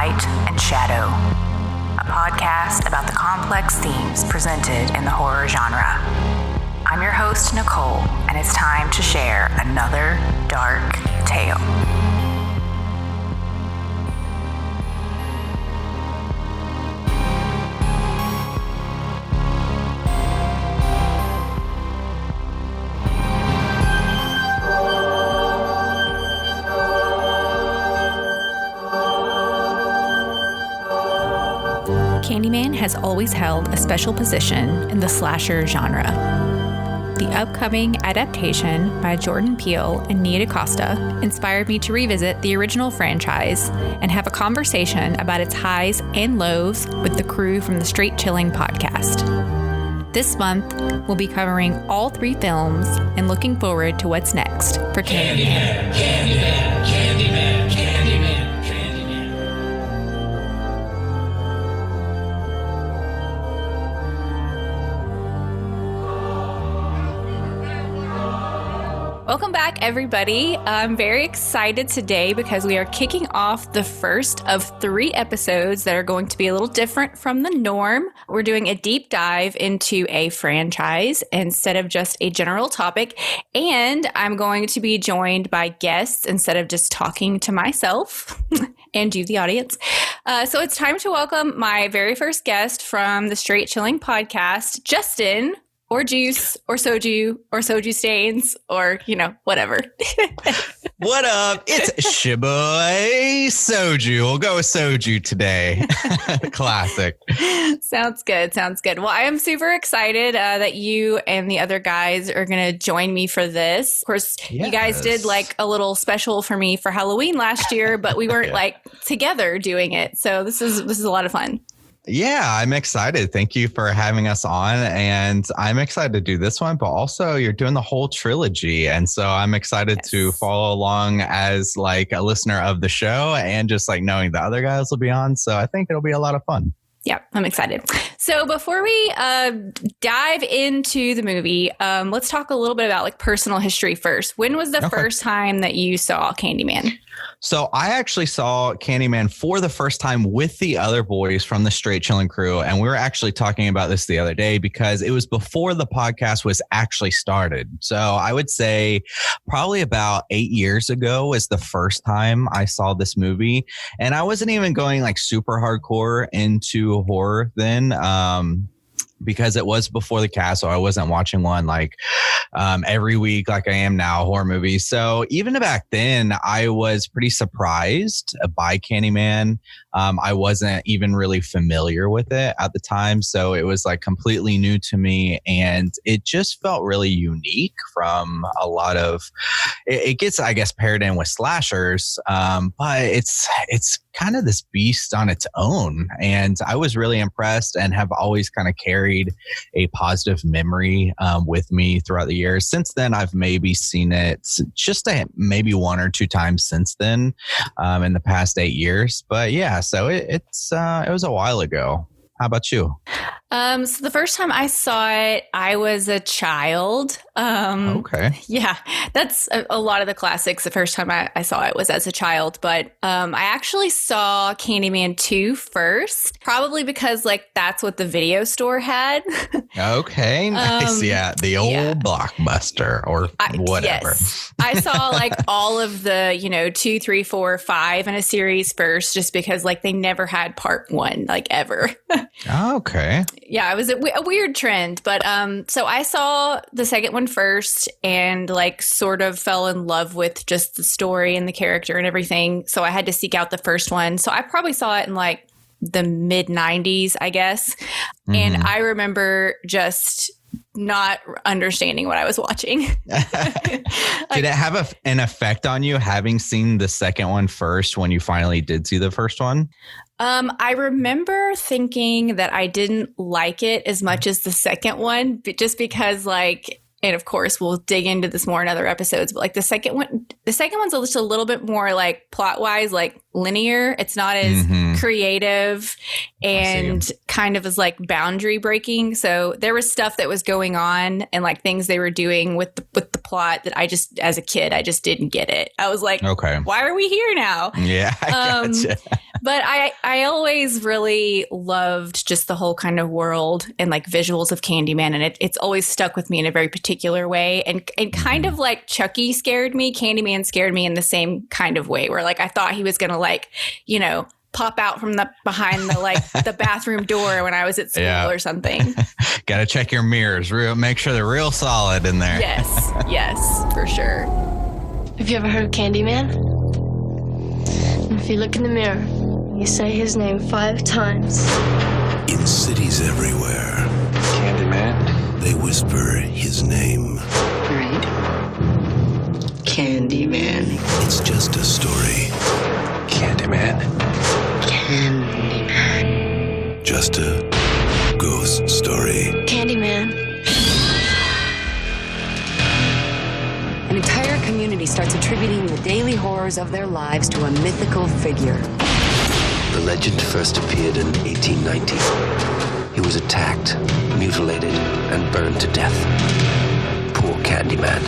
Light and Shadow, a podcast about the complex themes presented in the horror genre. I'm your host, Nicole, and it's time to share another dark tale. Candyman has always held a special position in the slasher genre. The upcoming adaptation by Jordan Peele and DeCosta inspired me to revisit the original franchise and have a conversation about its highs and lows with the crew from the Straight Chilling podcast. This month, we'll be covering all three films and looking forward to what's next for Candyman. Candyman, Candyman, Candyman, Candyman. Welcome back, everybody. I'm very excited today because we are kicking off the first of 3 episodes that are going to be a little different from the norm. We're doing a deep dive into a franchise instead of just a general topic, and I'm going to be joined by guests instead of just talking to myself and you, the audience. So it's time to welcome my very first guest from the Straight Chilling podcast, Justin. Or juice, or soju stains, or, whatever. What up? It's Shiboy Soju. We'll go with soju today. Classic. Sounds good. Well, I am super excited that you and the other guys are going to join me for this. Of course, yes. You guys did like a little special for me for Halloween last year, but we weren't like together doing it. So this is a lot of fun. Yeah, I'm excited. Thank you for having us on. And I'm excited to do this one, but also you're doing the whole trilogy. And so I'm excited to follow along as like a listener of the show and just like knowing the other guys will be on. So I think it'll be a lot of fun. Yeah, I'm excited. So before we dive into the movie, let's talk a little bit about like personal history first. When was the first time that you saw Candyman? So I actually saw Candyman for the first time with the other boys from the Straight Chilling crew. And we were actually talking about this the other day because it was before the podcast was actually started. So I would say probably about 8 years ago was the first time I saw this movie. And I wasn't even going like super hardcore into horror then. Because it was before the cast, so I wasn't watching one like every week like I am now, horror movies. So even back then, I was pretty surprised by Candyman. I wasn't even really familiar with it at the time, so it was like completely new to me, and it just felt really unique from a lot of. It gets, I guess, paired in with slashers, but it's kind of this beast on its own, and I was really impressed and have always kind of carried a positive memory with me throughout the years. Since then, I've maybe seen it just maybe 1 or 2 times since then in the past 8 years. But yeah, so it was a while ago. How about you? So the first time I saw it, I was a child. Okay. Yeah, that's a lot of the classics. The first time I saw it was as a child, but I actually saw Candyman 2 first, probably because like that's what the video store had. Okay, nice. Yeah, the old Blockbuster or whatever. Yes. I saw like all of the, 2, 3, 4, 5 in a series first, just because like they never had part 1 like ever. Okay. Yeah, it was a weird trend, but so I saw the second one first and like sort of fell in love with just the story and the character and everything. So I had to seek out the first one. So I probably saw it in like the mid 90s, I guess. Mm-hmm. And I remember just not understanding what I was watching. Did it have an effect on you having seen the second one first when you finally did see the first one? I remember thinking that I didn't like it as much as the second one, just because like, and of course we'll dig into this more in other episodes, but like the second one The second one's just a little bit more like plot wise, like linear. It's not as creative and kind of as like boundary breaking. So there was stuff that was going on and like things they were doing with the plot that I just, as a kid, I just didn't get it. I was like, okay, why are we here now? Yeah. I gotcha. But I always really loved just the whole kind of world and like visuals of Candyman. And it's always stuck with me in a very particular way. And kind of like Chucky scared me, Candyman scared me in the same kind of way where like I thought he was going to like, you know, pop out from behind the like the bathroom door when I was at school or something. Got to check your mirrors, make sure they're real solid in there. Yes, for sure. Have you ever heard of Candyman? If you look in the mirror, you say his name 5 times. In cities everywhere, Candyman, they whisper his name. Right. Candyman. It's just a story. Candyman. Candyman. Just a ghost story. Candyman. An entire community starts attributing the daily horrors of their lives to a mythical figure. The legend first appeared in 1890. He was attacked, mutilated, and burned to death. Poor Candyman.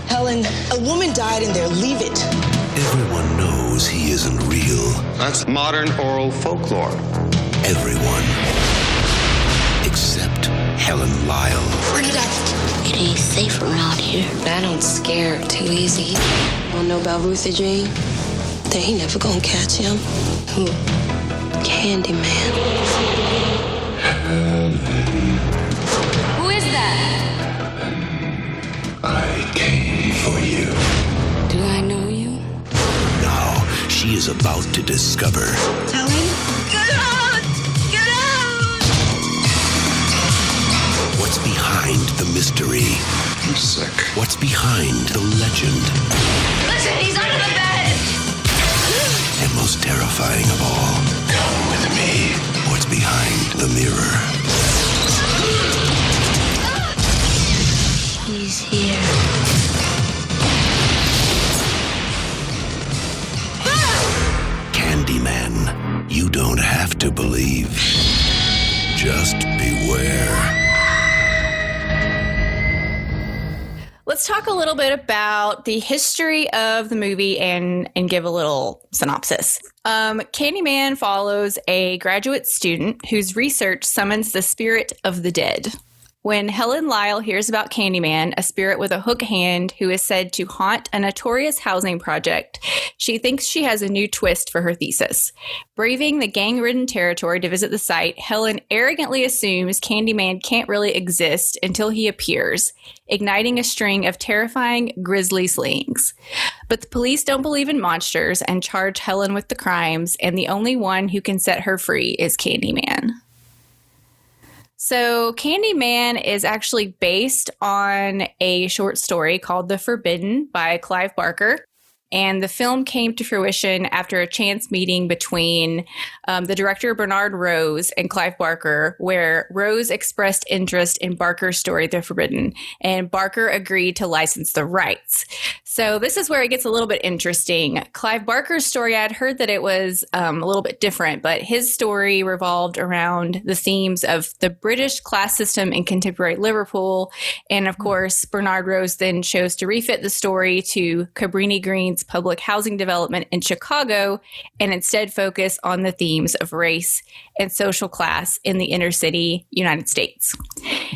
Helen, a woman died in there. Leave it. Everyone knows he isn't real. That's modern oral folklore. Everyone. Except Helen Lyle. Bring it up. It ain't safe around here. I don't scare too easy. Wanna know about Ruthie Jean? They ain't never gonna catch him. Who? Candyman. Who is that? I came for you. Do I know you? Now she is about to discover. Helen, get out! Get out! What's behind the mystery? I'm sick. What's behind the legend? Listen, he's under the bed! And most terrifying of all, Come with me. what's behind the mirror? He's here. Candyman. You don't have to believe. Just beware. Let's talk a little bit about the history of the movie and give a little synopsis. Candyman follows a graduate student whose research summons the spirit of the dead. When Helen Lyle hears about Candyman, a spirit with a hook hand who is said to haunt a notorious housing project, she thinks she has a new twist for her thesis. Braving the gang-ridden territory to visit the site, Helen arrogantly assumes Candyman can't really exist until he appears, igniting a string of terrifying, grisly slayings. But the police don't believe in monsters and charge Helen with the crimes, and the only one who can set her free is Candyman. So Candyman is actually based on a short story called The Forbidden by Clive Barker. And the film came to fruition after a chance meeting between the director Bernard Rose and Clive Barker, where Rose expressed interest in Barker's story, The Forbidden, and Barker agreed to license the rights. So this is where it gets a little bit interesting. Clive Barker's story, I'd heard that it was a little bit different, but his story revolved around the themes of the British class system in contemporary Liverpool. And of course, Bernard Rose then chose to refit the story to Cabrini Green's public housing development in Chicago and instead focus on the themes of race and social class in the inner city United States.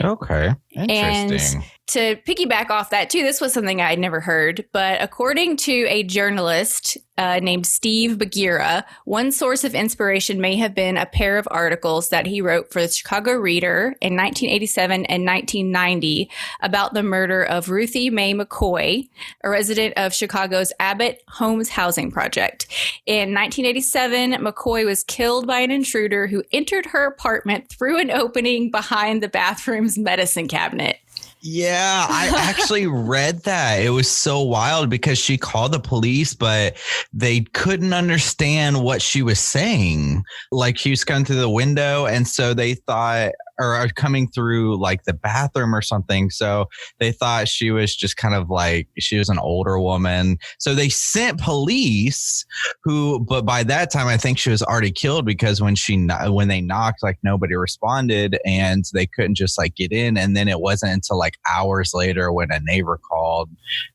Okay. Interesting. And to piggyback off that too, this was something I'd never heard, but according to a journalist named Steve Bagheera, one source of inspiration may have been a pair of articles that he wrote for the Chicago Reader in 1987 and 1990 about the murder of Ruthie Mae McCoy, a resident of Chicago's Abbott Homes housing project. In 1987, McCoy was killed by an intruder who entered her apartment through an opening behind the bathroom's medicine cabinet. Yeah, I actually read that. It was so wild because she called the police, but they couldn't understand what she was saying. Like she was coming through the window. And so they thought, or coming through like the bathroom or something. So they thought she was just kind of like, she was an older woman. So they sent police but by that time, I think she was already killed because when they knocked, like nobody responded and they couldn't just like get in. And then it wasn't until like hours later when a neighbor called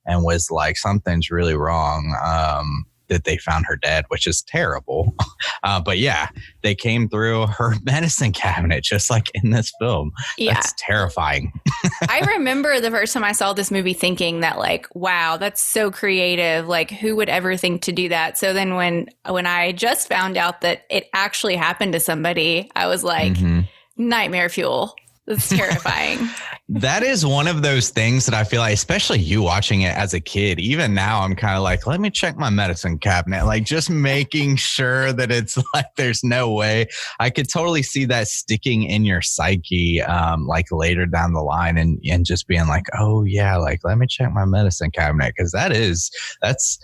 and was like, something's really wrong. That they found her dead, which is terrible. But yeah, they came through her medicine cabinet, just like in this film. Yeah. That's terrifying. I remember the first time I saw this movie thinking that like, wow, that's so creative. Like who would ever think to do that? So then when I just found out that it actually happened to somebody, I was like, nightmare fuel. It's terrifying. That is one of those things that I feel like, especially you watching it as a kid, even now I'm kind of like, let me check my medicine cabinet, like just making sure that it's like, there's no way. I could totally see that sticking in your psyche, like later down the line and just being like, oh yeah, like let me check my medicine cabinet. Cause that's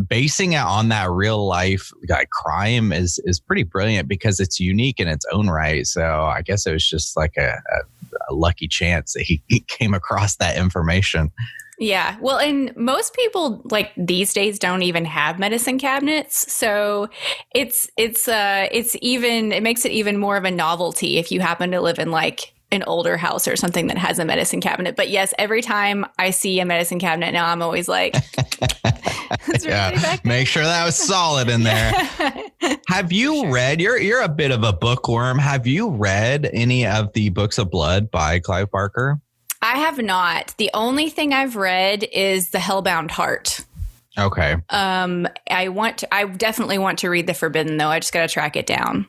basing it on that real life like crime is pretty brilliant because it's unique in its own right. So I guess it was just like a lucky chance that he came across that information. Yeah. Well, and most people like these days don't even have medicine cabinets. So it makes it even more of a novelty if you happen to live in like an older house or something that has a medicine cabinet. But yes, every time I see a medicine cabinet now, I'm always like, make sure that was solid in there. Have you read, you're a bit of a bookworm. Have you read any of the Books of Blood by Clive Barker? I have not. The only thing I've read is The Hellbound Heart. Okay. I definitely want to read The Forbidden though. I just got to track it down.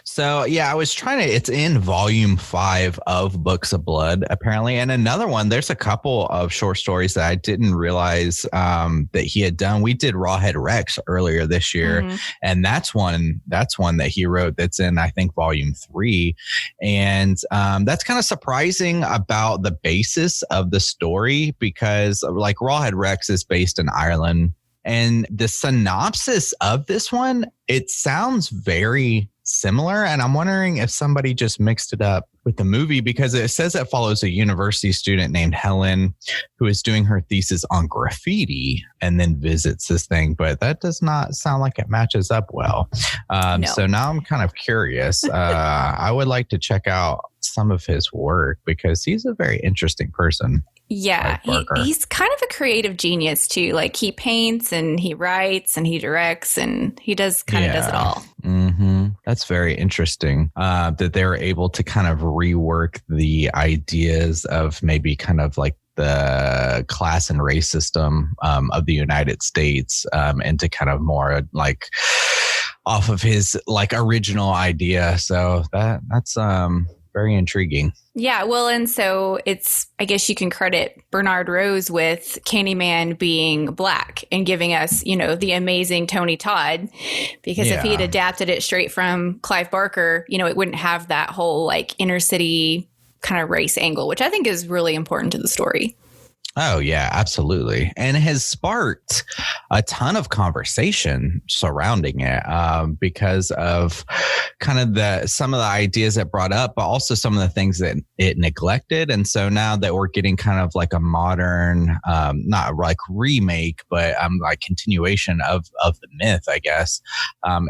So, yeah, I was it's in volume 5 of Books of Blood, apparently. And another one, there's a couple of short stories that I didn't realize that he had done. We did Rawhead Rex earlier this year. And that's one that he wrote that's in, I think, volume 3. And that's kind of surprising about the basis of the story because like Rawhead Rex is based in Ireland. And the synopsis of this one, it sounds very similar. And I'm wondering if somebody just mixed it up with the movie because it says it follows a university student named Helen who is doing her thesis on graffiti and then visits this thing. But that does not sound like it matches up well. No. So now I'm kind of curious. I would like to check out some of his work because he's a very interesting person. Yeah, he's kind of a creative genius too. Like he paints and he writes and he directs and he does it all. Mm-hmm. That's very interesting that they're able to kind of rework the ideas of maybe kind of like the class and race system of the United States into kind of more like off of his like original idea. So that's very intriguing. Yeah, well, and so I guess you can credit Bernard Rose with Candyman being black and giving us, the amazing Tony Todd, because if he had adapted it straight from Clive Barker, it wouldn't have that whole like inner city kind of race angle, which I think is really important to the story. Oh, yeah, absolutely. And it has sparked a ton of conversation surrounding it because of kind of some of the ideas it brought up, but also some of the things that it neglected. And so now that we're getting kind of like a modern, not like remake, but like continuation of the myth, I guess,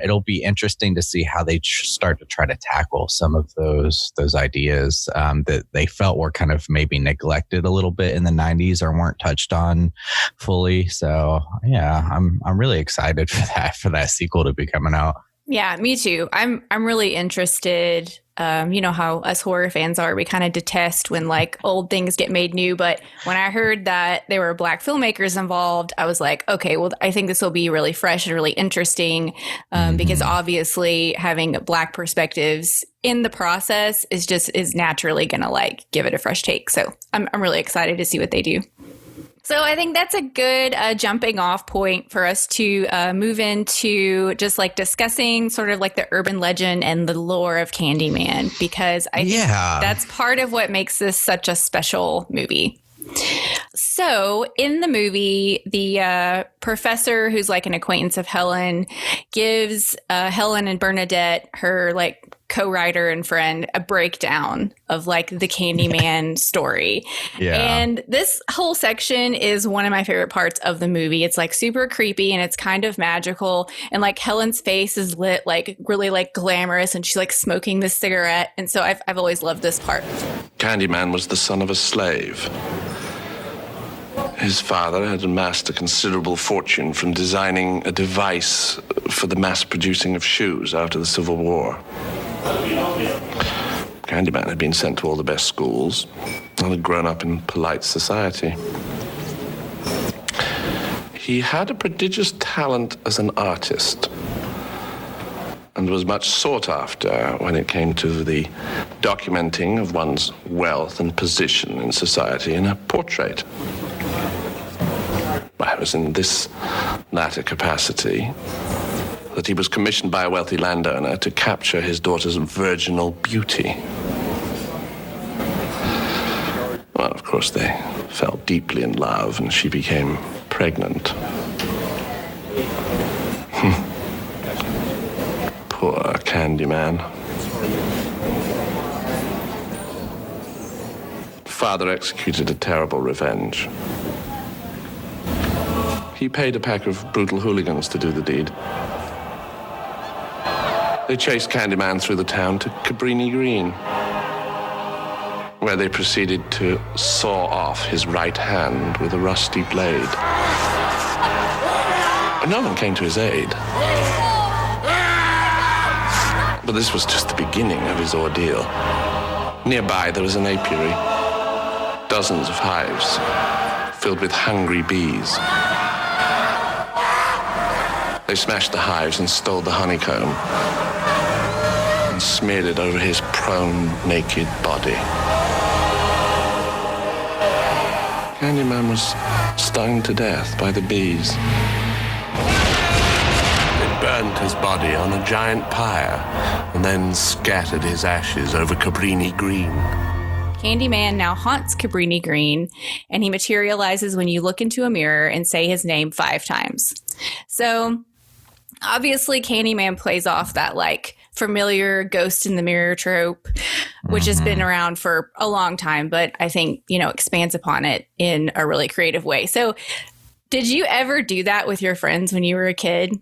it'll be interesting to see how they start to try to tackle some of those ideas that they felt were kind of maybe neglected a little bit in the 90s. Or weren't touched on fully. So yeah, I'm really excited for that sequel to be coming out. Yeah, me too. I'm really interested. You know how us horror fans are. We kind of detest when like old things get made new. But when I heard that there were black filmmakers involved, I was like, okay, well, I think this will be really fresh and really interesting because obviously having black perspectives in the process is naturally going to like give it a fresh take. So I'm really excited to see what they do. So I think that's a good jumping off point for us to move into just like discussing sort of like the urban legend and the lore of Candyman, because I think that's part of what makes this such a special movie. So in the movie, the professor, who's like an acquaintance of Helen, gives Helen and Bernadette, her like co-writer and friend, a breakdown of like the Candyman story. Yeah. And this whole section is one of my favorite parts of the movie. It's like super creepy and it's kind of magical. And like Helen's face is lit like really like glamorous and she's like smoking this cigarette. And so I've always loved this part. Candyman was the son of a slave. His father had amassed a considerable fortune from designing a device for the mass producing of shoes after the Civil War. Candyman had been sent to all the best schools and had grown up in polite society. He had a prodigious talent as an artist and was much sought after when it came to the documenting of one's wealth and position in society in a portrait. It was in this latter capacity that he was commissioned by a wealthy landowner to capture his daughter's virginal beauty. Well, of course, they fell deeply in love, and she became pregnant. Poor Candyman. Father executed a terrible revenge. He paid a pack of brutal hooligans to do the deed. They chased Candyman through the town to Cabrini Green, where they proceeded to saw off his right hand with a rusty blade. No one came to his aid. But this was just the beginning of his ordeal. Nearby, there was an apiary. Dozens of hives filled with hungry bees. They smashed the hives and stole the honeycomb and smeared it over his prone, naked body. Candyman was stung to death by the bees. They burned his body on a giant pyre and then scattered his ashes over Cabrini Green. Candyman now haunts Cabrini Green, and he materializes when you look into a mirror and say his name 5 times. So obviously, Candyman plays off that like familiar ghost in the mirror trope, which has been around for a long time, but I think, expands upon it in a really creative way. So did you ever do that with your friends when you were a kid?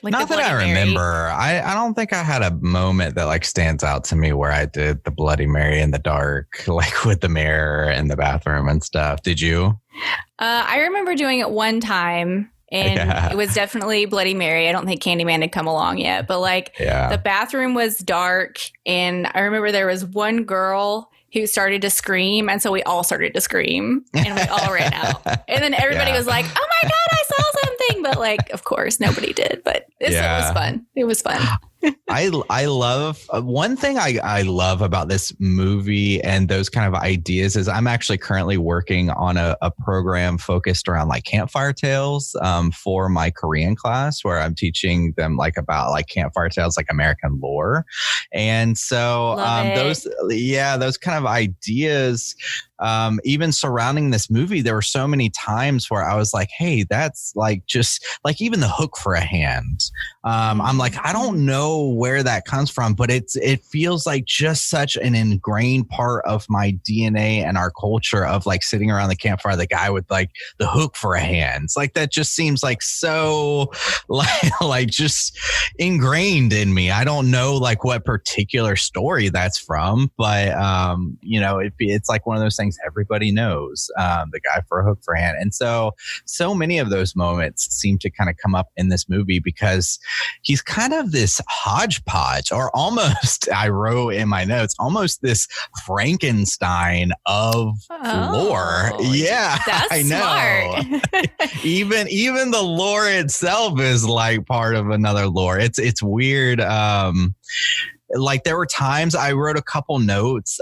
Like Not that I remember. I don't think I had a moment that like stands out to me where I did the Bloody Mary in the dark, like with the mirror in the bathroom and stuff. Did you? I remember doing it one time. And It was definitely Bloody Mary. I don't think Candyman had come along yet, but the bathroom was dark. And I remember there was one girl who started to scream. And so we all started to scream and we all ran out. And then everybody was like, oh my God, I saw something. But of course, nobody did. But it was fun. It was fun. I love one thing I love about this movie and those kind of ideas is I'm actually currently working on a program focused around like campfire tales for my Korean class where I'm teaching them about campfire tales, like American lore. And so those kind of ideas, even surrounding this movie, there were so many times where I was like, hey, that's just even the hook for a hand. I'm like, I don't know where that comes from, but it feels like just such an ingrained part of my DNA and our culture of sitting around the campfire, the guy with the hook for a hand. It's that just seems so just ingrained in me. I don't know what particular story that's from, but it's one of those things everybody knows, the guy for a hook for a hand. And so many of those moments seem to kind of come up in this movie because he's kind of this hodgepodge, or almost, I wrote in my notes, almost this Frankenstein of lore. Yeah, that's I know. Smart. even the lore itself is part of another lore. It's weird. There were times I wrote a couple notes.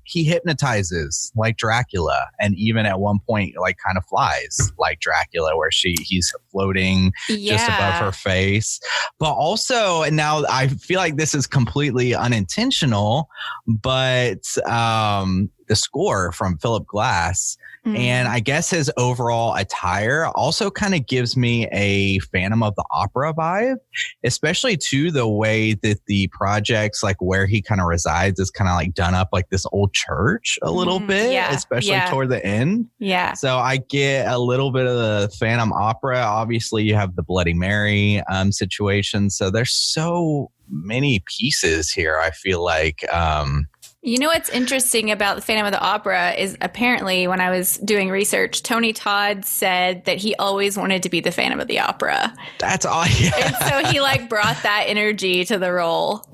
He hypnotizes like Dracula, and even at one point, kind of flies like Dracula, where he's floating just above her face. But also, and now I feel like this is completely unintentional, but the score from Philip Glass. And I guess his overall attire also kind of gives me a Phantom of the Opera vibe, especially to the way that the projects, like where he kind of resides, is kind of like done up like this old church a little bit, especially toward the end. Yeah. So I get a little bit of the Phantom Opera. Obviously, you have the Bloody Mary situation. So there's so many pieces here, I feel like. You know what's interesting about the Phantom of the Opera is apparently when I was doing research, Tony Todd said that he always wanted to be the Phantom of the Opera. That's all. Yeah. And so he like brought that energy to the role.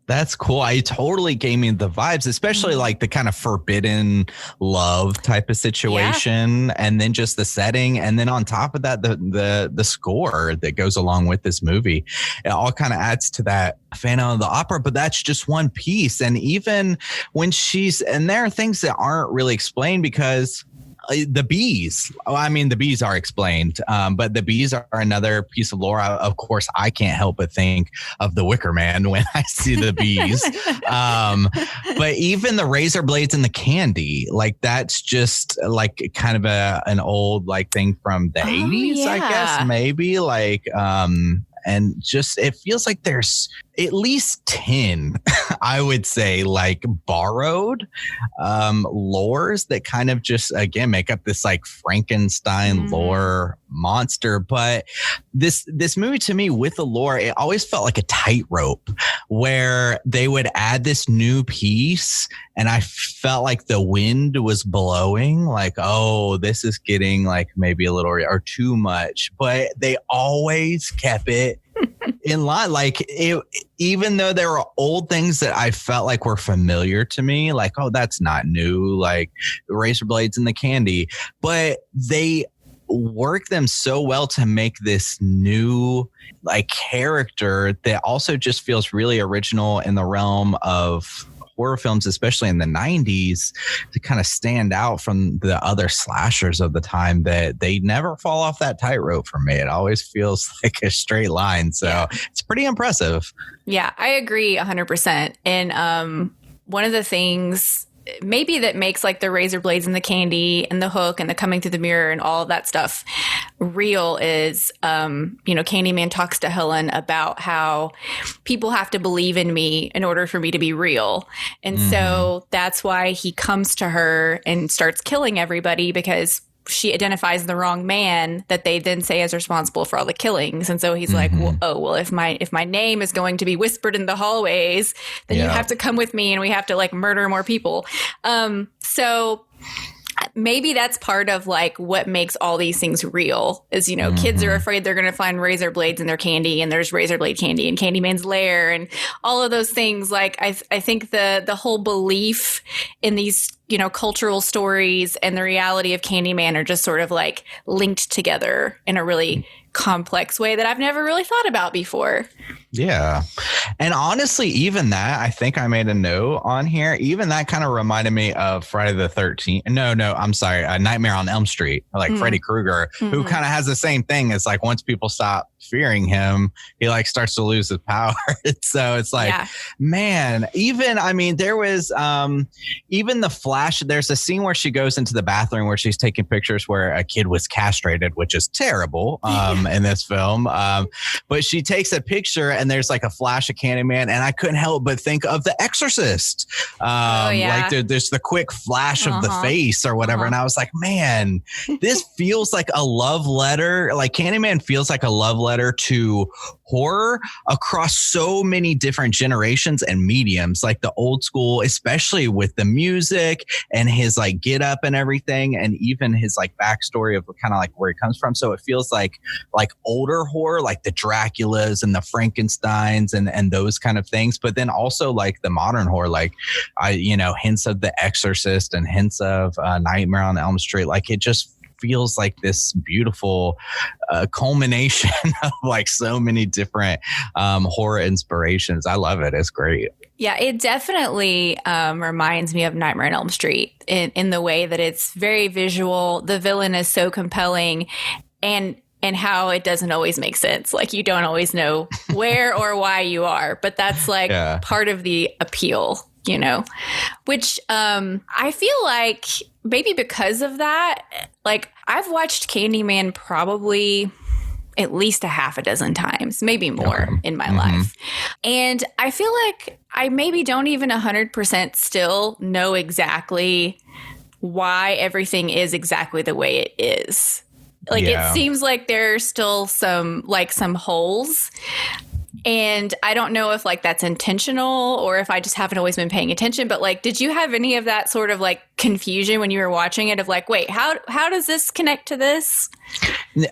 That's cool. I totally gave me the vibes, especially like the kind of forbidden love type of situation, and then just the setting, and then on top of that, the score that goes along with this movie. It all kind of adds to that Phantom of the Opera, but that's just one piece. And even when and there are things that aren't really explained because the bees. I mean, the bees are explained, but the bees are another piece of lore. Of course, I can't help but think of the Wicker Man when I see the bees. But even the razor blades and the candy, like that's just like kind of an old like thing from the 80s, I guess, maybe like. And just, it feels like there's at least 10, I would say, like borrowed lores that kind of just, again, make up this like Frankenstein lore monster. But this movie to me with the lore, it always felt like a tightrope where they would add this new piece. And I felt like the wind was blowing, like, oh, this is getting like maybe a little or too much. But they always kept it in line. Like even though there were old things that I felt like were familiar to me, like, oh, that's not new, like the razor blades and the candy, but they work them so well to make this new like character that also just feels really original in the realm of horror films, especially in the 90s, to kind of stand out from the other slashers of the time, that they never fall off that tightrope for me. It always feels like a straight line. So it's pretty impressive. Yeah, I agree 100%. And one of the things maybe that makes like the razor blades and the candy and the hook and the coming through the mirror and all of that stuff real is, Candyman talks to Helen about how people have to believe in me in order for me to be real. And so that's why he comes to her and starts killing everybody, because she identifies the wrong man that they then say is responsible for all the killings. And so he's like, well, if my name is going to be whispered in the hallways, then you have to come with me and we have to like murder more people. So maybe that's part of like what makes all these things real is, kids are afraid they're going to find razor blades in their candy, and there's razor blade candy in Candyman's lair and all of those things. Like I think the whole belief in these, cultural stories and the reality of Candyman are just sort of like linked together in a really complex way that I've never really thought about before. Yeah. And honestly, even that, I think I made a note on here. Even that kind of reminded me of Friday the 13th. No, I'm sorry. Nightmare on Elm Street, like Freddy Krueger, who kind of has the same thing. It's like once people stop fearing him, he like starts to lose his power. So it's like, man, there was even the Flash. There's a scene where she goes into the bathroom where she's taking pictures where a kid was castrated, which is terrible in this film. But she takes a picture and there's like a flash of Candyman, and I couldn't help but think of The Exorcist. Like there's the quick flash of the face or whatever. And I was like, man, this feels like a love letter. Like Candyman feels like a love letter to horror across so many different generations and mediums, like the old school, especially with the music and his like get up and everything, and even his like backstory of kind of like where he comes from. So it feels like older horror, like the Draculas and the Frankensteins and those kind of things, but then also like the modern horror, like hints of The Exorcist and hints of Nightmare on Elm Street. Like it just feels like this beautiful culmination of like so many different horror inspirations. I love it. It's great. Yeah, it definitely reminds me of Nightmare on Elm Street in the way that it's very visual. The villain is so compelling, and how it doesn't always make sense. Like you don't always know where or why you are, but that's like part of the appeal you know, which I feel like maybe because of that, like I've watched Candyman probably at least a half a dozen times, maybe more in my life. And I feel like I maybe don't even 100% still know exactly why everything is exactly the way it is. Like, it seems like there's still some holes. And I don't know if like that's intentional or if I just haven't always been paying attention. But like, did you have any of that sort of like confusion when you were watching it of like, wait, how does this connect to this?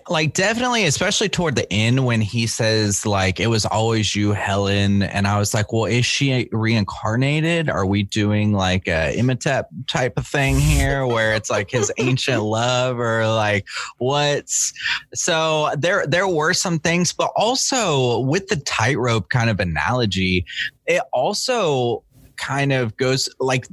Like, definitely, especially toward the end when he says like, it was always you, Helen. And I was like, well, is she reincarnated? Are we doing like a Imhotep type of thing here where it's like his ancient love or like what's so there were some things, but also with the tightrope kind of analogy, it also kind of goes like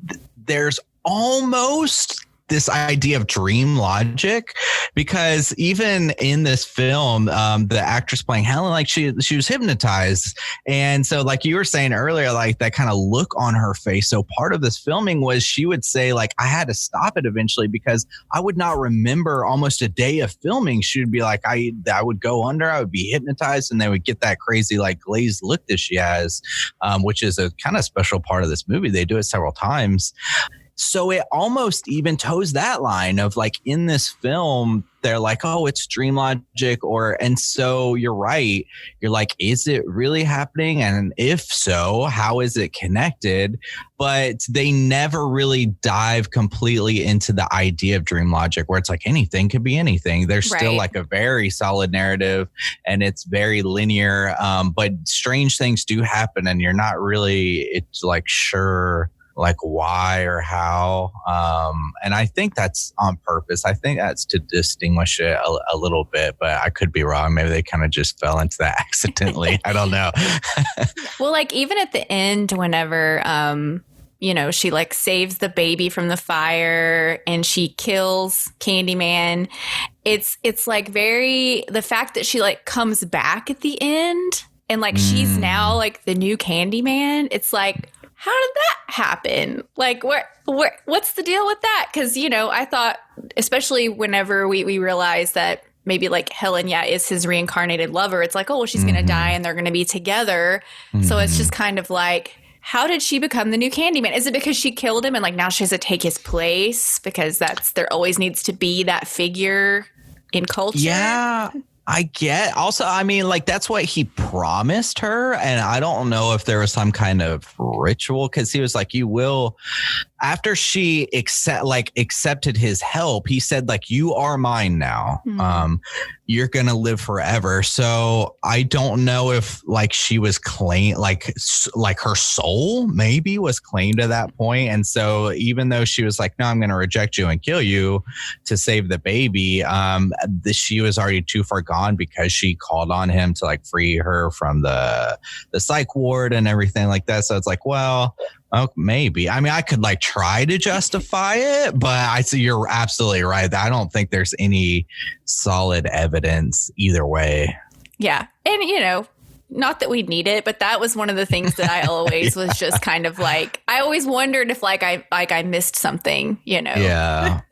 there's almost this idea of dream logic, because even in this film, the actress playing Helen, like she was hypnotized. And so like you were saying earlier, like that kind of look on her face. So part of this filming was she would say like, I had to stop it eventually because I would not remember almost a day of filming. She would be like, I would go under, I would be hypnotized, and they would get that crazy like glazed look that she has, which is a kind of special part of this movie. They do it several times. So it almost even toes that line of like in this film, they're like, oh, it's dream logic, and so you're right. You're like, is it really happening? And if so, how is it connected? But they never really dive completely into the idea of dream logic where it's like anything could be anything. There's still like a very solid narrative and it's very linear. But strange things do happen and you're not really, it's like, sure, like why or how. And I think that's on purpose. I think that's to distinguish it a little bit, but I could be wrong. Maybe they kind of just fell into that accidentally. I don't know. Well, like even at the end, whenever, you know, she like saves the baby from the fire and she kills Candyman. It's like the fact that she like comes back at the end and like she's now like the new Candyman. It's like, how did that happen? Like, what's the deal with that? Because, you know, I thought, especially whenever we realized that maybe like Helen, is his reincarnated lover. It's like, oh, well, she's going to die and they're going to be together. So it's just kind of like, how did she become the new Candyman? Is it because she killed him and like now she has to take his place? Because there always needs to be that figure in culture. Yeah. I get also, I mean, like that's what he promised her. And I don't know if there was some kind of ritual because he was like, you will, after she accepted his help, he said like, you are mine now. You're going to live forever. So I don't know if like she was claimed, like her soul maybe was claimed at that point. And so even though she was like, no, I'm going to reject you and kill you to save the baby, she was already too far gone because she called on him to like free her from the psych ward and everything like that. So it's like, well, oh, maybe. I mean, I could like try to justify it, but I see you're absolutely right. I don't think there's any solid evidence either way. Yeah. And, you know, not that we need it, but that was one of the things that I always was just kind of like, I always wondered if like I missed something, you know? Yeah.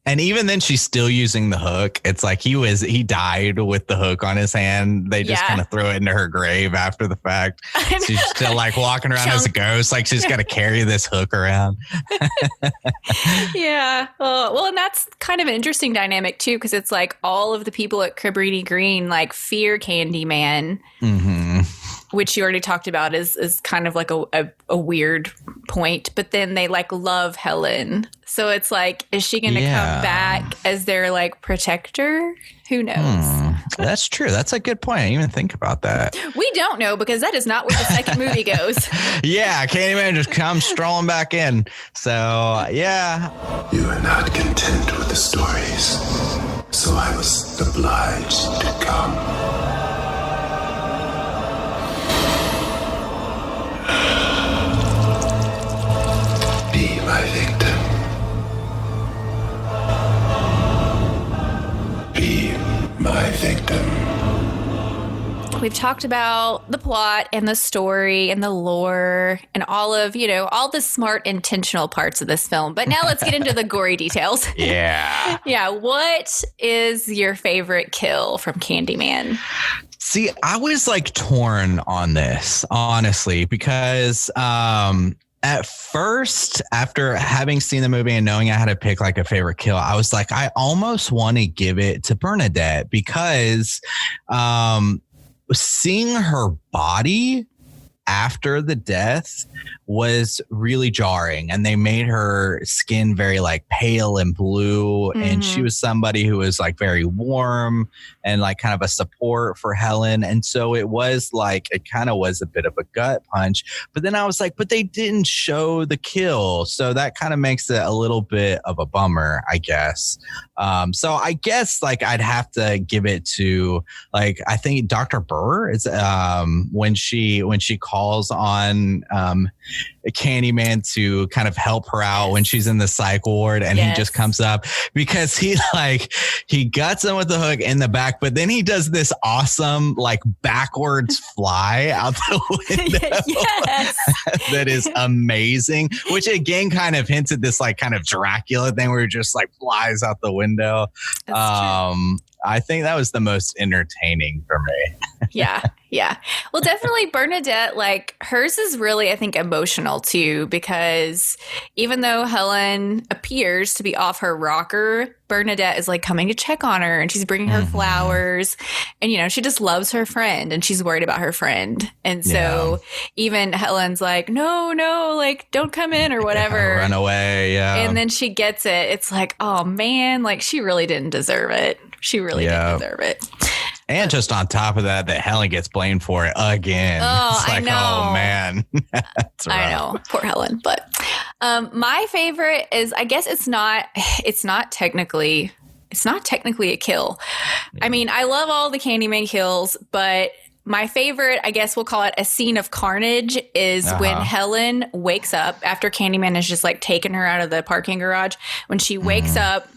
And even then she's still using the hook. It's like he died with the hook on his hand. They just kind of threw it into her grave after the fact. She's still like walking around as a ghost. Like she's got to carry this hook around. Yeah. Well, and that's kind of an interesting dynamic too, because it's like all of the people at Cabrini Green like fear Candyman. Which you already talked about is kind of like a weird point, but then they like love Helen. So it's like, is she going to come back as their like protector? Who knows? That's true. That's a good point. I didn't even think about that. We don't know because that is not where the second movie goes. Yeah, Candyman just comes strolling back in. So, yeah. You are not content with the stories, so I was obliged to come. Be my victim. Be my victim. we've talked about the plot and the story and the lore and all of, all the smart, intentional parts of this film. But now let's get into the gory details. Yeah. Yeah. What is your favorite kill from Candyman? See, I was like torn on this, honestly, because at first, after having seen the movie and knowing I had to pick like a favorite kill, I was like, I almost want to give it to Bernadette because seeing her body after the death was really jarring, and they made her skin very like pale and blue. Mm-hmm. And she was somebody who was like very warm and like kind of a support for Helen. And so it was like, it kind of was a bit of a gut punch, but then I was like, but they didn't show the kill. So that kind of makes it a little bit of a bummer, I guess. So I guess like I'd have to give it to like, I think Dr. Burr is when she calls on Candyman to kind of help her out when she's in the psych ward, and he just comes up because he guts him with the hook in the back, but then he does this awesome like backwards fly out the window. That is amazing, which again kind of hints at this like kind of Dracula thing where he just like flies out the window. I think that was the most entertaining for me. Yeah. Well, definitely Bernadette, like hers is really, I think, emotional too, because even though Helen appears to be off her rocker, Bernadette is like coming to check on her, and she's bringing her flowers, and she just loves her friend, and she's worried about her friend. And so even Helen's like, no, like don't come in or whatever. Run away. Yeah. And then she gets it. It's like, oh man, like she really didn't deserve it. She really didn't deserve it. And just on top of that Helen gets blamed for it again. Oh, it's like, I know. Oh man. I know. Poor Helen. But my favorite is, I guess it's not technically a kill. I mean, I love all the Candyman kills, but my favorite, I guess we'll call it a scene of carnage, is when Helen wakes up after Candyman has just like taken her out of the parking garage. When she wakes up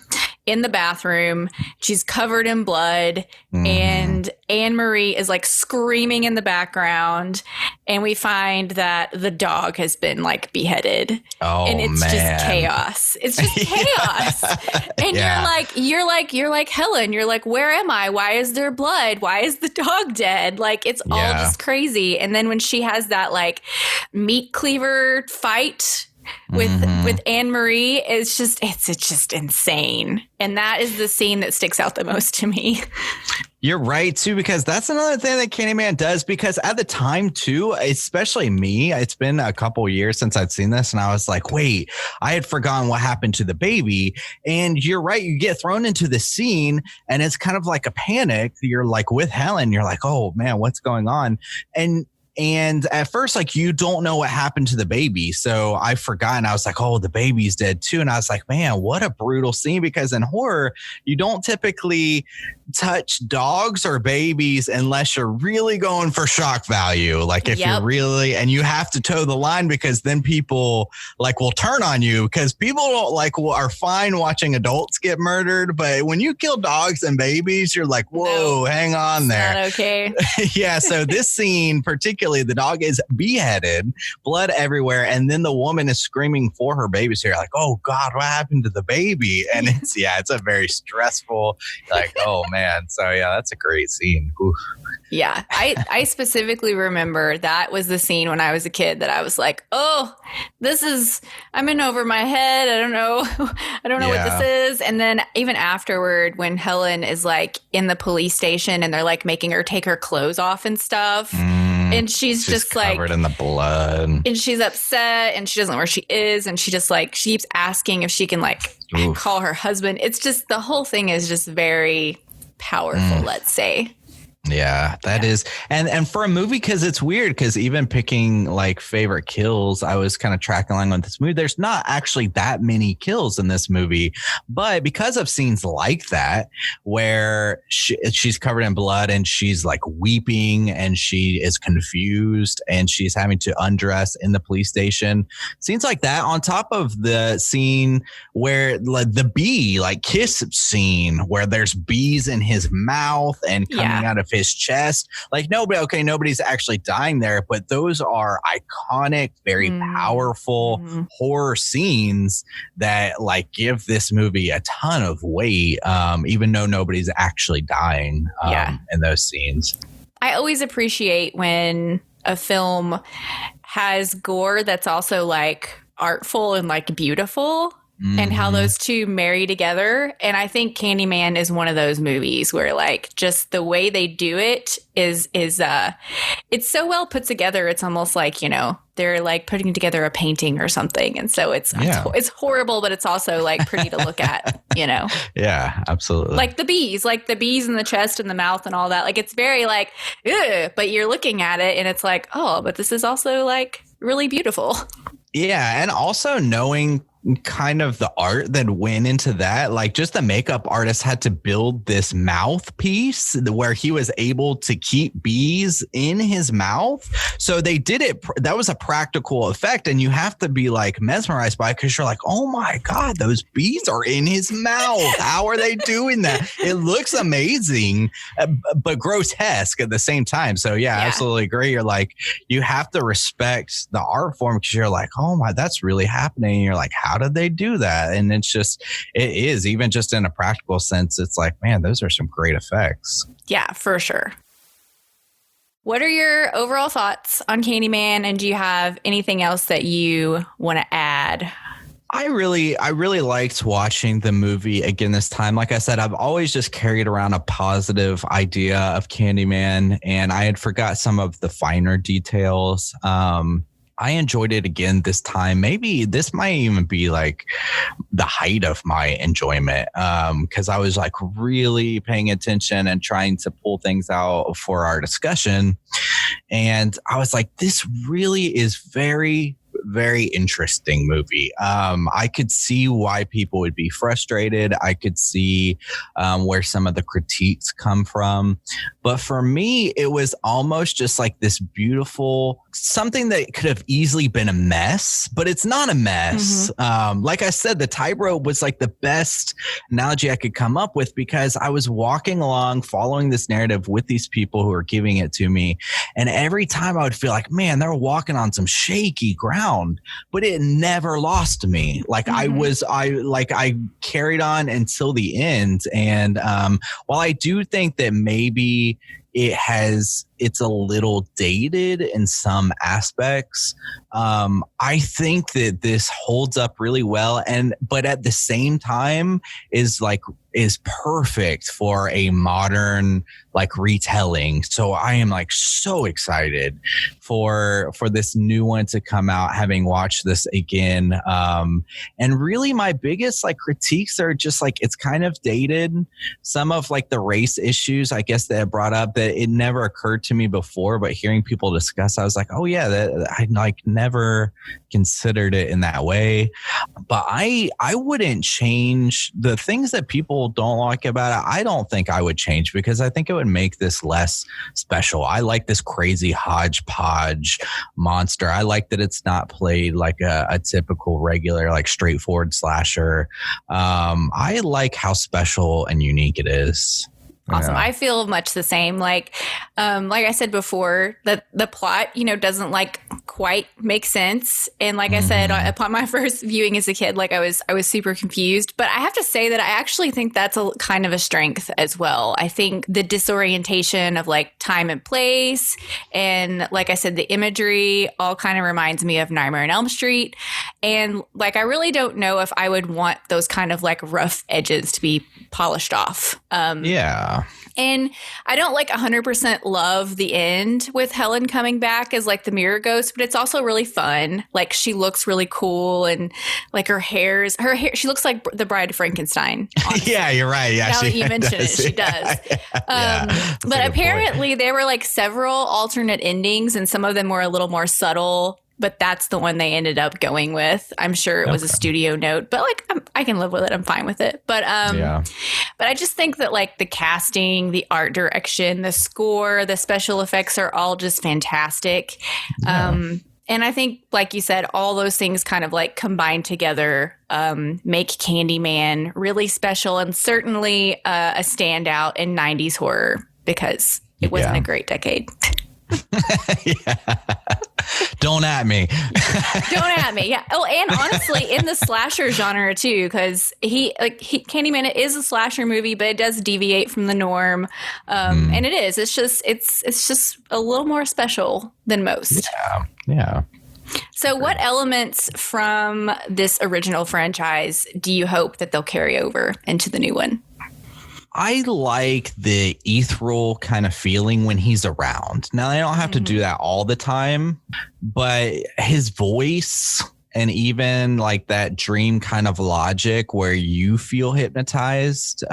in the bathroom, she's covered in blood, and Anne-Marie is like screaming in the background, and we find that the dog has been like beheaded. Oh, and it's just chaos. It's just chaos. And you're like Helen, you're like, where am I? Why is there blood? Why is the dog dead? Like it's all just crazy. And then when she has that like meat cleaver fight with Anne-Marie, it's just insane. And that is the scene that sticks out the most to me. You're right, too, because that's another thing that Candyman does, because at the time, too, especially me, it's been a couple years since I'd seen this, and I was like, wait, I had forgotten what happened to the baby. And you're right, you get thrown into the scene, and it's kind of like a panic. You're like with Helen, you're like, oh, man, what's going on? And at first, like, you don't know what happened to the baby. So I forgot, and I was like, oh, the baby's dead too. And I was like, man, what a brutal scene, because in horror, you don't typically touch dogs or babies unless you're really going for shock value. Like if you're really, and you have to toe the line, because then people like will turn on you, because people don't like are fine watching adults get murdered. But when you kill dogs and babies, you're like, whoa, hang on there. Not okay. Yeah. So this scene, particularly, the dog is beheaded, blood everywhere, and then the woman is screaming for her baby. So you're like, oh God, what happened to the baby? And it's a very stressful, like, oh man. So yeah, that's a great scene. Oof. Yeah, I specifically remember that was the scene when I was a kid that I was like, oh, I'm in over my head. I don't know what this is. And then even afterward, when Helen is like in the police station and they're like making her take her clothes off and stuff. And she's just like covered in the blood, and she's upset, and she doesn't know where she is, and she just like she keeps asking if she can like call her husband. It's just, the whole thing is just very powerful, let's say. Yeah, that is. And for a movie, because it's weird, because even picking like favorite kills, I was kind of tracking along with this movie. There's not actually that many kills in this movie, but because of scenes like that, where she's covered in blood and she's like weeping and she is confused and she's having to undress in the police station, scenes like that, on top of the scene where like the bee like kiss scene where there's bees in his mouth and coming out of his chest. Like nobody's actually dying there, but those are iconic, very powerful horror scenes that like give this movie a ton of weight, even though nobody's actually dying in those scenes. I always appreciate when a film has gore that's also like artful and like beautiful. And how those two marry together. And I think Candyman is one of those movies where like just the way they do it is it's so well put together. It's almost like, you know, they're like putting together a painting or something. And so it's horrible, but it's also like pretty to look at, you know? Yeah, absolutely. Like the bees in the chest and the mouth and all that. Like it's very like, ugh, but you're looking at it and it's like, oh, but this is also like really beautiful. Yeah. And also knowing kind of the art that went into that, like just the makeup artist had to build this mouthpiece where he was able to keep bees in his mouth. So they did it. That was a practical effect. And you have to be like mesmerized by it because you're like, oh my God, those bees are in his mouth. How are they doing that? It looks amazing, but grotesque at the same time. So yeah, absolutely agree. You're like, you have to respect the art form because you're like, oh my, that's really happening. And you're like, how did they do that? And it is even just in a practical sense. It's like, man, those are some great effects. Yeah, for sure. What are your overall thoughts on Candyman? And do you have anything else that you want to add? I really liked watching the movie again this time. Like I said, I've always just carried around a positive idea of Candyman, and I had forgot some of the finer details. I enjoyed it again this time. Maybe this might even be like the height of my enjoyment, because I was like really paying attention and trying to pull things out for our discussion. And I was like, this really is very, very interesting movie. I could see why people would be frustrated. I could see where some of the critiques come from. But for me, it was almost just like this beautiful, something that could have easily been a mess, but it's not a mess. Like I said, the tightrope was like the best analogy I could come up with because I was walking along, following this narrative with these people who are giving it to me. And every time I would feel like, man, they're walking on some shaky ground, but it never lost me. Like I carried on until the end. And while I do think that maybe it's a little dated in some aspects, I think that this holds up really well, but at the same time is perfect for a modern like retelling. So I am like so excited for this new one to come out, having watched this again. And really my biggest like critiques are just like, it's kind of dated. Some of like the race issues, I guess, that I brought up that it never occurred to me before, but hearing people discuss, I was like, oh yeah, that I like never considered it in that way. But I wouldn't change the things that people don't like about it. I don't think I would change because I think it would make this less special. I like this crazy hodgepodge monster. I like that it's not played like a typical regular, like straightforward slasher. I like how special and unique it is. Awesome. Yeah. I feel much the same. Like I said before, that the plot, doesn't like quite make sense. And like I said, upon my first viewing as a kid, like I was super confused. But I have to say that I actually think that's a kind of a strength as well. I think the disorientation of like time and place, and like I said, the imagery all kind of reminds me of Nightmare on Elm Street. And like I really don't know if I would want those kind of like rough edges to be polished off. Yeah. And I don't like 100% love the end with Helen coming back as like the mirror ghost, but it's also really fun. Like she looks really cool, and like her hair, she looks like the Bride of Frankenstein. Yeah, you're right. Yeah, now that you mention it, she does. But apparently there were like several alternate endings, and some of them were a little more subtle. But that's the one they ended up going with. I'm sure it was a studio note, but like I can live with it. I'm fine with it. But but I just think that like the casting, the art direction, the score, the special effects are all just fantastic. Yeah. And I think, like you said, all those things kind of like combined together make Candyman really special, and certainly a standout in 90s horror because it wasn't a great decade. Yeah. Don't at me. Don't at me. Yeah. Oh, and honestly, in the slasher genre too, because Candyman, it is a slasher movie, but it does deviate from the norm, and it is. It's just a little more special than most. Yeah. So, what elements from this original franchise do you hope that they'll carry over into the new one? I like the ethereal kind of feeling when he's around. Now, they don't have to do that all the time, but his voice and even like that dream kind of logic where you feel hypnotized.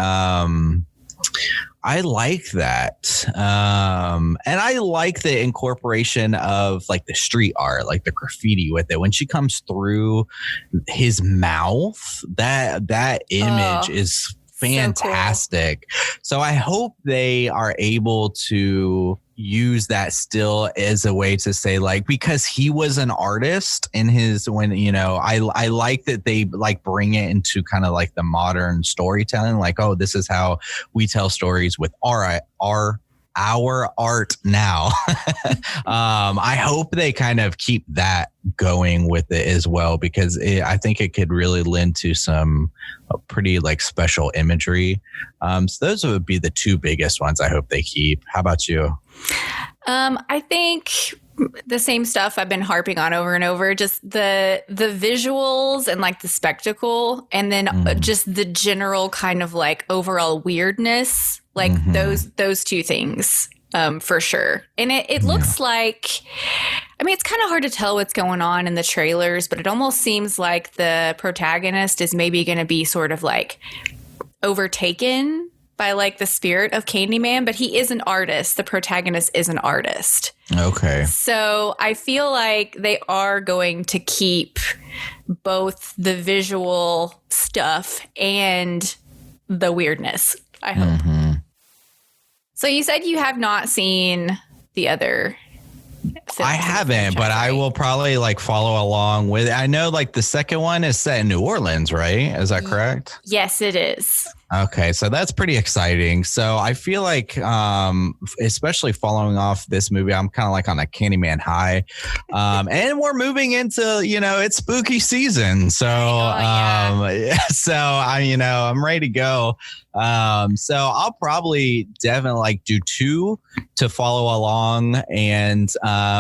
I like that. And I like the incorporation of like the street art, like the graffiti with it. When she comes through his mouth, that image is fantastic. So I hope they are able to use that still as a way to say, like, because he was an artist in his, when, you know, I like that they like bring it into kind of like the modern storytelling, like, oh, this is how we tell stories with our art now. I hope they kind of keep that going with it as well, because I think it could really lend to some pretty like special imagery. So those would be the two biggest ones I hope they keep. How about you? I think the same stuff I've been harping on over and over, just the visuals and like the spectacle, and then just the general kind of like overall weirdness, like those two things for sure. And it looks like, I mean, it's kind of hard to tell what's going on in the trailers, but it almost seems like the protagonist is maybe going to be sort of like overtaken by like the spirit of Candyman, but he is an artist. The protagonist is an artist. Okay. So I feel like they are going to keep both the visual stuff and the weirdness, I hope. So you said you have not seen the other films. I haven't, but I will probably like follow along with it. I know like the second one is set in New Orleans, right? Is that correct? Yes, it is. Okay, so that's pretty exciting. So I feel like, especially following off this movie, I'm kind of like on a Candyman high, and we're moving into, you know, it's spooky season. So, so I'm ready to go. So I'll probably definitely like do 2 to follow along, and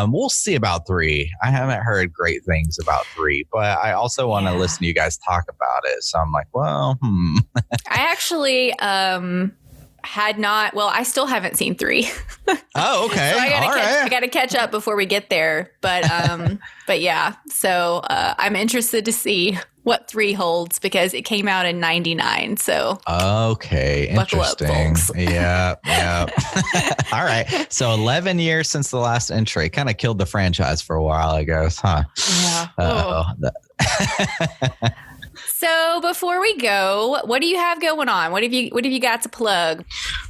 we'll see about 3. I haven't heard great things about 3, but I also want to listen to you guys talk about it. So I'm like, well, I actually had not. Well, I still haven't seen 3. Oh, okay. So I got to catch up before we get there. But but yeah. So I'm interested to see what 3 holds, because it came out in '99. So okay, interesting. Buckle up, folks. Yeah. All right. So 11 years since the last entry. Kind of killed the franchise for a while, I guess, huh? Yeah. So before we go, what do you have going on? What have you got to plug?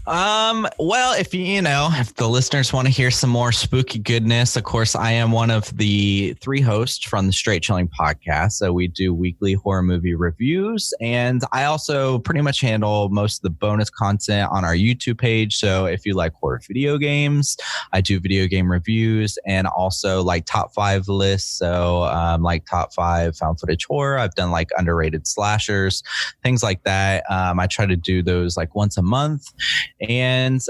Well, if the listeners want to hear some more spooky goodness, of course, I am one of the 3 hosts from the Straight Chilling podcast. So we do weekly horror movie reviews, and I also pretty much handle most of the bonus content on our YouTube page. So if you like horror video games, I do video game reviews, and also like top 5 lists. So like top 5 found footage horror. I've done like underrated slashers, things like that. I try to do those like once a month. And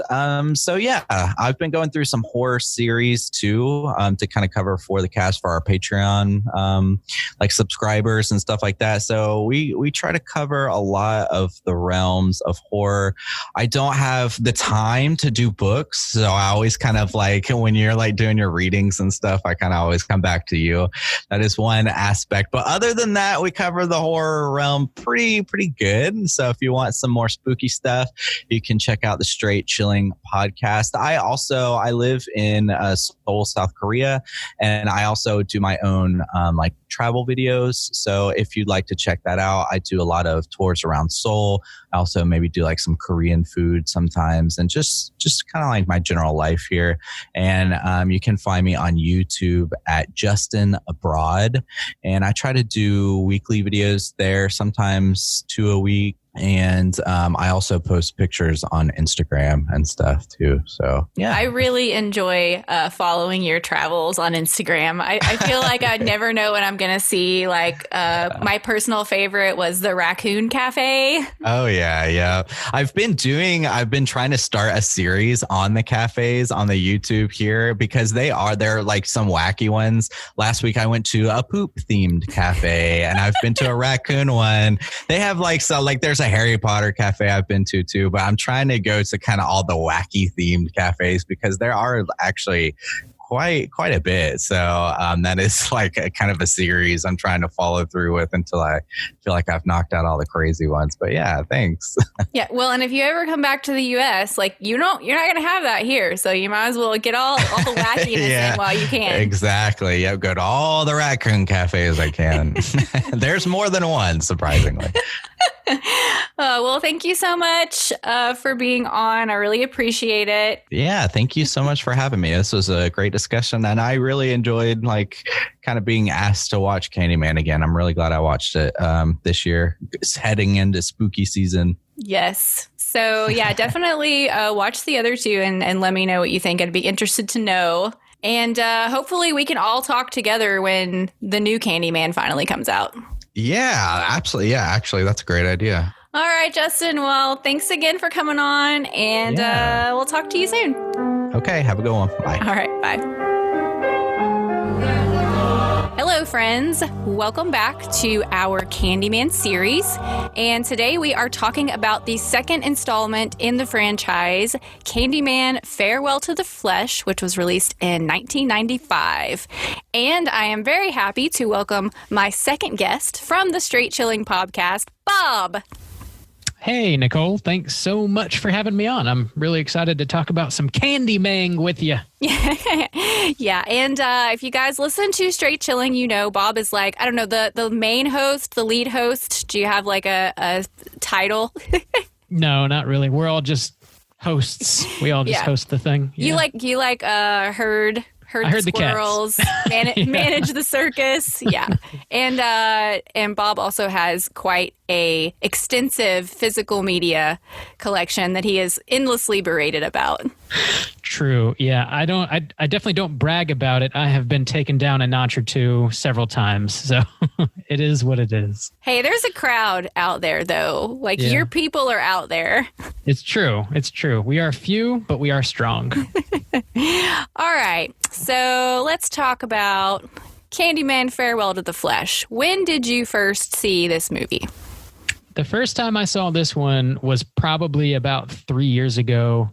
so, yeah, I've been going through some horror series too, to kind of cover for the cast for our Patreon, like subscribers and stuff like that. So we try to cover a lot of the realms of horror. I don't have the time to do books. So I always kind of like, when you're like doing your readings and stuff, I kind of always come back to you. That is one aspect. But other than that, we cover the horror realm pretty good. So if you want some more spooky stuff, you can check out the Straight Chilling podcast. I live in Seoul, South Korea, and I also do my own like travel videos. So if you'd like to check that out, I do a lot of tours around Seoul. I also maybe do like some Korean food sometimes, and just kind of like my general life here. And you can find me on YouTube at Justin Abroad, and I try to do weekly videos there, sometimes 2 a week, And I also post pictures on Instagram and stuff too. So yeah, I really enjoy following your travels on Instagram. I feel like I never know when I'm going to see. Like my personal favorite was the Raccoon Cafe. Oh yeah. I've been trying to start a series on the cafes on the YouTube here because they're like some wacky ones. Last week I went to a poop themed cafe and I've been to a raccoon one. They have there's a Harry Potter cafe I've been to too, but I'm trying to go to kind of all the wacky themed cafes because there are actually quite a bit. So that is like a kind of a series I'm trying to follow through with until I feel like I've knocked out all the crazy ones. But yeah, thanks. Yeah. Well, and if you ever come back to the US, like you're not going to have that here. So you might as well get all the wackiness in while you can. Exactly. Yeah. Go to all the raccoon cafes I can. There's more than one, surprisingly. Well, thank you so much for being on. I really appreciate it. Yeah, thank you so much for having me. This was a great discussion, and I really enjoyed kind of being asked to watch Candyman again. I'm really glad I watched it this year. It's heading into spooky season. Yes. So yeah, definitely watch the other two and let me know what you think. I'd be interested to know. And hopefully we can all talk together when the new Candyman finally comes out. Yeah, absolutely. Yeah, actually, that's a great idea. All right, Justin. Well, thanks again for coming on, and we'll talk to you soon. Okay, have a good one. Bye. All right, bye. Hello, friends. Welcome back to our Candyman series. And today we are talking about the second installment in the franchise, Candyman Farewell to the Flesh, which was released in 1995. And I am very happy to welcome my second guest from the Straight Chilling podcast, Bob. Hey, Nicole. Thanks so much for having me on. I'm really excited to talk about some Candyman with you. Yeah, and if you guys listen to Straight Chilling, you know Bob is like, I don't know, the main host, the lead host. Do you have like a title? No, not really. We're all just hosts. We all just host the thing. Yeah. You like herd the squirrels, manage the circus. Yeah. And Bob also has quite a extensive physical media collection that he is endlessly berated about. True. Yeah. I definitely don't brag about it. I have been taken down a notch or two several times. So it is what it is. Hey, there's a crowd out there though. Your people are out there. It's true. We are few, but we are strong. All right. So let's talk about Candyman Farewell to the Flesh. When did you first see this movie? The first time I saw this one was probably about 3 years ago.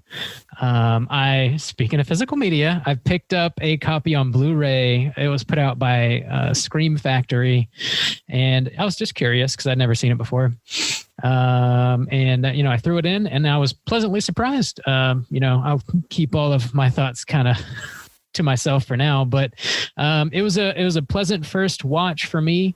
Speaking of physical media, I picked up a copy on Blu-ray. It was put out by Scream Factory, and I was just curious because I'd never seen it before. I threw it in, and I was pleasantly surprised. I'll keep all of my thoughts kind of to myself for now, but it was a pleasant first watch for me.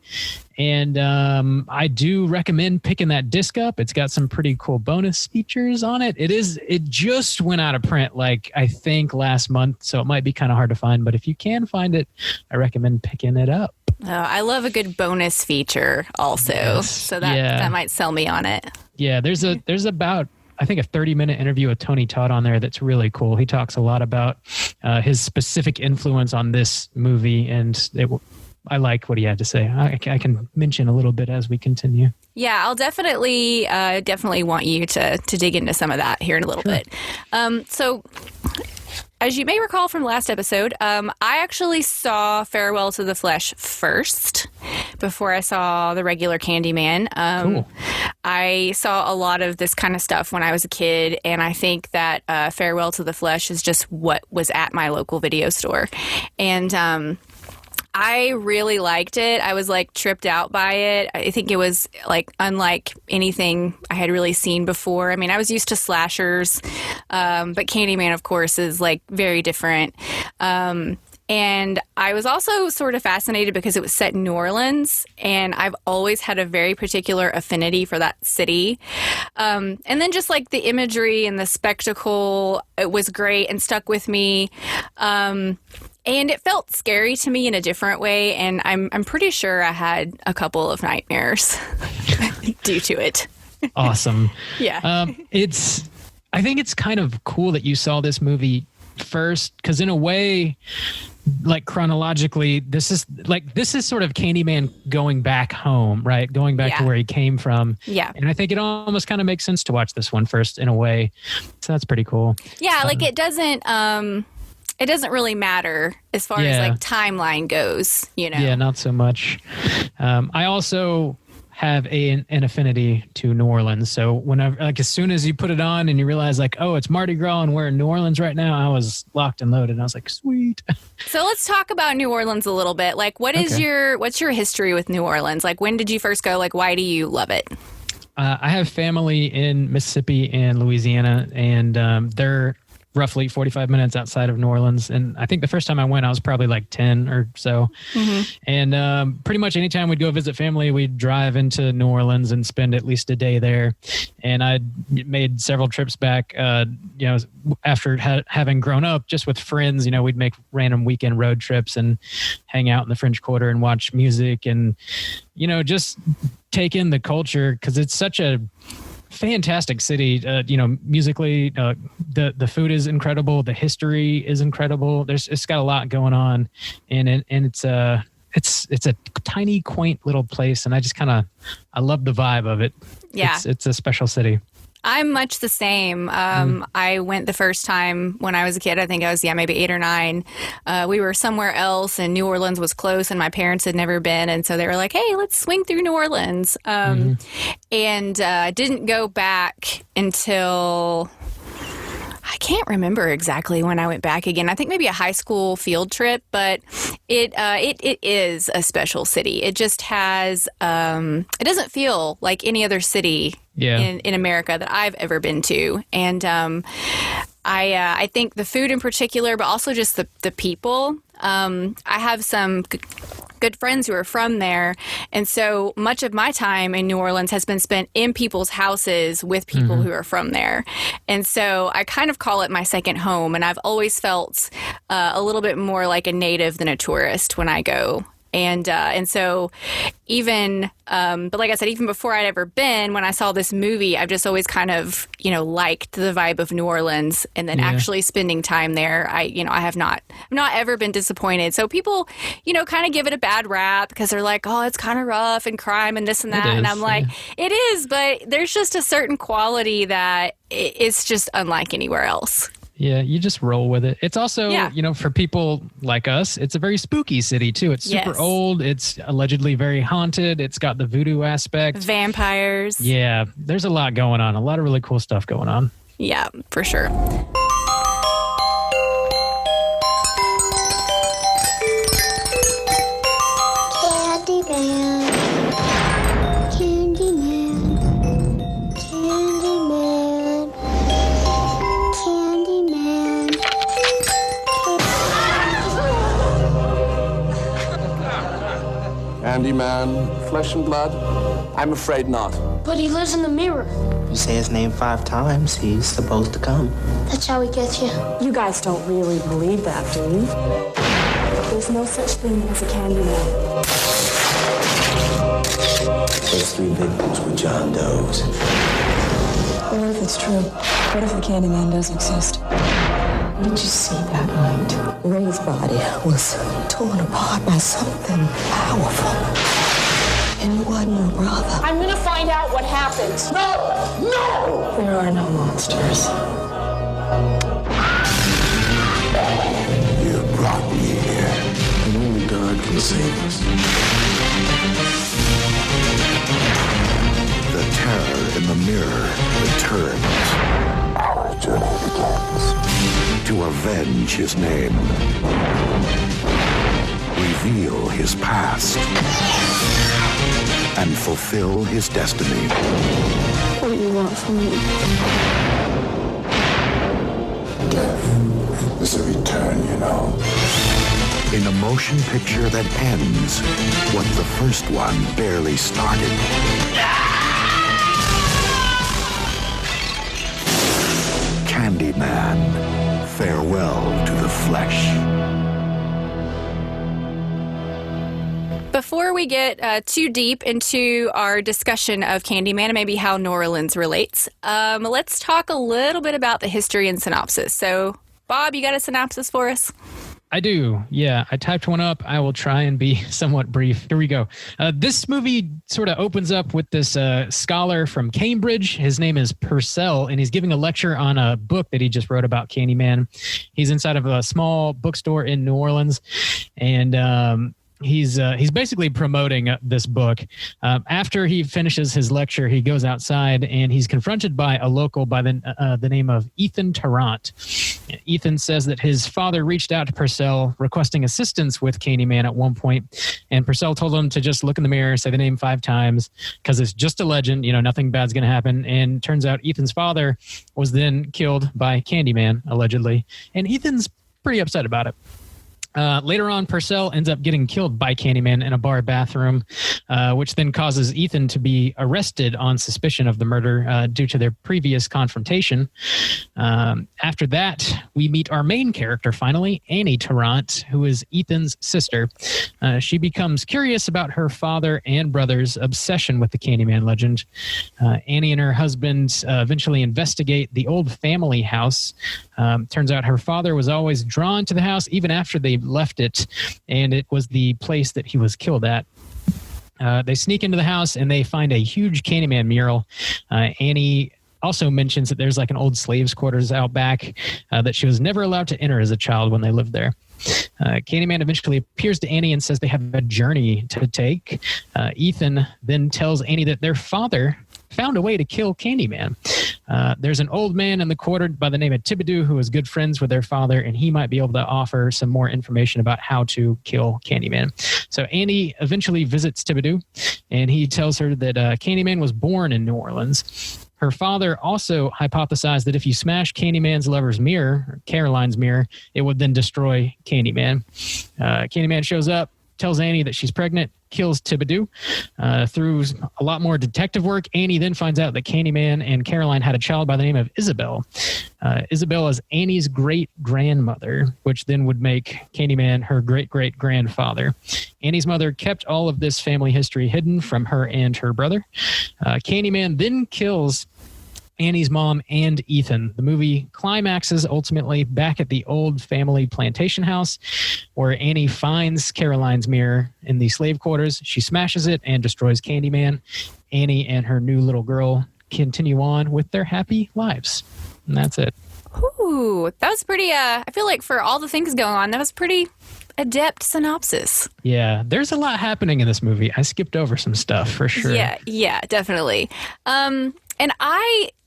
And I do recommend picking that disc up. It's got some pretty cool bonus features on it. It just went out of print, I think last month, so it might be kind of hard to find. But if you can find it, I recommend picking it up. Oh, I love a good bonus feature also. Yes. So that might sell me on it. Yeah, there's about, I think, a 30-minute interview with Tony Todd on there that's really cool. He talks a lot about his specific influence on this movie, and I like what he had to say. I can mention a little bit as we continue. Yeah, I'll definitely want you to dig into some of that here in a little bit. So, as you may recall from last episode, I actually saw Farewell to the Flesh first before I saw the regular Candyman. Cool. I saw a lot of this kind of stuff when I was a kid, and I think that Farewell to the Flesh is just what was at my local video store. And I really liked it. I was tripped out by it. I think it was unlike anything I had really seen before. I mean, I was used to slashers, but Candyman, of course, is very different. And I was also sort of fascinated because it was set in New Orleans, and I've always had a very particular affinity for that city. And then just the imagery and the spectacle, it was great and stuck with me. And it felt scary to me in a different way, and I'm pretty sure I had a couple of nightmares due to it. awesome. Yeah. I think it's kind of cool that you saw this movie first, because in a way, like chronologically, this is sort of Candyman going back home, right? Going back to where he came from. Yeah. And I think it almost kind of makes sense to watch this one first in a way. So that's pretty cool. Yeah, like it doesn't really matter as far as like timeline goes, you know. Yeah, not so much. I also have an affinity to New Orleans. So whenever, like, as soon as you put it on and you realize like, oh, it's Mardi Gras and we're in New Orleans right now, I was locked and loaded. And I was like, sweet. So let's talk about New Orleans a little bit. Like, what's your history with New Orleans? Like, when did you first go? Like, why do you love it? I have family in Mississippi and Louisiana, and they're roughly 45 minutes outside of New Orleans. And I think the first time I went, I was probably like 10 or so. Mm-hmm. And pretty much anytime we'd go visit family, we'd drive into New Orleans and spend at least a day there. And I made several trips back, after having grown up just with friends. We'd make random weekend road trips and hang out in the French Quarter and watch music and, just take in the culture, because it's such a fantastic city. Musically, the food is incredible. The history is incredible. It's got a lot going on, and it's a tiny, quaint little place, and I love the vibe of it. Yeah, it's a special city. I'm much the same. I went the first time when I was a kid. I think I was, maybe 8 or 9. We were somewhere else, and New Orleans was close, and my parents had never been. And so they were like, hey, let's swing through New Orleans. And didn't go back until... I can't remember exactly when I went back again. I think maybe a high school field trip, but it is a special city. It just has, it doesn't feel like any other city in America that I've ever been to. And I think the food in particular, but also just the people. I have some good friends who are from there, and so much of my time in New Orleans has been spent in people's houses with people who are from there, and so I kind of call it my second home. And I've always felt a little bit more like a native than a tourist when I go. And so even, but like I said, even before I'd ever been, when I saw this movie, I've just always kind of, liked the vibe of New Orleans, and then actually spending time there, I have not ever been disappointed. So people, kind of give it a bad rap because they're like, oh, it's kind of rough and crime and this and that. And I'm like, it is, but there's just a certain quality that it's just unlike anywhere else. Yeah, you just roll with it. It's also, for people like us, it's a very spooky city too. It's super old. It's allegedly very haunted. It's got the voodoo aspect. Vampires. Yeah, there's a lot going on. A lot of really cool stuff going on. Yeah, for sure. Candyman. Candyman, flesh and blood? I'm afraid not. But he lives in the mirror. You say his name 5 times, he's supposed to come. That's how he gets you. You guys don't really believe that, do you? There's no such thing as a Candyman. Those 3 victims were John Doe's. What if it's true? What if the Candyman does exist? What did you see that night? Ray's body was torn apart by something powerful. And it wasn't your brother. I'm gonna find out what happened. No! No! There are no monsters. You brought me here. And only God can save us. The terror in the mirror returns. Our journey begins. To avenge his name. Reveal his past. And fulfill his destiny. What do you want from me? Death is a return, In a motion picture that ends what the first one barely started. Candyman. Farewell to the flesh. before we get too deep into our discussion of Candyman and maybe how New Orleans relates, let's talk a little bit about the history and synopsis. So, Bob, you got a synopsis for us? I do. Yeah, I typed one up. I will try and be somewhat brief. Here we go. This movie sort of opens up with this scholar from Cambridge. His name is Purcell, and he's giving a lecture on a book that he just wrote about Candyman. He's inside of a small bookstore in New Orleans, and he's basically promoting this book. After he finishes his lecture, he goes outside and he's confronted by a local by the name of Ethan Tarrant. Ethan says that his father reached out to Purcell requesting assistance with Candyman at one point, and Purcell told him to just look in the mirror, say the name 5 times, because it's just a legend, nothing bad's going to happen. And turns out Ethan's father was then killed by Candyman, allegedly, and Ethan's pretty upset about it. Later on, Purcell ends up getting killed by Candyman in a bar bathroom, which then causes Ethan to be arrested on suspicion of the murder due to their previous confrontation. After that, we meet our main character, finally, Annie Tarrant, who is Ethan's sister. She becomes curious about her father and brother's obsession with the Candyman legend. Annie and her husband eventually investigate the old family house. Turns out her father was always drawn to the house even after they left it, and it was the place that he was killed at. They sneak into the house and they find a huge Candyman mural. Annie also mentions that there's like an old slaves' quarters out back that she was never allowed to enter as a child when they lived there. Candyman eventually appears to Annie and says they have a journey to take. Ethan then tells Annie that their father found a way to kill Candyman. There's an old man in the quarter by the name of Thibodeau who is good friends with their father, and he might be able to offer some more information about how to kill Candyman. So Annie eventually visits Thibodeau, and he tells her that Candyman was born in New Orleans. Her father also hypothesized that if you smash Candyman's lover's mirror, or Caroline's mirror, it would then destroy Candyman. Candyman shows up, tells Annie that she's pregnant, kills Thibodeau. Through a lot more detective work, Annie then finds out that Candyman and Caroline had a child by the name of Isabel. Isabel is Annie's great-grandmother, which then would make Candyman her great-great-grandfather. Annie's mother kept all of this family history hidden from her and her brother. Candyman then kills Annie's mom and Ethan. The movie climaxes ultimately back at the old family plantation house where Annie finds Caroline's mirror in the slave quarters. She smashes it and destroys Candyman. Annie and her new little girl continue on with their happy lives. And that's it. Ooh, that was pretty, I feel like for all the things going on, that was pretty adept synopsis. Yeah, there's a lot happening in this movie. I skipped over some stuff for sure. Yeah, definitely. And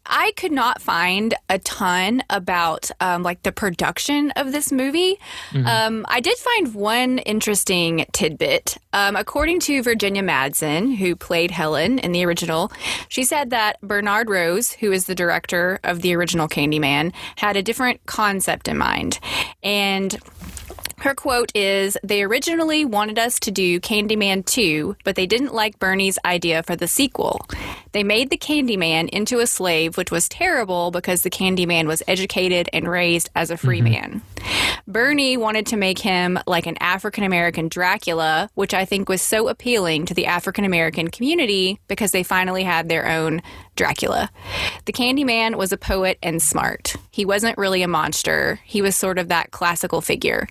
I could not find a ton about like the production of this movie. Mm-hmm. I did find one interesting tidbit. According to Virginia Madsen, who played Helen in the original, she said that Bernard Rose, who is the director of the original Candyman, had a different concept in mind. And her quote is, "They originally wanted us to do Candyman 2, but they didn't like Bernie's idea for the sequel. They made the Candyman into a slave, which was terrible because the Candyman was educated and raised as a free man. Bernie wanted to make him like an African-American Dracula, which I think was so appealing to the African-American community because they finally had their own Dracula. The Candyman was a poet and smart. He wasn't really a monster. He was sort of that classical figure.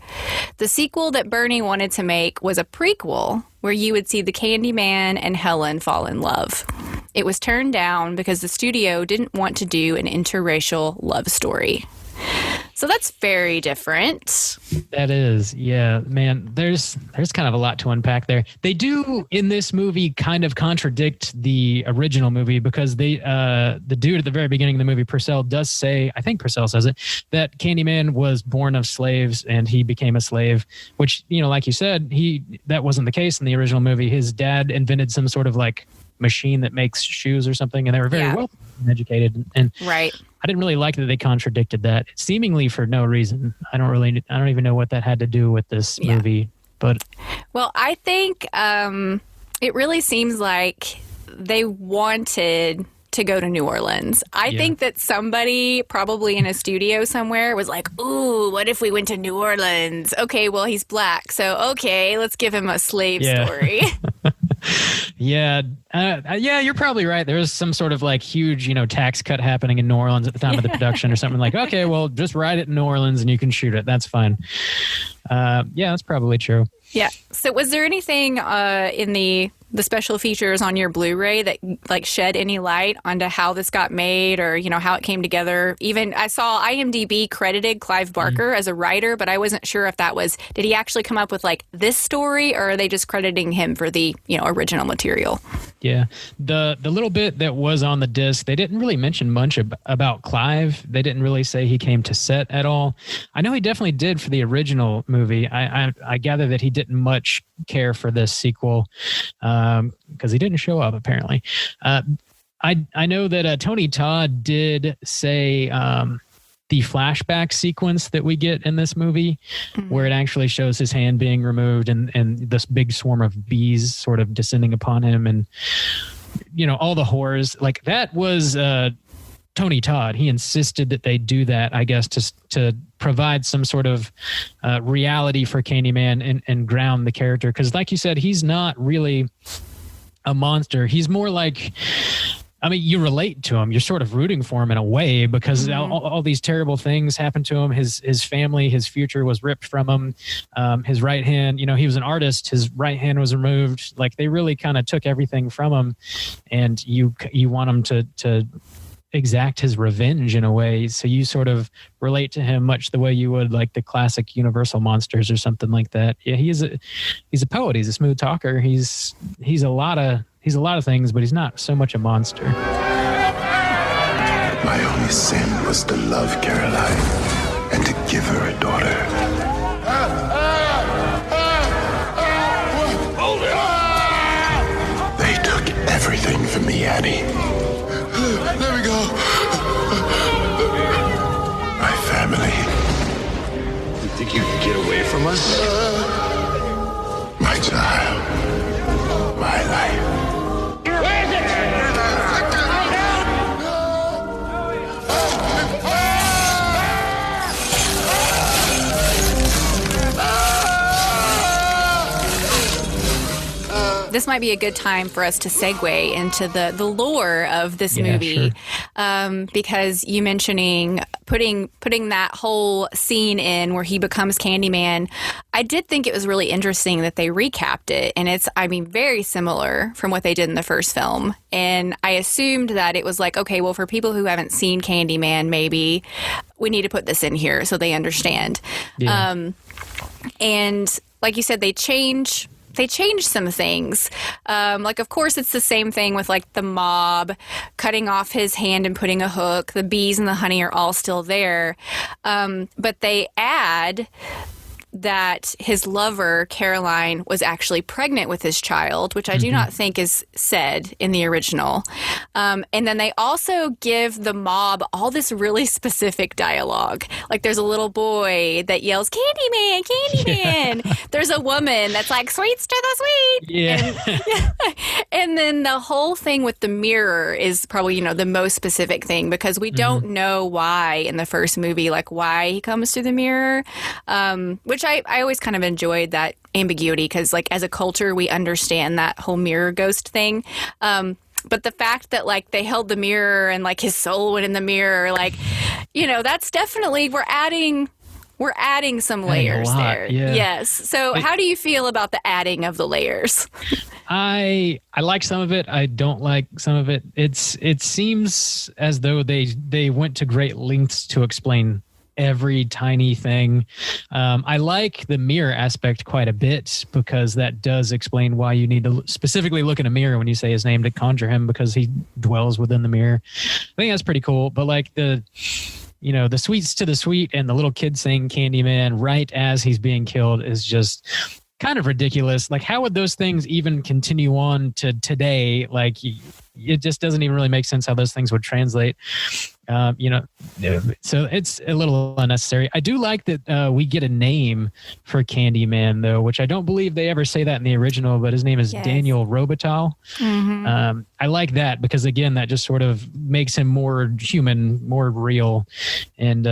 The sequel that Bernie wanted to make was a prequel where you would see the Candyman and Helen fall in love. It was turned down because the studio didn't want to do an interracial love story." So that's very different. That is, yeah, man. There's kind of a lot to unpack there. They do in this movie kind of contradict the original movie because the dude at the very beginning of the movie, Purcell, does say, I think Purcell says it, that Candyman was born of slaves and he became a slave. Which, like you said, that wasn't the case in the original movie. His dad invented some sort of like machine that makes shoes or something, and they were very well educated. And right. I didn't really like that they contradicted that, seemingly for no reason. I don't even know what that had to do with this movie. But well, I think it really seems like they wanted to go to New Orleans. I think that somebody probably in a studio somewhere was like, ooh, what if we went to New Orleans? Okay, well, he's black. So, okay, let's give him a slave story. Yeah, you're probably right. There was some sort of like huge, tax cut happening in New Orleans at the time of the production or something like, okay, well, just write it in New Orleans and you can shoot it. That's fine. That's probably true. Yeah. So was there anything in the special features on your Blu-ray that like shed any light onto how this got made or, how it came together? Even I saw IMDb credited Clive Barker as a writer, but I wasn't sure if that was, did he actually come up with like this story or are they just crediting him for the, original material? Yeah. The little bit that was on the disc, they didn't really mention much about Clive. They didn't really say he came to set at all. I know he definitely did for the original movie. I gather that he didn't much care for this sequel because he didn't show up apparently. I know that Tony Todd did say the flashback sequence that we get in this movie where it actually shows his hand being removed and this big swarm of bees sort of descending upon him and all the horrors like that was Tony Todd. He insisted that they do that, I guess, to provide some sort of reality for Candyman and ground the character. Because like you said, he's not really a monster. He's more like, you relate to him. You're sort of rooting for him in a way because all these terrible things happened to him. His family, his future was ripped from him. His right hand, he was an artist. His right hand was removed. Like they really kind of took everything from him, and you want him to exact his revenge in a way. So you sort of relate to him much the way you would like the classic Universal monsters or something like that. Yeah, he's a poet. He's a smooth talker. He's a lot of things, but he's not so much a monster. My only sin was to love Caroline and to give her a daughter. They took everything from me, Annie. Let me go. My family. You think you can get away from us? My child. My life. Where is it? This might be a good time for us to segue into the lore of this movie, sure. Because you mentioning putting that whole scene in where he becomes Candyman, I did think it was really interesting that they recapped it, and it's very similar from what they did in the first film. And I assumed that it was like, okay, well, for people who haven't seen Candyman, maybe we need to put this in here so they understand. Yeah. And like you said, they changed some things. Of course, it's the same thing with like the mob cutting off his hand and putting a hook. The bees and the honey are all still there. But they add that his lover, Caroline, was actually pregnant with his child, which I do not think is said in the original. And then they also give the mob all this really specific dialogue. Like there's a little boy that yells, Candyman, Candyman. Yeah. There's a woman that's like, sweets to the sweet. Yeah. And then the whole thing with the mirror is probably, the most specific thing because we don't know why in the first movie, like why he comes through the mirror, which I always kind of enjoyed that ambiguity because like as a culture we understand that whole mirror ghost thing, but the fact that like they held the mirror and like his soul went in the mirror, like that's definitely we're adding some layers there. Yeah. Yes. So how do you feel about the adding of the layers? I like some of it. I don't like some of it. It seems as though they went to great lengths to explain every tiny thing. I like the mirror aspect quite a bit because that does explain why you need to specifically look in a mirror when you say his name to conjure him because he dwells within the mirror. I think that's pretty cool. But like the sweets to the sweet and the little kid saying Candyman right as he's being killed is just kind of ridiculous. Like how would those things even continue on to today? Like it just doesn't even really make sense how those things would translate. So it's a little unnecessary. I do like that we get a name for Candyman, though, which I don't believe they ever say that in the original, but his name is Daniel Robital. Mm-hmm. I like that because, again, that just sort of makes him more human, more real, and,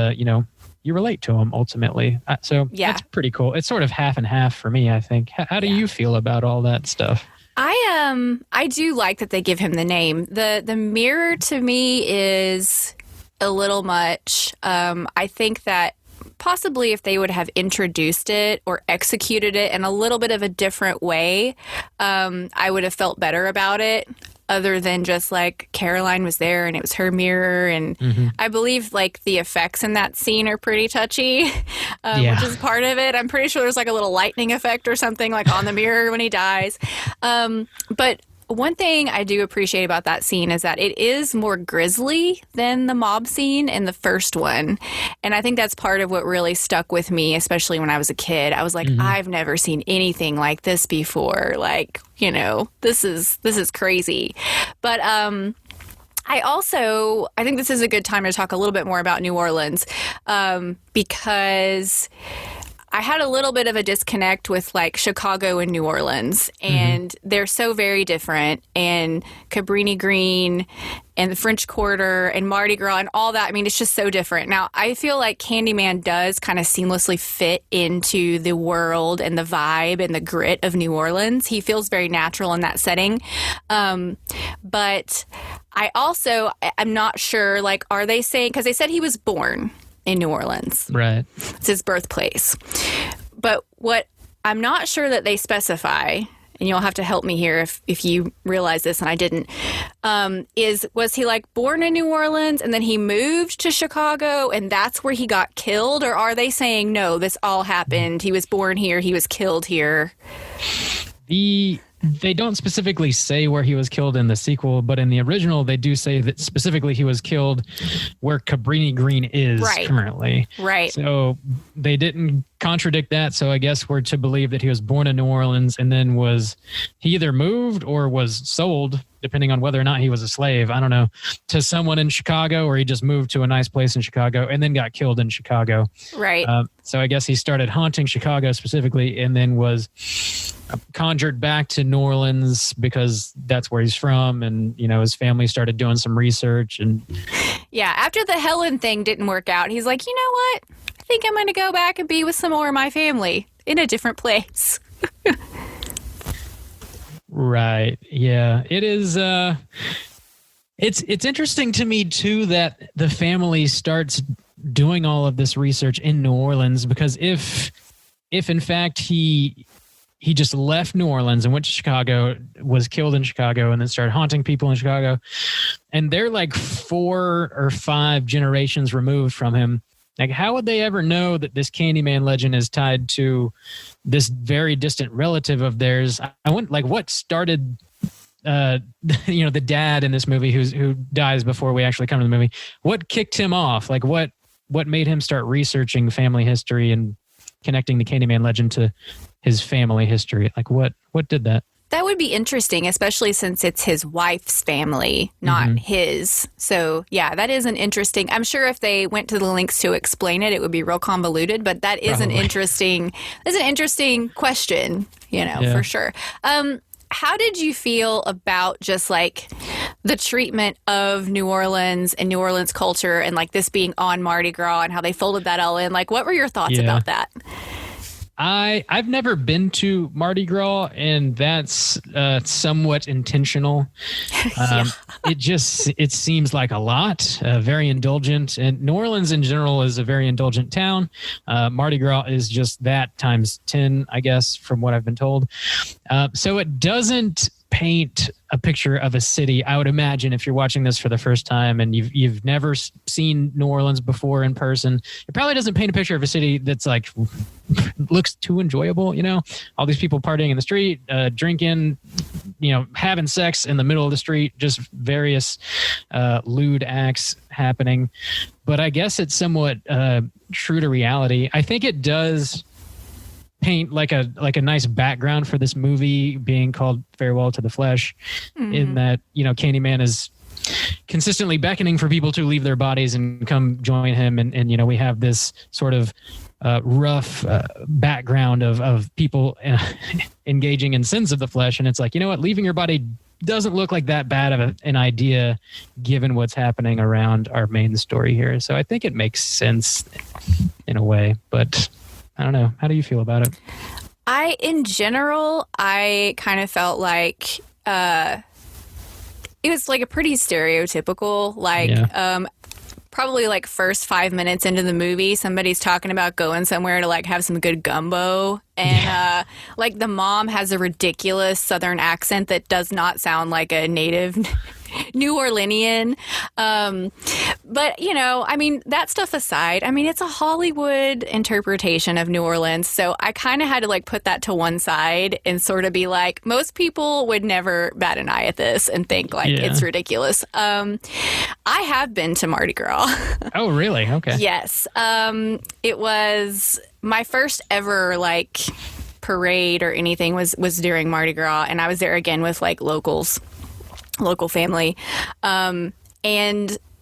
you relate to him ultimately. So that's pretty cool. It's sort of half and half for me, I think. How do you feel about all that stuff? I do like that they give him the name. The mirror to me is a little much. I think that possibly if they would have introduced it or executed it in a little bit of a different way, I would have felt better about it. Other than just like Caroline was there and it was her mirror. And I believe like the effects in that scene are pretty touchy, which is part of it. I'm pretty sure there's like a little lightning effect or something like on the mirror when he dies. But one thing I do appreciate about that scene is that it is more grisly than the mob scene in the first one. And I think that's part of what really stuck with me, especially when I was a kid. I was like, I've never seen anything like this before. Like, this is crazy. But I think this is a good time to talk a little bit more about New Orleans because I had a little bit of a disconnect with like Chicago and New Orleans, and they're so very different. And Cabrini Green and the French Quarter and Mardi Gras and all that. I mean, it's just so different. Now, I feel like Candyman does kind of seamlessly fit into the world and the vibe and the grit of New Orleans. He feels very natural in that setting. But I'm not sure, like, are they saying, because they said he was born in New Orleans. Right. It's his birthplace. But what I'm not sure that they specify, and you'll have to help me here if you realize this and I didn't, was he like born in New Orleans and then he moved to Chicago and that's where he got killed? Or are they saying, no, this all happened, he was born here, he was killed here? They don't specifically say where he was killed in the sequel, but in the original, they do say that specifically he was killed where Cabrini Green is currently. Right. So they didn't contradict that. So I guess we're to believe that he was born in New Orleans and then he either moved or was sold, depending on whether or not he was a slave, I don't know, to someone in Chicago, or he just moved to a nice place in Chicago and then got killed in Chicago. Right. So I guess he started haunting Chicago specifically and then was conjured back to New Orleans because that's where he's from. And, his family started doing some research. And yeah, after the Helen thing didn't work out, he's like, you know what? I think I'm going to go back and be with some more of my family in a different place. Right. Yeah, it is. It's interesting to me, too, that the family starts doing all of this research in New Orleans, because if in fact he just left New Orleans and went to Chicago, was killed in Chicago, and then started haunting people in Chicago, and they're like 4 or 5 generations removed from him, like how would they ever know that this Candyman legend is tied to this very distant relative of theirs? I went like, what started the dad in this movie who dies before we actually come to the movie? What kicked him off? Like what made him start researching family history and connecting the Candyman legend to his family history? Like what did that? That would be interesting, especially since it's his wife's family, not his. So, yeah, that is an interesting. I'm sure if they went to the links to explain it, it would be real convoluted. But that is Probably. an interesting question, for sure. How did you feel about just like the treatment of New Orleans and New Orleans culture and like this being on Mardi Gras and how they folded that all in? Like, what were your thoughts about that? I've never been to Mardi Gras, and that's somewhat intentional. It seems like a lot, very indulgent, and New Orleans in general is a very indulgent town. Mardi Gras is just that times 10, I guess, from what I've been told. So it doesn't paint a picture of a city. I would imagine if you're watching this for the first time and you've never seen New Orleans before in person, it probably doesn't paint a picture of a city that's like looks too enjoyable. All these people partying in the street, drinking, having sex in the middle of the street, just various lewd acts happening. But I guess it's somewhat true to reality. I think it does paint like a nice background for this movie being called Farewell to the Flesh, in that Candyman is consistently beckoning for people to leave their bodies and come join him. And you know, we have this sort of rough background of people engaging in sins of the flesh. And it's like, you know what, leaving your body doesn't look like that bad of an idea given what's happening around our main story here. So I think it makes sense in a way, but I don't know. How do you feel about it? In general, I kind of felt like it was like a pretty stereotypical, probably like first 5 minutes into the movie, somebody's talking about going somewhere to like have some good gumbo. And like the mom has a ridiculous Southern accent that does not sound like a native New Orleanian. But, you know, I mean, that stuff aside, I mean, it's a Hollywood interpretation of New Orleans. So I kind of had to like put that to one side and sort of be like, most people would never bat an eye at this and think like it's ridiculous. I have been to Mardi Gras. Oh, really? Okay. Yes. It was my first ever like parade or anything was during Mardi Gras, and I was there again with like local family. And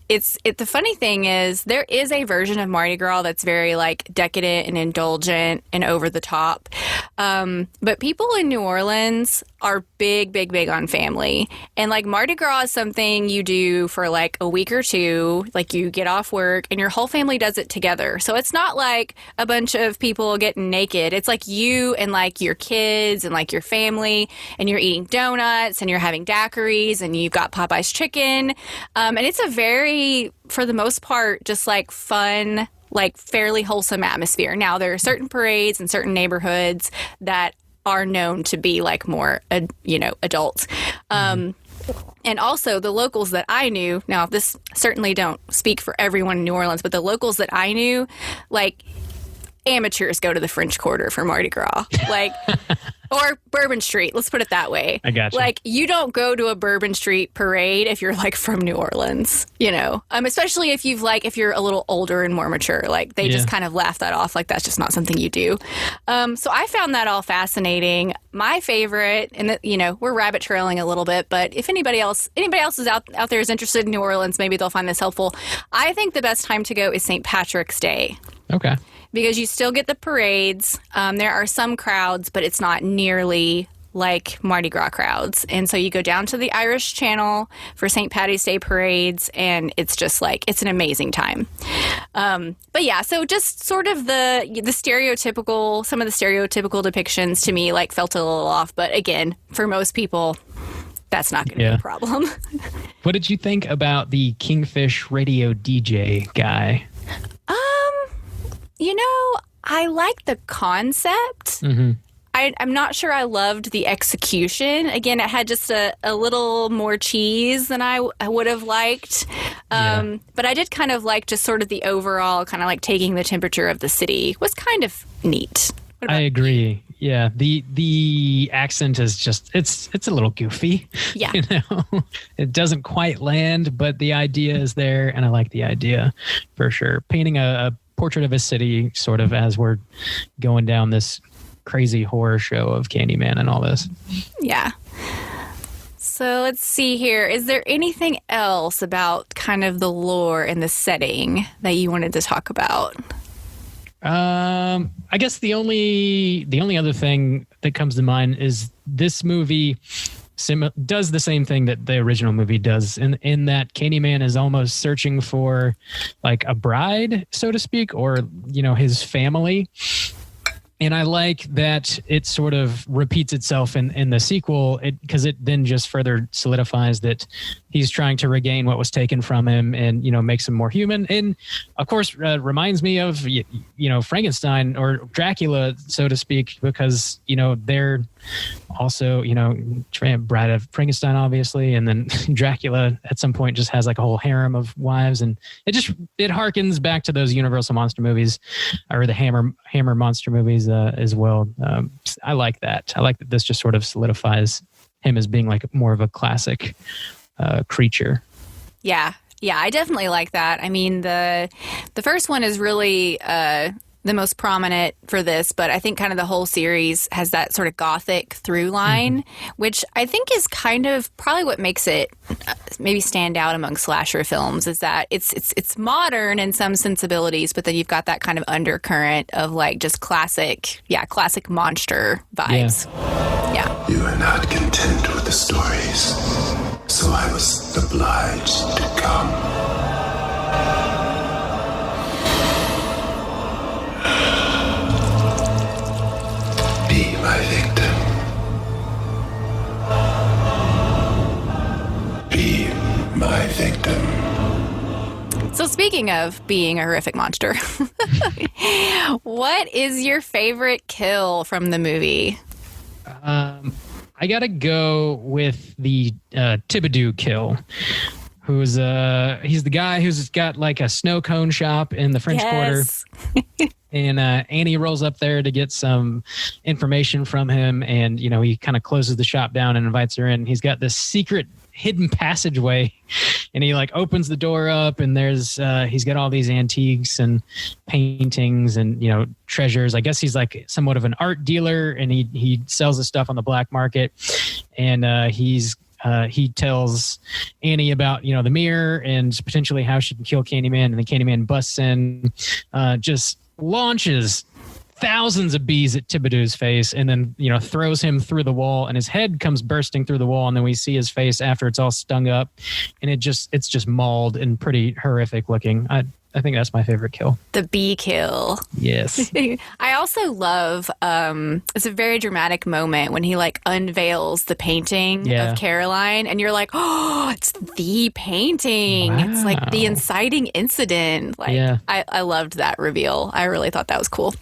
the funny thing is there is a version of Mardi Gras that's very like decadent and indulgent and over the top. But people in New Orleans are big on family. And like Mardi Gras is something you do for like a week or two, like you get off work and your whole family does it together. So it's not like a bunch of people getting naked. It's like you and like your kids and like your family, and you're eating donuts and you're having daiquiris and you've got Popeye's chicken. And it's a very, for the most part, just like fun, like fairly wholesome atmosphere. Now there are certain parades in certain neighborhoods that are known to be like more, adult. And also the locals that I knew, now this certainly don't speak for everyone in New Orleans, but the locals that I knew, like amateurs go to the French Quarter for Mardi Gras, like, or Bourbon Street. Let's put it that way. I got you. Like, you don't go to a Bourbon Street parade if you're like from New Orleans, you know, especially if if you're a little older and more mature, like they just kind of laugh that off. Like that's just not something you do. So I found that all fascinating. My favorite, and we're rabbit trailing a little bit, but if anybody else is out there is interested in New Orleans, maybe they'll find this helpful. I think the best time to go is St. Patrick's Day. Okay. Because you still get the parades. There are some crowds, but it's not nearly like Mardi Gras crowds. And so you go down to the Irish Channel for St. Paddy's Day parades, and it's just like, it's an amazing time. But yeah, so just sort of some of the stereotypical depictions to me like felt a little off. But again, for most people, that's not going to be a problem. What did you think about the Kingfish radio DJ guy? I like the concept. Mm-hmm. I'm not sure I loved the execution. Again, it had just a little more cheese than I would have liked. But I did kind of like just sort of the overall kind of like taking the temperature of the city was kind of neat. I agree. Yeah. The accent is just, it's a little goofy. Yeah. It doesn't quite land, but the idea is there. And I like the idea for sure. Painting a portrait of a city sort of as we're going down this crazy horror show of Candyman and all this. Yeah. So let's see here. Is there anything else about kind of the lore and the setting that you wanted to talk about? I guess the only other thing that comes to mind is this movie does the same thing that the original movie does in that Candyman is almost searching for like a bride, so to speak, or, his family. And I like that it sort of repeats itself in the sequel because it then just further solidifies that he's trying to regain what was taken from him and, makes him more human. And of course, reminds me of, Frankenstein or Dracula, so to speak, because, they're also, Bride of Frankenstein, obviously. And then Dracula at some point just has like a whole harem of wives. And it harkens back to those Universal monster movies or the Hammer monster movies as well. I like that. I like that this just sort of solidifies him as being like more of a classic creature. Yeah, I definitely like that. I mean, the first one is really the most prominent for this, but I think kind of the whole series has that sort of gothic through line, which I think is kind of probably what makes it maybe stand out among slasher films, is that it's modern in some sensibilities, but then you've got that kind of undercurrent of like just classic monster vibes. Yeah. You are not content with the stories, so I was obliged to come. Be my victim. Be my victim. So speaking of being a horrific monster, what is your favorite kill from the movie? I gotta go with the Thibodeau kill. He's the guy who's got like a snow cone shop in the French Quarter. And Annie rolls up there to get some information from him. And, he kind of closes the shop down and invites her in. He's got this secret hidden passageway, and he like opens the door up, and there's he's got all these antiques and paintings and treasures. I guess he's like somewhat of an art dealer, and he sells the stuff on the black market. And he tells Annie about the mirror and potentially how she can kill Candyman, and the Candyman busts in, just launches thousands of bees at Thibodeau's face, and then throws him through the wall, and his head comes bursting through the wall, and then we see his face after it's all stung up, and it's just mauled and pretty horrific looking. I think that's my favorite kill. The bee kill. Yes. I also love, it's a very dramatic moment when he like unveils the painting of Caroline, and you're like, oh, it's the painting. Wow. It's like the inciting incident. Like, I loved that reveal. I really thought that was cool.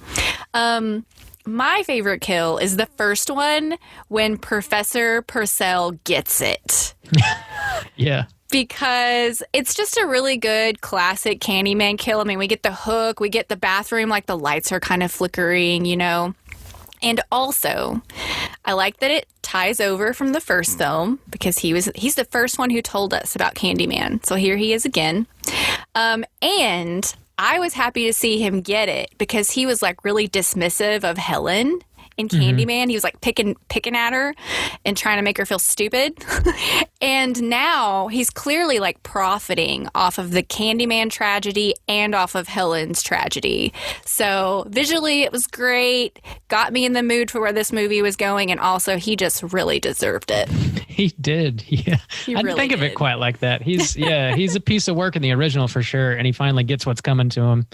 My favorite kill is the first one when Professor Purcell gets it. Yeah. Because it's just a really good classic Candyman kill. I mean, we get the hook, we get the bathroom, like the lights are kind of flickering, And also, I like that it ties over from the first film, because he's the first one who told us about Candyman. So here he is again. And I was happy to see him get it, because he was like really dismissive of Helen in Candyman. He was like picking at her and trying to make her feel stupid. And now he's clearly like profiting off of the Candyman tragedy and off of Helen's tragedy. So visually it was great, got me in the mood for where this movie was going, and also he just really deserved it. He did. Yeah. I didn't think of it quite like that. He's a piece of work in the original for sure, and he finally gets what's coming to him.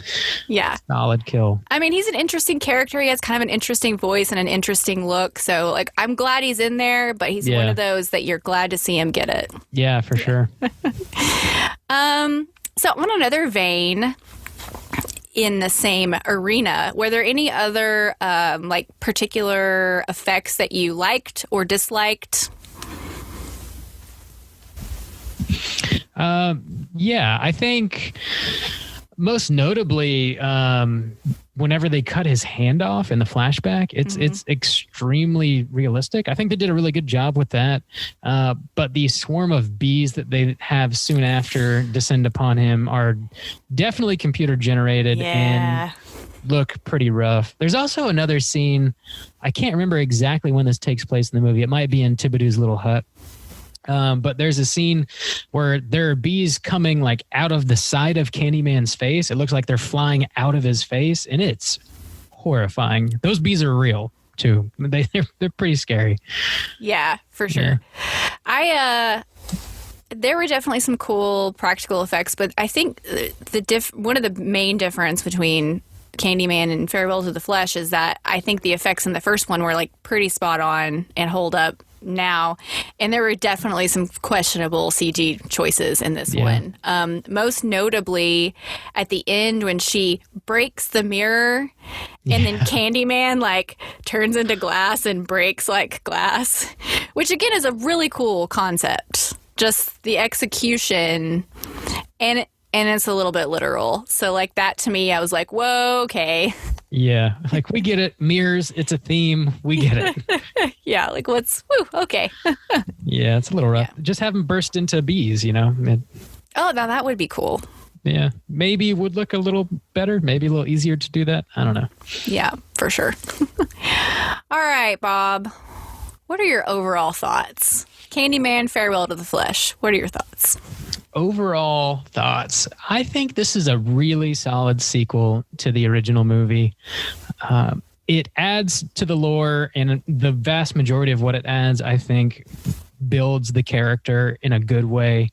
Yeah. Solid kill. I mean, he's an interesting character. He has kind of an interesting voice and an interesting look. So, like, I'm glad he's in there, but he's one of those that you're glad to see him get it. Yeah, for sure. So on another vein, in the same arena, were there any other like particular effects that you liked or disliked? Yeah, I think most notably, whenever they cut his hand off in the flashback, it's extremely realistic. I think they did a really good job with that. But the swarm of bees that they have soon after descend upon him are definitely computer generated and look pretty rough. There's also another scene. I can't remember exactly when this takes place in the movie. It might be in Thibodeau's little hut. But there's a scene where there are bees coming like out of the side of Candyman's face. It looks like they're flying out of his face, and it's horrifying. Those bees are real too. They're pretty scary. Yeah, for sure. Yeah. There were definitely some cool practical effects, but I think one of the main difference between Candyman and Farewell to the Flesh is that I think the effects in the first one were like pretty spot on and hold up now, and there were definitely some questionable CG choices in this one. Most notably at the end when she breaks the mirror and then Candyman like turns into glass and breaks like glass, which again is a really cool concept. Just the execution, and it's a little bit literal. So like that to me, I was like, whoa, okay. Yeah, like we get it. Mirrors, it's a theme. We get it. Yeah, like okay. Yeah, it's a little rough. Just have them burst into bees, Oh, now that would be cool. Yeah, maybe would look a little better, maybe a little easier to do that. I don't know. Yeah, for sure. All right, Bob. What are your overall thoughts? Candyman, Farewell to the Flesh. What are your thoughts? Overall thoughts. I think this is a really solid sequel to the original movie. It adds to the lore, and the vast majority of what it adds, I think, builds the character in a good way.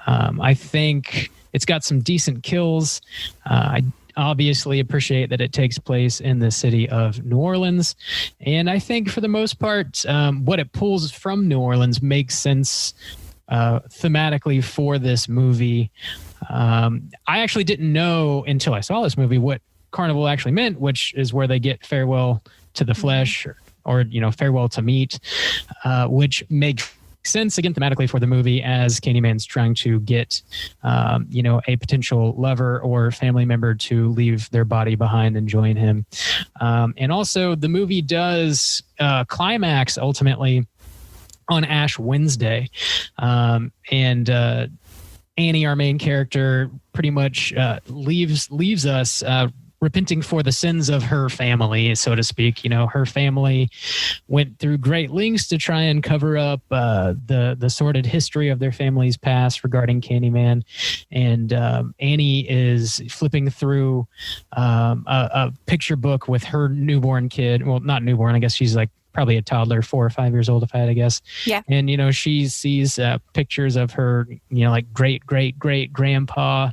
I think it's got some decent kills. I obviously appreciate that it takes place in the city of New Orleans. And I think for the most part, what it pulls from New Orleans makes sense thematically for this movie. I actually didn't know until I saw this movie what Carnival actually meant, which is where they get farewell to the flesh or farewell to meat, which makes sense again thematically for the movie as Candyman's trying to get a potential lover or family member to leave their body behind and join him. And also the movie does climax ultimately on Ash Wednesday. And Annie, our main character, pretty much leaves us repenting for the sins of her family, so to speak. Her family went through great lengths to try and cover up the sordid history of their family's past regarding Candyman. And Annie is flipping through a picture book with her newborn kid. Well, not newborn. I guess she's like probably a toddler, 4 or 5 years old, if I had to guess. Yeah. And, she sees pictures of her, like great grandpa,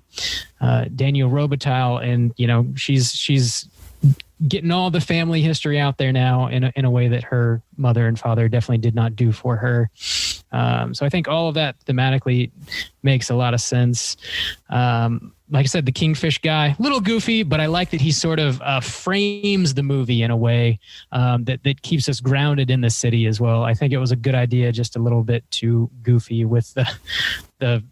Daniel Robitaille. And, she's getting all the family history out there now in a way that her mother and father definitely did not do for her. So I think all of that thematically makes a lot of sense. Like I said, the Kingfish guy, little goofy, but I like that he sort of frames the movie in a way that keeps us grounded in the city as well. I think it was a good idea, just a little bit too goofy with the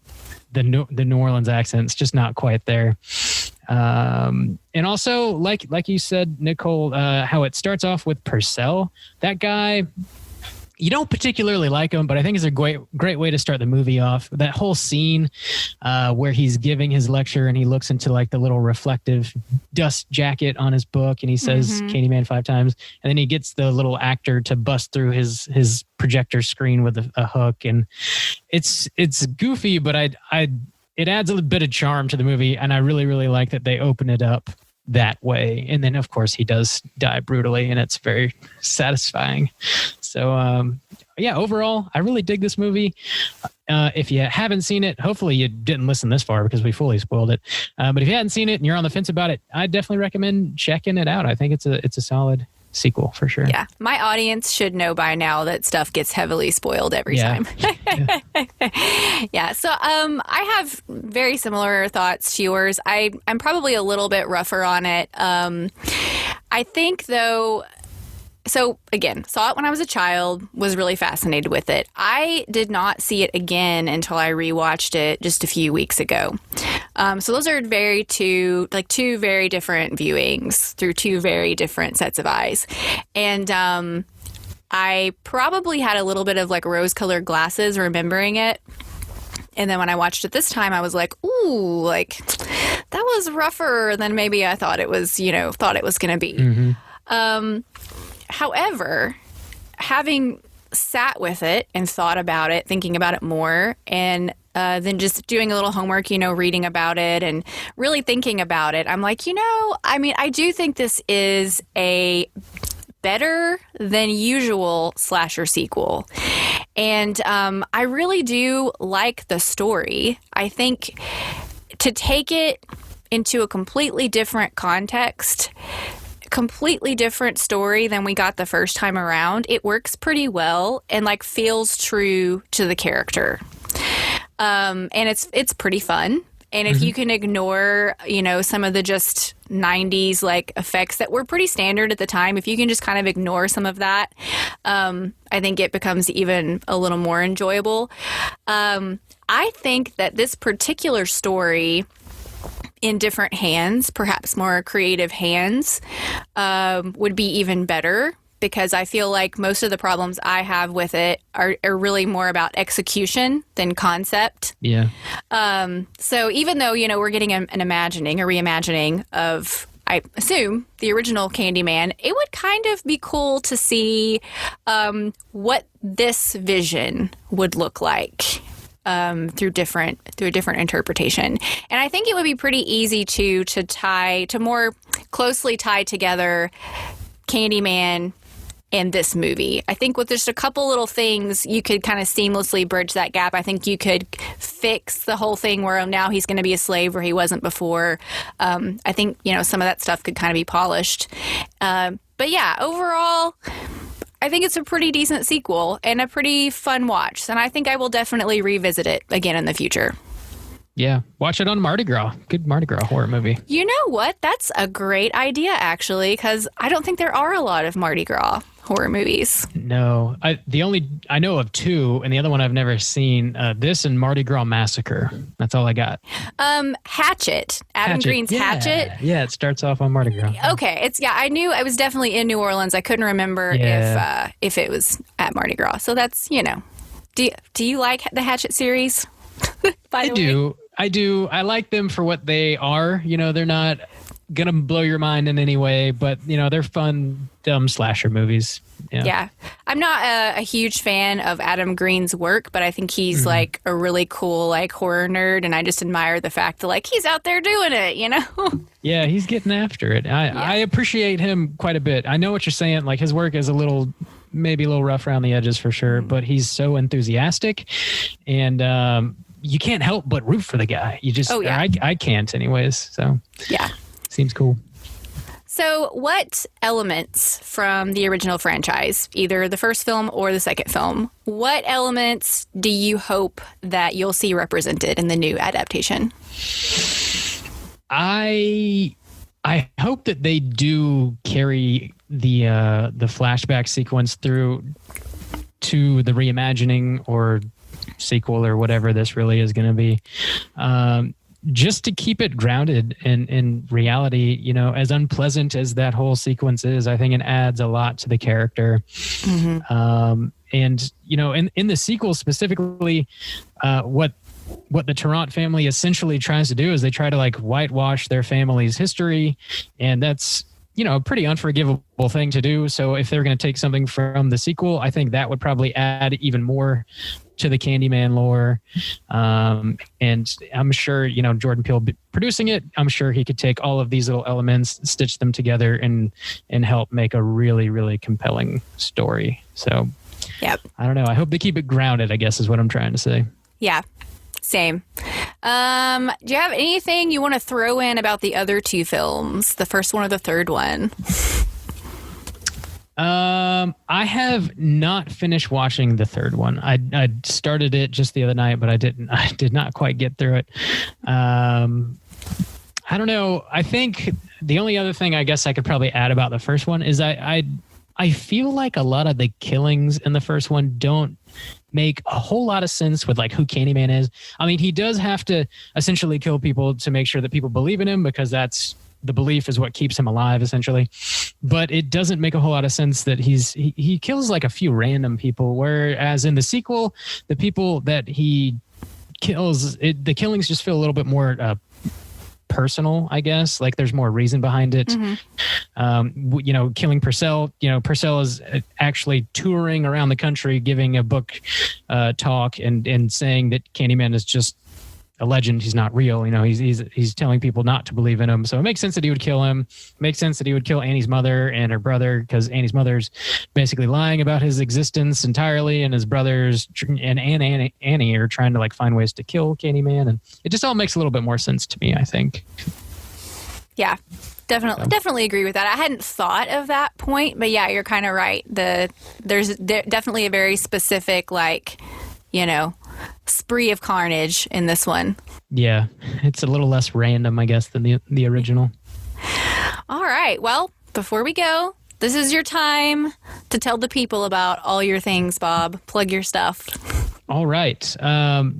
New Orleans accent. It's just not quite there. And also, like you said, Nicole, how it starts off with Purcell, that guy. You don't particularly like him, but I think it's a great way to start the movie off. That whole scene where he's giving his lecture and he looks into like the little reflective dust jacket on his book and he says Candyman 5 times. And then he gets the little actor to bust through his projector screen with a hook. And it's goofy, but it adds a bit of charm to the movie. And I really, really like that they open it up that way. And then of course he does die brutally and it's very satisfying. So overall I really dig this movie. If you haven't seen it, hopefully you didn't listen this far because we fully spoiled it, but if you hadn't seen it and you're on the fence about it, I definitely recommend checking it out. I think it's a solid sequel for sure. Yeah, my audience should know by now that stuff gets heavily spoiled every time. Yeah. So I have very similar thoughts to yours. I'm probably a little bit rougher on it. I think though, so again, saw it when I was a child, was really fascinated with it. I did not see it again until I rewatched it just a few weeks ago. So those are two very different viewings through two very different sets of eyes. And I probably had a little bit of like rose-colored glasses remembering it. And then when I watched it this time, I was like, ooh, like that was rougher than maybe I thought it was, thought it was going to be. Mm-hmm. However, having sat with it and thought about it, thinking about it more, and then just doing a little homework, reading about it and really thinking about it, I'm like, I do think this is a better than usual slasher sequel. And I really do like the story. I think to take it into a completely different context, completely different story than we got the first time around, it works pretty well and like feels true to the character. And it's pretty fun. And if you can ignore, some of the just 90s like effects that were pretty standard at the time, if you can just kind of ignore some of that, I think it becomes even a little more enjoyable. I think that this particular story in different hands, perhaps more creative hands, would be even better because I feel like most of the problems I have with it are really more about execution than concept. Yeah. So even though, we're getting a reimagining of, I assume, the original Candyman, it would kind of be cool to see what this vision would look like through a different interpretation. And I think it would be pretty easy to more closely tie together Candyman and this movie. I think with just a couple little things, you could kind of seamlessly bridge that gap. I think you could fix the whole thing where now he's going to be a slave where he wasn't before. I think, some of that stuff could kind of be polished. But yeah, overall, I think it's a pretty decent sequel and a pretty fun watch. And I think I will definitely revisit it again in the future. Yeah, watch it on Mardi Gras. Good Mardi Gras horror movie. You know what? That's a great idea, actually, because I don't think there are a lot of Mardi Gras horror movies. No, I know of two, and the other one I've never seen. This and Mardi Gras Massacre. That's all I got. Hatchet. Adam Green's Hatchet. Yeah, it starts off on Mardi Gras. Okay, I knew I was definitely in New Orleans. I couldn't remember if it was at Mardi Gras. So that's Do you like the Hatchet series? I do. I like them for what they are. They're not gonna blow your mind in any way, but they're fun, dumb slasher movies. Yeah. I'm not a huge fan of Adam Green's work, but I think he's like a really cool like horror nerd, and I just admire the fact that like he's out there doing it. Yeah, he's getting after it. I appreciate him quite a bit. I know what you're saying. Like his work is maybe a little rough around the edges for sure, but he's so enthusiastic, and you can't help but root for the guy. You just, I can't anyways. So yeah, seems cool. So what elements from the original franchise, either the first film or the second film, what elements do you hope that you'll see represented in the new adaptation? I hope that they do carry the flashback sequence through to the reimagining or sequel or whatever this really is going to be, just to keep it grounded in reality. As unpleasant as that whole sequence is, I think it adds a lot to the character. And in the sequel specifically, what the Tarrant family essentially tries to do is they try to like whitewash their family's history, and that's a pretty unforgivable thing to do. So if they're going to take something from the sequel, I think that would probably add even more to the Candyman lore. And I'm sure, Jordan Peele producing it, I'm sure he could take all of these little elements, stitch them together and help make a really, really compelling story. So yep. I don't know. I hope they keep it grounded, I guess is what I'm trying to say. Yeah. Same. Do you have anything you want to throw in about the other two films, the first one or the third one? I have not finished watching the third one. I started it just the other night, but I did not quite get through it. I don't know. I think the only other thing I guess I could probably add about the first one is I feel like a lot of the killings in the first one don't make a whole lot of sense with like who Candyman is. I mean, he does have to essentially kill people to make sure that people believe in him, because that's the belief is what keeps him alive essentially. But it doesn't make a whole lot of sense that he kills like a few random people, whereas in the sequel, the people that he kills, the killings just feel a little bit more personal, I guess. Like there's more reason behind it. Killing Purcell, Purcell is actually touring around the country giving a book talk and saying that Candyman is just a legend. He's not real. He's telling people not to believe in him. So it makes sense that he would kill him. It makes sense that he would kill Annie's mother and her brother, because Annie's mother's basically lying about his existence entirely, and his brothers and Annie are trying to like find ways to kill Candyman, and it just all makes a little bit more sense to me, I think. Yeah. Definitely agree with that. I hadn't thought of that point, but yeah, you're kind of right. There's definitely a very specific spree of carnage in this one. Yeah, it's a little less random, I guess, than the original. All right. Well, before we go, this is your time to tell the people about all your things, Bob. Plug your stuff. All right.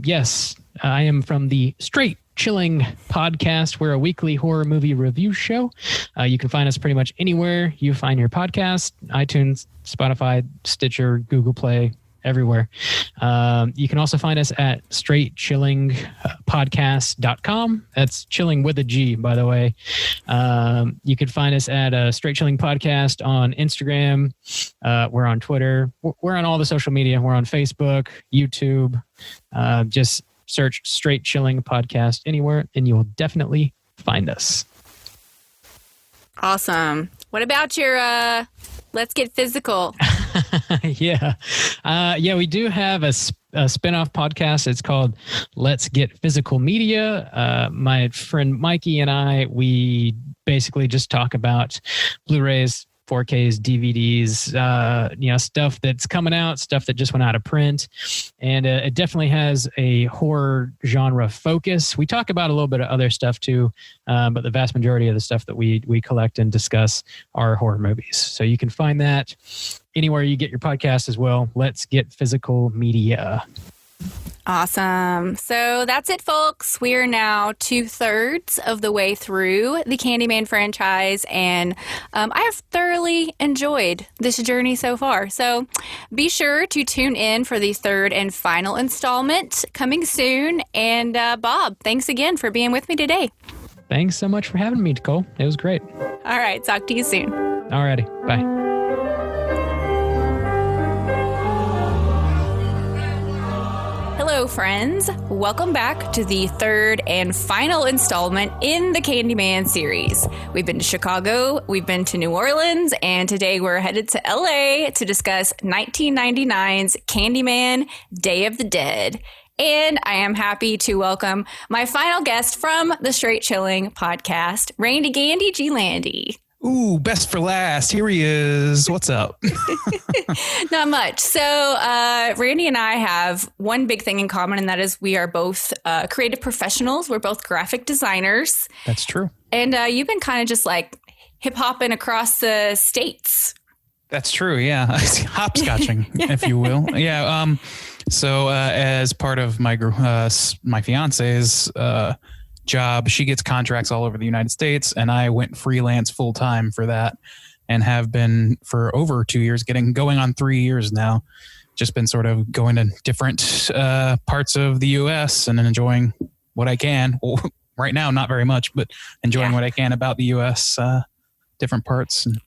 Yes. I am from the Straight Chilling Podcast. We're a weekly horror movie review show. You can find us pretty much anywhere you find your podcast: iTunes, Spotify, Stitcher, Google Play, everywhere. You can also find us at straightchillingpodcast.com. That's chilling with a G, by the way. You can find us at Straight Chilling Podcast on Instagram. We're on Twitter. We're on all the social media. We're on Facebook, YouTube. Just search Straight Chilling Podcast anywhere, and you will definitely find us. Awesome. What about your Let's Get Physical? Yeah, we do have a spinoff podcast. It's called Let's Get Physical Media. My friend Mikey and I, we basically just talk about Blu-rays, 4Ks, DVDs, stuff that's coming out, stuff that just went out of print. And it definitely has a horror genre focus. We talk about a little bit of other stuff too, but the vast majority of the stuff that we collect and discuss are horror movies. So you can find that anywhere you get your podcast as well. Let's Get Physical Media. Awesome. So that's it, folks. We are now 2/3 of the way through the Candyman franchise, and I have thoroughly enjoyed this journey so far. So be sure to tune in for the third and final installment coming soon. And Bob, thanks again for being with me today. Thanks so much for having me, Nicole. It was great. All right. Talk to you soon. All righty. Bye. Hello, friends. Welcome back to the third and final installment in the Candyman series. We've been to Chicago, we've been to New Orleans, and today we're headed to LA to discuss 1999's Candyman, Day of the Dead. And I am happy to welcome my final guest from the Straight Chilling Podcast, Randy Gandy G. Landy. Ooh, best for last. Here he is. What's up? Not much. So Randy and I have one big thing in common, and that is we are both creative professionals. We're both graphic designers. That's true. And you've been kind of just like hip-hopping across the states. That's true, yeah. Hopscotching, if you will. Yeah. So as part of my fiance's job, she gets contracts all over the United States, and I went freelance full time for that, and have been for over 2 years, going on 3 years now. Just been sort of going to different parts of the U.S. and enjoying what I can. Well, right now, not very much, but enjoying what I can about the U.S. Different parts, and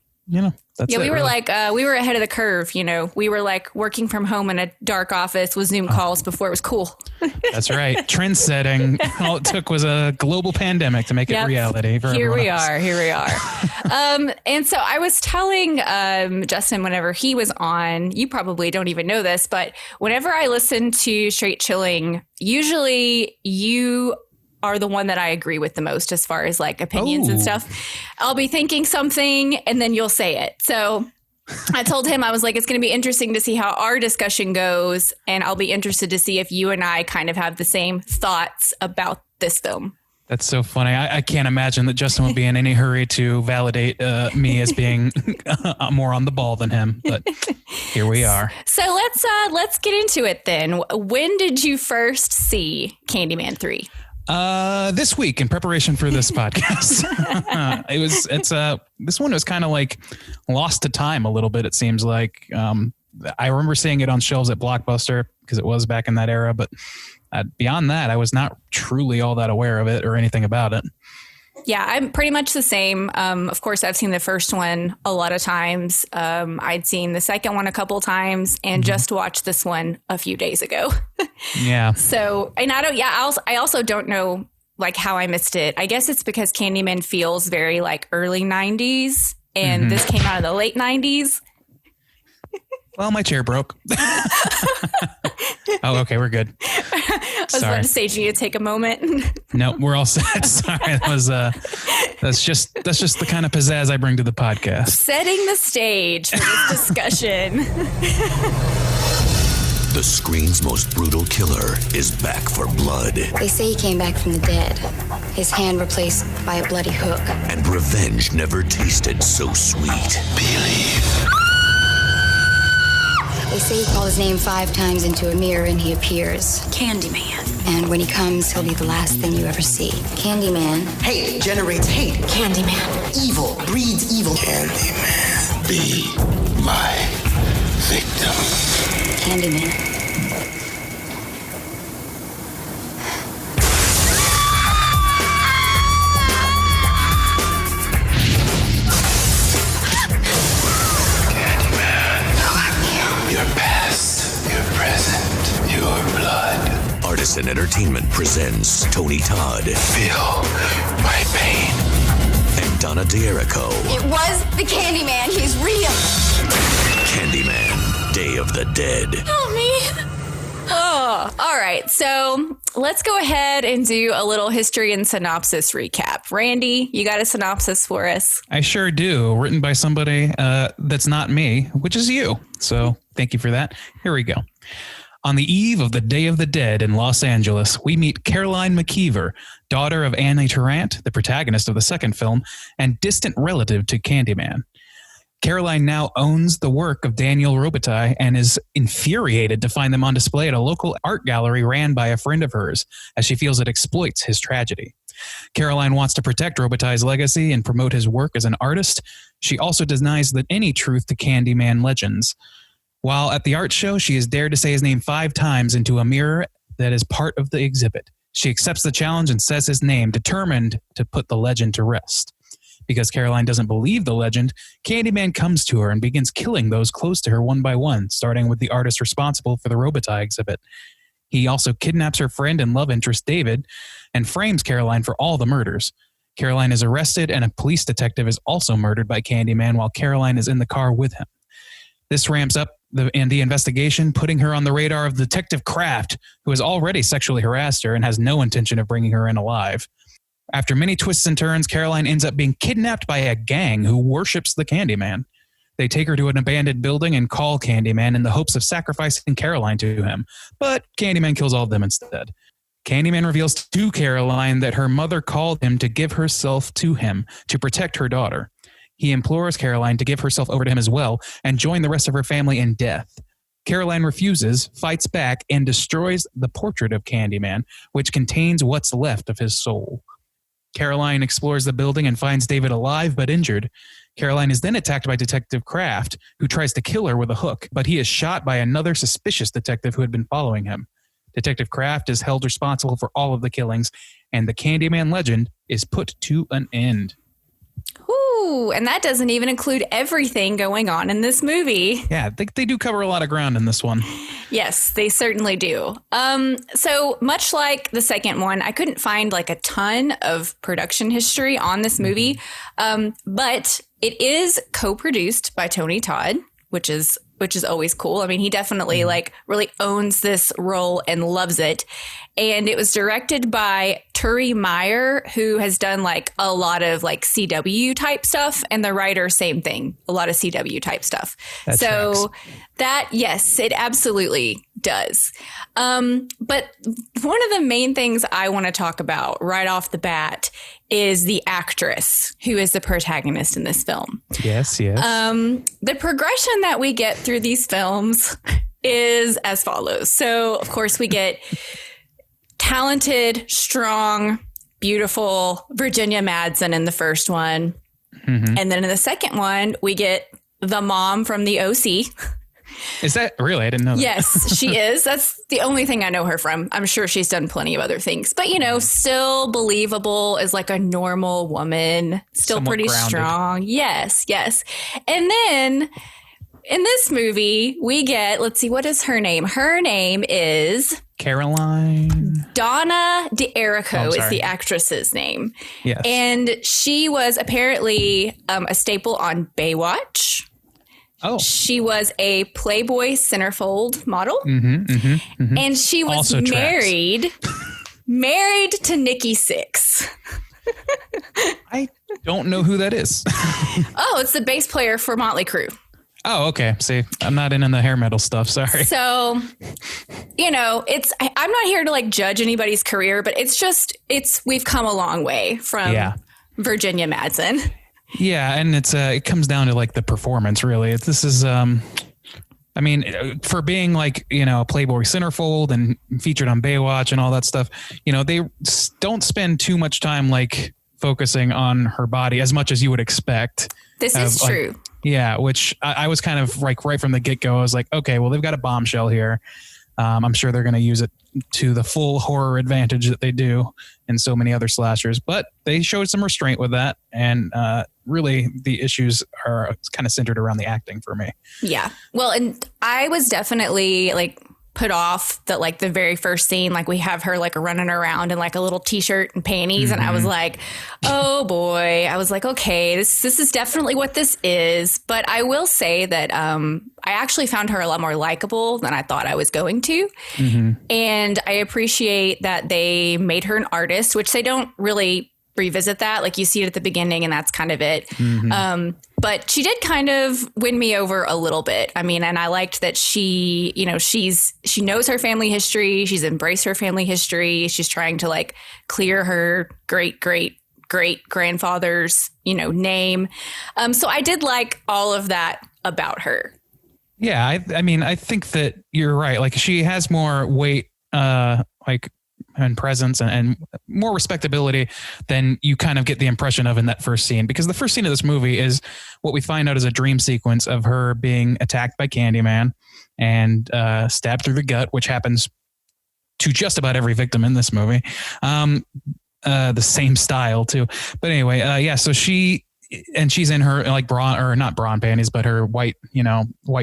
that's we were really. like we were ahead of the curve. We were like working from home in a dark office with Zoom calls before it was cool. That's right. Trend setting. All it took was a global pandemic to make it reality. Here we are. And so I was telling Justin whenever he was on, you probably don't even know this, but whenever I listen to Straight Chilling, usually you are the one that I agree with the most as far as like opinions and stuff. I'll be thinking something and then you'll say it. So I told him, I was like, it's going to be interesting to see how our discussion goes. And I'll be interested to see if you and I kind of have the same thoughts about this film. That's so funny. I can't imagine that Justin would be in any hurry to validate me as being more on the ball than him. But here we are. So let's get into it then. When did you first see Candyman 3? This week in preparation for this podcast. This one was kind of like lost to time a little bit. It seems like, I remember seeing it on shelves at Blockbuster because it was back in that era, but beyond that, I was not truly all that aware of it or anything about it. Yeah, I'm pretty much the same. Of course, I've seen the first one a lot of times. I'd seen the second one a couple times and just watched this one a few days ago. Yeah. So, and I also don't know like how I missed it. I guess it's because Candyman feels very like early 90s and this came out of the late 90s. Well, my chair broke. Oh, okay, we're good. I was about to say, do you need to take a moment? No, we're all set. Sorry, that's just the kind of pizzazz I bring to the podcast. Setting the stage for this discussion. The screen's most brutal killer is back for blood. They say he came back from the dead. His hand replaced by a bloody hook. And revenge never tasted so sweet. Peele. They say you call his name 5 times into a mirror and he appears. Candyman. And when he comes, he'll be the last thing you ever see. Candyman. Hate generates hate. Candyman. Evil breeds evil. Candyman, be my victim. Candyman. Your past, your present, your blood. Artisan Entertainment presents Tony Todd. Feel my pain. And Donna D'Erico. It was the Candyman. He's real. Candyman, Day of the Dead. Help me. Oh, all right. So let's go ahead and do a little history and synopsis recap. Randy, you got a synopsis for us? I sure do. Written by somebody that's not me, which is you. So thank you for that. Here we go. On the eve of the Day of the Dead in Los Angeles, we meet Caroline McKeever, daughter of Annie Tarrant, the protagonist of the second film, and distant relative to Candyman. Caroline now owns the work of Daniel Robitaille and is infuriated to find them on display at a local art gallery ran by a friend of hers, as she feels it exploits his tragedy. Caroline wants to protect Robitaille's legacy and promote his work as an artist. She also denies that any truth to Candyman legends. While at the art show, she is dared to say his name 5 times into a mirror that is part of the exhibit. She accepts the challenge and says his name, determined to put the legend to rest. Because Caroline doesn't believe the legend, Candyman comes to her and begins killing those close to her one by one, starting with the artist responsible for the Robitaille exhibit. He also kidnaps her friend and love interest, David, and frames Caroline for all the murders. Caroline is arrested, and a police detective is also murdered by Candyman while Caroline is in the car with him. This ramps up the investigation, putting her on the radar of Detective Kraft, who has already sexually harassed her and has no intention of bringing her in alive. After many twists and turns, Caroline ends up being kidnapped by a gang who worships the Candyman. They take her to an abandoned building and call Candyman in the hopes of sacrificing Caroline to him, but Candyman kills all of them instead. Candyman reveals to Caroline that her mother called him to give herself to him to protect her daughter. He implores Caroline to give herself over to him as well and join the rest of her family in death. Caroline refuses, fights back, and destroys the portrait of Candyman, which contains what's left of his soul. Caroline explores the building and finds David alive but injured. Caroline is then attacked by Detective Kraft, who tries to kill her with a hook, but he is shot by another suspicious detective who had been following him. Detective Kraft is held responsible for all of the killings, and the Candyman legend is put to an end. Ooh, and that doesn't even include everything going on in this movie. Yeah, they do cover a lot of ground in this one. Yes, they certainly do. So much like the second one, I couldn't find like a ton of production history on this movie, but it is co-produced by Tony Todd, which is always cool. I mean, he definitely like really owns this role and loves it. And it was directed by Turi Meyer, who has done like a lot of like CW type stuff, and the writer, same thing, a lot of CW type stuff. That so tracks. that, yes, it absolutely does. But one of the main things I want to talk about right off the bat is the actress who is the protagonist in this film. Yes, yes. The progression that we get through these films is as follows. So, of course, we get talented, strong, beautiful Virginia Madsen in the first one. Mm-hmm. And then in the second one, we get the mom from the OC. Is that really? I didn't know that. Yes, she is. That's the only thing I know her from. I'm sure she's done plenty of other things. But, you know, still believable as like a normal woman. Still somewhat pretty grounded. strong. Yes, yes. And then in this movie, we get, let's see, what is her name? Her name is Caroline. Donna D'Erico is sorry. the actress's name. Yes. And she was apparently a staple on Baywatch. Oh. She was a Playboy centerfold model. And she was Also married to Nikki Sixx. I don't know who that is. Oh, it's the bass player for Motley Crue. Oh, okay. See, I'm not in the hair metal stuff. Sorry. So, you know, I'm not here to like judge anybody's career, but we've come a long way from Virginia Madsen. Yeah, and it comes down to like the performance. Really, this is I mean, for being like, you know, a Playboy centerfold and featured on Baywatch and all that stuff, you know, they don't spend too much time like focusing on her body as much as you would expect. This is true. Like, yeah, which I was kind of like right from the get-go. I was like, okay, well, they've got a bombshell here. I'm sure they're going to use it to the full horror advantage that they do in so many other slashers. But they showed some restraint with that. And really, the issues are kind of centered around the acting for me. Yeah. Well, and I was definitely like put off that like the very first scene, like we have her like running around in like a little t-shirt and panties. And I was like, oh boy. I was like, okay, this is definitely what this is. But I will say that I actually found her a lot more likable than I thought I was going to. And I appreciate that they made her an artist, which they don't really revisit that. Like you see it at the beginning and that's kind of it. But she did kind of win me over a little bit. I mean, and I liked that she, you know, she knows her family history. She's embraced her family history. She's trying to like clear her great grandfather's, you know, name. So I did like all of that about her. Yeah. I mean, I think that you're right. Like she has more weight, like, and presence and more respectability than you kind of get the impression of in that first scene, because the first scene of this movie is what we find out is a dream sequence of her being attacked by Candyman and stabbed through the gut, which happens to just about every victim in this movie. The same style too. But anyway, yeah, so she's in her like not brawn panties, but her white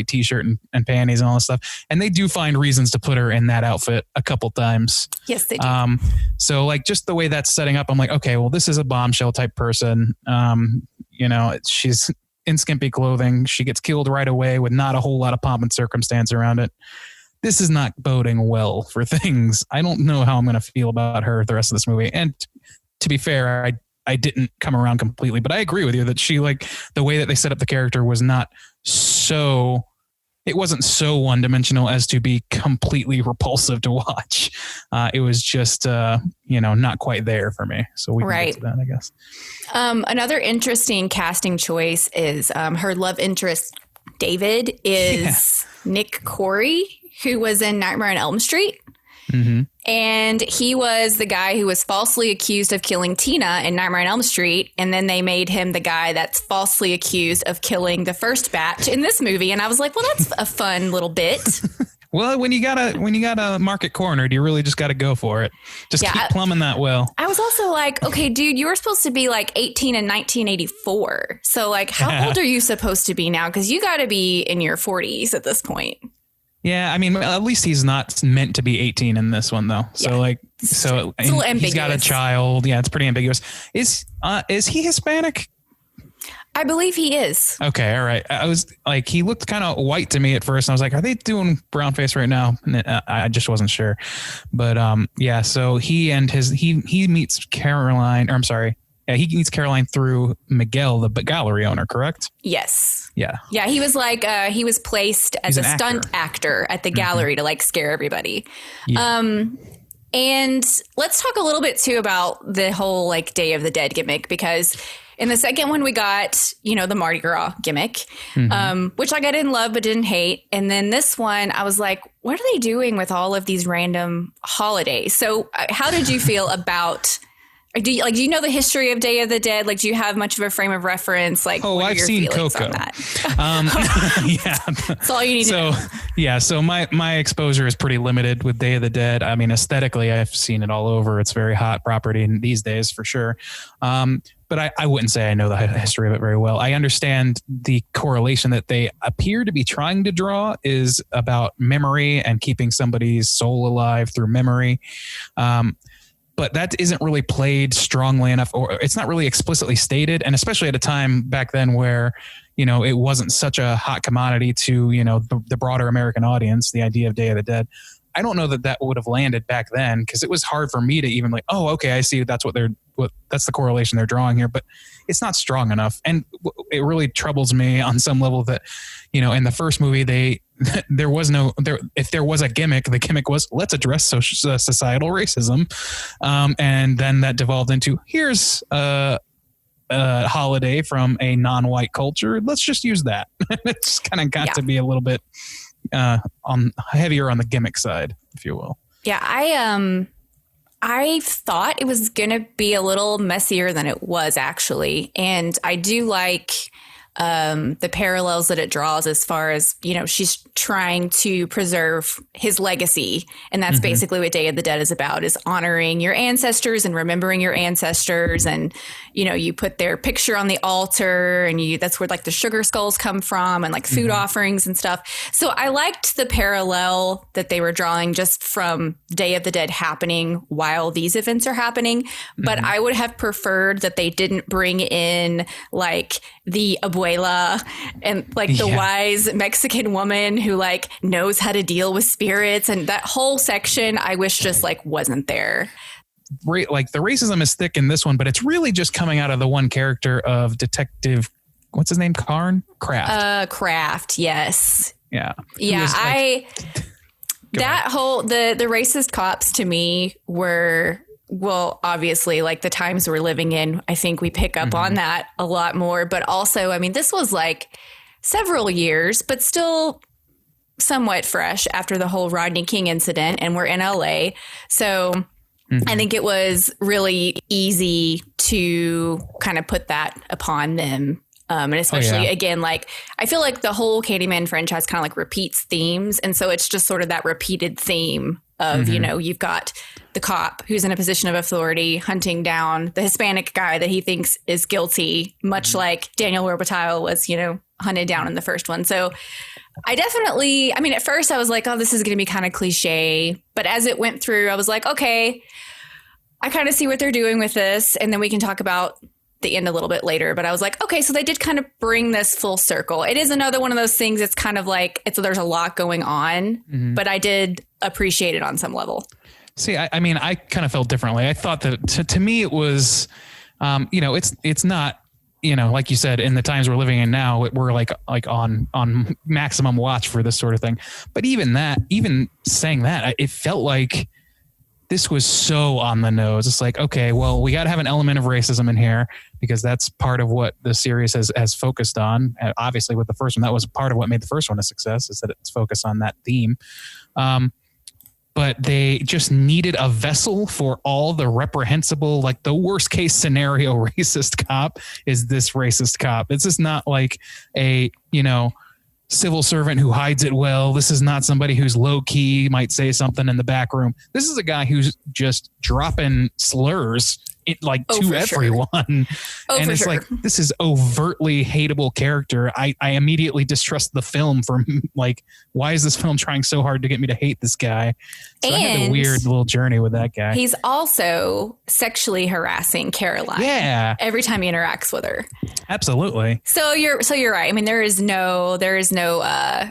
t-shirt and panties and all this stuff. And they do find reasons to put her in that outfit a couple times. Yes, they do. So like just the way that's setting up, I'm like, okay, well, this is a bombshell type person. You know, she's in skimpy clothing. She gets killed right away with not a whole lot of pomp and circumstance around it. This is not boding well for things. I don't know how I'm going to feel about her the rest of this movie. And to be fair, I didn't come around completely, but I agree with you that she, like, the way that they set up the character was not so, it wasn't so one-dimensional as to be completely repulsive to watch. It was just, not quite there for me. So we can get to that, I guess. Another interesting casting choice is her love interest, David, is Nick Corey, who was in Nightmare on Elm Street. And he was the guy who was falsely accused of killing Tina in Nightmare on Elm Street. And then they made him the guy that's falsely accused of killing the first batch in this movie. And I was like, well, that's a fun little bit. Well, when you got a market cornered, you really just got to go for it. Just keep plumbing that well. I was also like, okay, dude, you were supposed to be like 18 in 1984. So like, how old are you supposed to be now? Because you got to be in your 40s at this point. Yeah, I mean, at least he's not meant to be 18 in this one, though. So, it's a little ambiguous. He's got a child. Yeah, it's pretty ambiguous. Is he Hispanic? I believe he is. Okay, all right. I was like, he looked kind of white to me at first. And I was like, are they doing brown face right now? And I just wasn't sure. But yeah, so he meets Caroline. Or I'm sorry. Yeah, he meets Caroline through Miguel, the gallery owner, correct? Yes. Yeah. Yeah, he was like, he was placed as a stunt actor at the gallery to like scare everybody. Yeah. And let's talk a little bit too about the whole like Day of the Dead gimmick, because in the second one we got, the Mardi Gras gimmick, which I didn't love but didn't hate. And then this one, I was like, what are they doing with all of these random holidays? So how did you feel about... Do you know the history of Day of the Dead? Like, do you have much of a frame of reference? Like, what are your feelings on that? Yeah, that's all you need to know. Yeah, so my exposure is pretty limited with Day of the Dead. I mean, aesthetically, I've seen it all over. It's very hot property these days for sure. But I wouldn't say I know the history of it very well. I understand the correlation that they appear to be trying to draw is about memory and keeping somebody's soul alive through memory. But that isn't really played strongly enough, or it's not really explicitly stated. And especially at a time back then where, it wasn't such a hot commodity to, the broader American audience, the idea of Day of the Dead. I don't know that would have landed back then, because it was hard for me to even like, oh, okay, I see that's that's the correlation they're drawing here, but it's not strong enough. And it really troubles me on some level that, in the first movie, if there was a gimmick, the gimmick was let's address societal racism. And then that devolved into here's a holiday from a non-white culture. Let's just use that. It's kind of got to be a little bit heavier on the gimmick side, if you will. Yeah, I thought it was going to be a little messier than it was, actually. And I do like the parallels that it draws as far as, you know, she's trying to preserve his legacy. And that's basically what Day of the Dead is about, is honoring your ancestors and remembering your ancestors. And, you know, you put their picture on the altar, and that's where like the sugar skulls come from, and like food offerings and stuff. So I liked the parallel that they were drawing just from Day of the Dead happening while these events are happening. But I would have preferred that they didn't bring in like the abuela and like the wise Mexican woman who like knows how to deal with spirits, and that whole section I wish just like wasn't there. Like the racism is thick in this one, but it's really just coming out of the one character of Detective, what's his name? Kraft. Kraft. Yes. Yeah. Yeah. The racist cops to me were, well, obviously, like the times we're living in, I think we pick up on that a lot more. But also, I mean, this was like several years, but still somewhat fresh after the whole Rodney King incident, and we're in LA. So I think it was really easy to kind of put that upon them. And especially, again, like I feel like the whole Candyman franchise kind of like repeats themes. And so it's just sort of that repeated theme of, you know, you've got the cop who's in a position of authority hunting down the Hispanic guy that he thinks is guilty, much like Daniel Robitaille was, you know, hunted down in the first one. So I definitely, I mean, at first I was like, oh, this is going to be kind of cliche. But as it went through, I was like, okay, I kind of see what they're doing with this. And then we can talk about the end a little bit later. But I was like, okay, so they did kind of bring this full circle. It is another one of those things. It's kind of like, there's a lot going on, but I did appreciate it on some level. See, I mean, I kind of felt differently. I thought that to me it was, you know, it's not, you know, like you said, in the times we're living in now, we're like on maximum watch for this sort of thing. But even saying that, it felt like this was so on the nose. It's like, okay, well, we got to have an element of racism in here because that's part of what the series has focused on. And obviously with the first one, that was part of what made the first one a success, is that it's focused on that theme. But they just needed a vessel for all the reprehensible, like the worst case scenario racist cop is this racist cop. It's just not like a, you know, civil servant who hides it well. This is not somebody who's low key, might say something in the back room. This is a guy who's just dropping slurs to everyone. And it's like, this is overtly hateable character. I immediately distrust the film for like, why is this film trying so hard to get me to hate this guy? So I had a weird little journey with that guy. He's also sexually harassing Caroline. Yeah. Every time he interacts with her. Absolutely. So you're right. I mean, there is no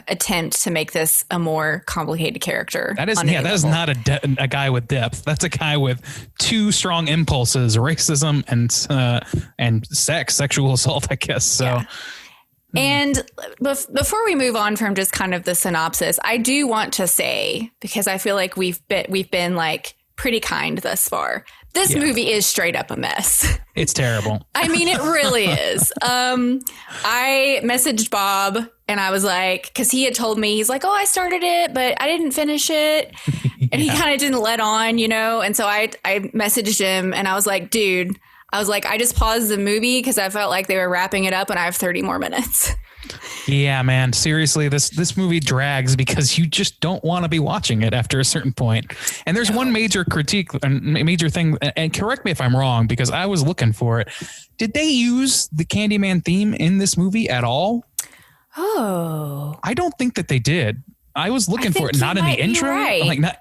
attempt to make this a more complicated character. That is not a guy with depth. That's a guy with two strong impulses: racism and sexual assault, I guess. So. Yeah. And before we move on from just kind of the synopsis, I do want to say, because I feel like we've been like pretty kind thus far. This movie is straight up a mess. It's terrible. I mean, it really is. I messaged Bob and I was like, because he had told me, he's like, oh, I started it, but I didn't finish it. And he kind of didn't let on, you know? And so I messaged him and I was like, dude, I just paused the movie because I felt like they were wrapping it up and I have 30 more minutes. Yeah, man. Seriously, this movie drags because you just don't want to be watching it after a certain point. And there's one major critique and major thing, and correct me if I'm wrong, because I was looking for it. Did they use the Candyman theme in this movie at all? Oh. I don't think that they did. I was looking for it, not in the intro. Right. I'm like,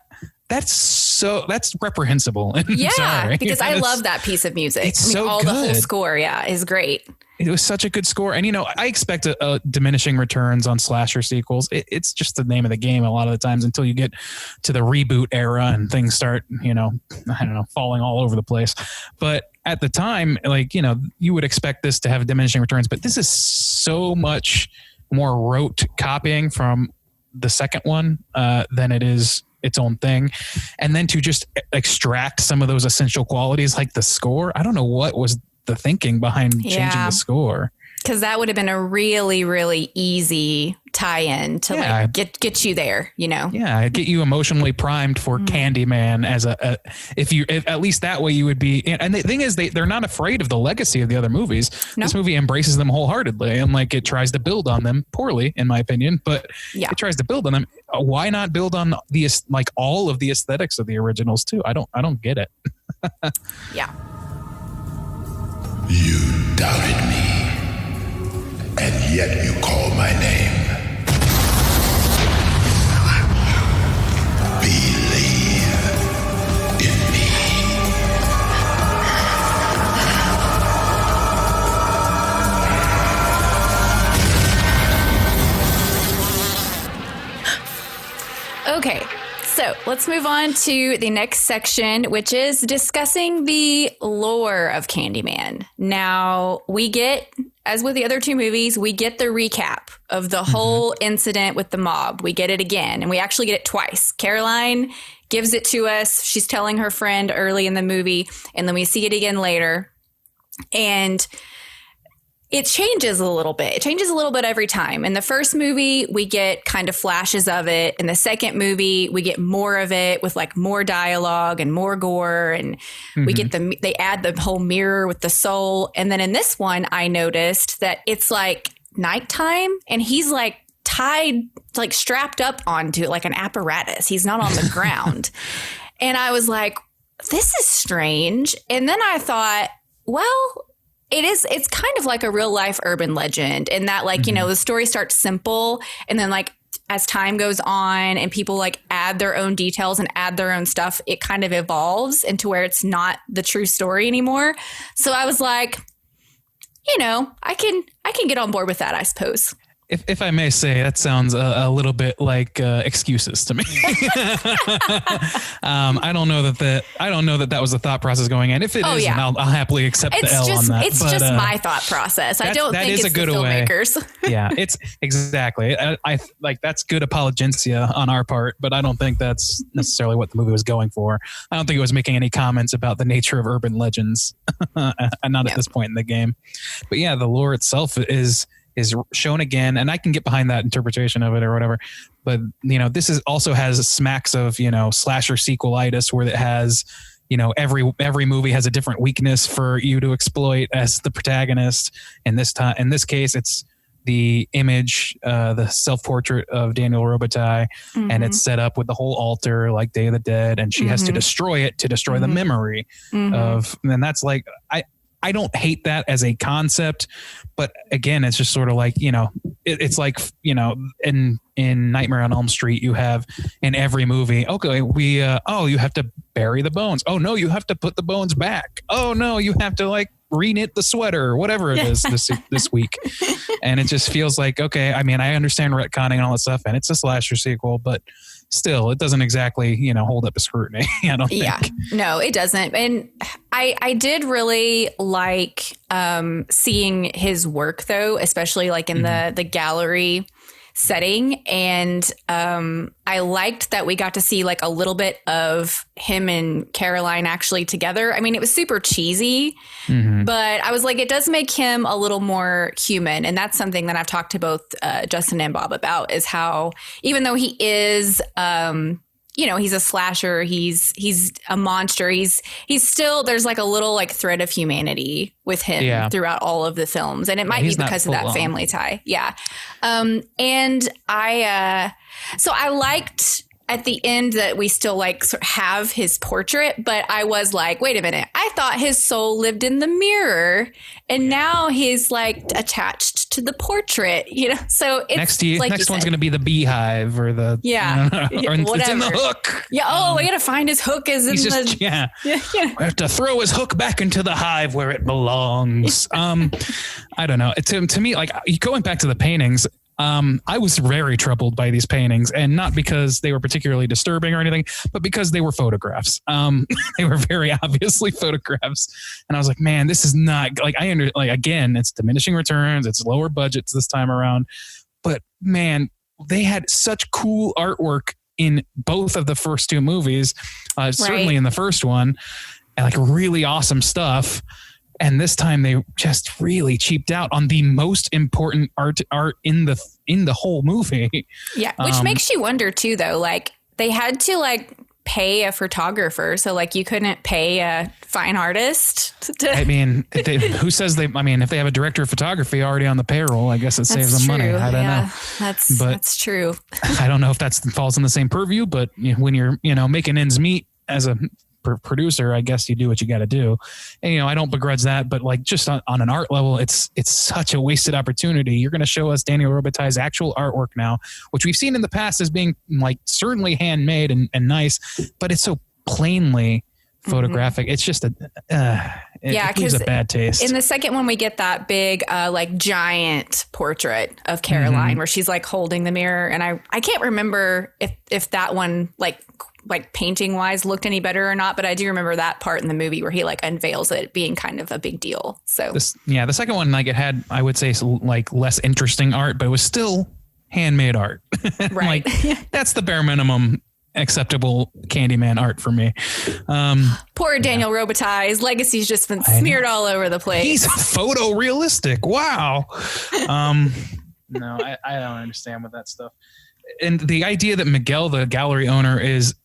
that's reprehensible. Yeah, sorry. because I love that piece of music. It's the whole score, is great. It was such a good score. And, you know, I expect a diminishing returns on slasher sequels. It's just the name of the game a lot of the times until you get to the reboot era and things start, you know, I don't know, falling all over the place. But at the time, like, you know, you would expect this to have diminishing returns. But this is so much more rote copying from the second one than it is its own thing. And then to just extract some of those essential qualities like the score. I don't know what was the thinking behind changing the score. Because that would have been a really, really easy tie-in to like get you there, you know? Yeah, get you emotionally primed for Candyman as if at least that way you would be. And the thing is, they're not afraid of the legacy of the other movies. No. This movie embraces them wholeheartedly, and like it tries to build on them poorly, in my opinion, but it tries to build on them. Why not build on the like all of the aesthetics of the originals too? I don't get it. Yeah. You doubted me. And yet you call my name. Believe in me. Okay, so let's move on to the next section, which is discussing the lore of Candyman. Now, we get, as with the other two movies, we get the recap of the whole incident with the mob. We get it again, and we actually get it twice. Caroline gives it to us. She's telling her friend early in the movie, and then we see it again later. And it changes a little bit. It changes a little bit every time. In the first movie, we get kind of flashes of it. In the second movie, we get more of it with like more dialogue and more gore. And we get they add the whole mirror with the soul. And then in this one, I noticed that it's like nighttime and he's like tied, like strapped up onto it like an apparatus. He's not on the ground. And I was like, this is strange. And then I thought, well, it's kind of like a real life urban legend in that like, you know, the story starts simple and then like as time goes on and people like add their own details and add their own stuff, it kind of evolves into where it's not the true story anymore. So I was like, you know, I can get on board with that, I suppose. If I may say, that sounds a little bit like excuses to me. I don't know that was the thought process going in. If it is, then I'll happily accept the L on that. It's just my thought process. I don't think it's the filmmakers. Yeah, it's exactly. I like that's good apologencia on our part, but I don't think that's necessarily what the movie was going for. I don't think it was making any comments about the nature of urban legends, and not at this point in the game. But yeah, the lore itself is shown again, and I can get behind that interpretation of it or whatever. But you know, this is also has smacks of, you know, slasher sequelitis, where it has, you know, every movie has a different weakness for you to exploit as the protagonist. In this case, it's the image, the self-portrait of Daniel Robitaille, and it's set up with the whole altar like Day of the Dead, and she has to destroy it to destroy the memory of. And that's like I don't hate that as a concept, but again, it's just sort of like, you know, it's like, you know, in Nightmare on Elm Street, you have in every movie, okay, you have to bury the bones. Oh no, you have to put the bones back. Oh no, you have to like reknit the sweater or whatever it is this week. And it just feels like, okay, I mean, I understand retconning and all that stuff, and it's a slasher sequel, but still, it doesn't exactly, you know, hold up to scrutiny. I don't think. Yeah, no, it doesn't. And I did really like seeing his work, though, especially like in the gallery setting. And I liked that we got to see like a little bit of him and Caroline actually together. I mean, it was super cheesy, but I was like, it does make him a little more human. And that's something that I've talked to both Justin and Bob about, is how even though he is, you know, he's a slasher, he's a monster, he's still, there's like a little like thread of humanity with him throughout all of the films. And it might be because of that family tie. Yeah. And so I liked at the end that we still like have his portrait, but I was like, wait a minute, I thought his soul lived in the mirror and now he's like attached to the portrait, you know? So it's next one's going to be the beehive or the, or whatever. It's in the hook. Yeah. Oh, we got to find his hook is in the, we have to throw his hook back into the hive where it belongs. I don't know. To me, like going back to the paintings, I was very troubled by these paintings, and not because they were particularly disturbing or anything, but because they were photographs. They were very obviously photographs. And I was like, man, this is not like, again, it's diminishing returns. It's lower budgets this time around, but man, they had such cool artwork in both of the first two movies, certainly in the first one, and like really awesome stuff. And this time they just really cheaped out on the most important art in the whole movie. Yeah, which makes you wonder too, though. Like they had to like pay a photographer, so like you couldn't pay a fine artist. I mean, who says they? I mean, if they have a director of photography already on the payroll, I guess it saves them money. I don't know. That's true. I don't know if that falls in the same purview, but when you're making ends meet as a producer, I guess you do what you got to do. And, I don't begrudge that, but like just on an art level, it's such a wasted opportunity. You're going to show us Daniel Robitaille's actual artwork now, which we've seen in the past as being like certainly handmade and nice, but it's so plainly photographic. It's just it leaves a bad taste. In the second one, we get that big, like giant portrait of Caroline where she's like holding the mirror. And I can't remember if that one like painting wise looked any better or not, but I do remember that part in the movie where he like unveils it being kind of a big deal. So the second one, like it had, I would say like less interesting art, but it was still handmade art. Right. Like that's the bare minimum acceptable Candyman art for me. Poor Daniel Robitaille, his legacy's just been smeared all over the place. He's photorealistic. Wow. No, I don't understand with that stuff. And the idea that Miguel, the gallery owner, is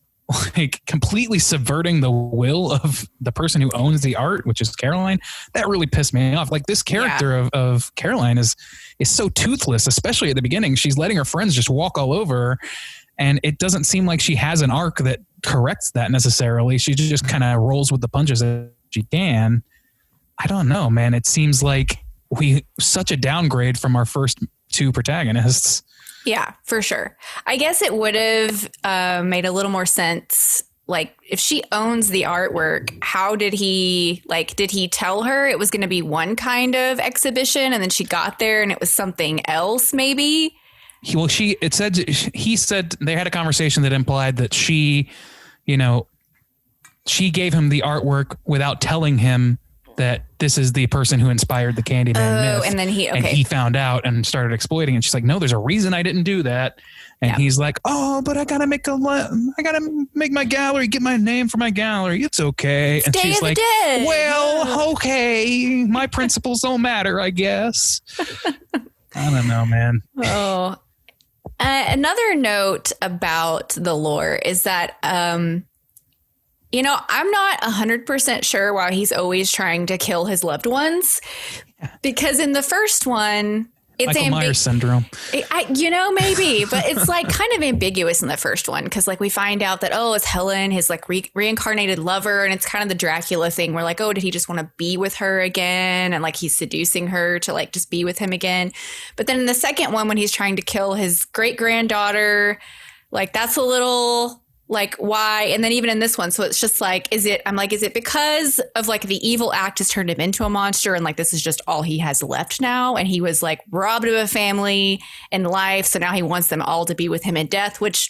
like completely subverting the will of the person who owns the art, which is Caroline, that really pissed me off. Like this character of Caroline is so toothless, especially at the beginning. She's letting her friends just walk all over her, and it doesn't seem like she has an arc that corrects that necessarily. She just kind of rolls with the punches as she can. I don't know, man. It seems like such a downgrade from our first two protagonists. Yeah, for sure. I guess it would have made a little more sense. Like if she owns the artwork, how did he tell her it was going to be one kind of exhibition and then she got there and it was something else maybe? He said they had a conversation that implied that she gave him the artwork without telling him that this is the person who inspired the Candyman myth. And then he found out and started exploiting. And she's like, no, there's a reason I didn't do that. And he's like, oh, but I gotta make my gallery, get my name for my gallery. It's okay. And she's like, well, okay, my principles don't matter, I guess. I don't know, man. Oh, another note about the lore is that, I'm not 100% sure why he's always trying to kill his loved ones, because in the first one, it's Michael Myers syndrome. Maybe, but it's like kind of ambiguous in the first one because like we find out that, it's Helen, his like reincarnated lover. And it's kind of the Dracula thing where like, did he just want to be with her again? And like he's seducing her to like just be with him again. But then in the second one, when he's trying to kill his great granddaughter, like that's a little like why? And then even in this one, so it's just like, is it because of like the evil act has turned him into a monster and like this is just all he has left now? And he was like robbed of a family and life. So now he wants them all to be with him in death, which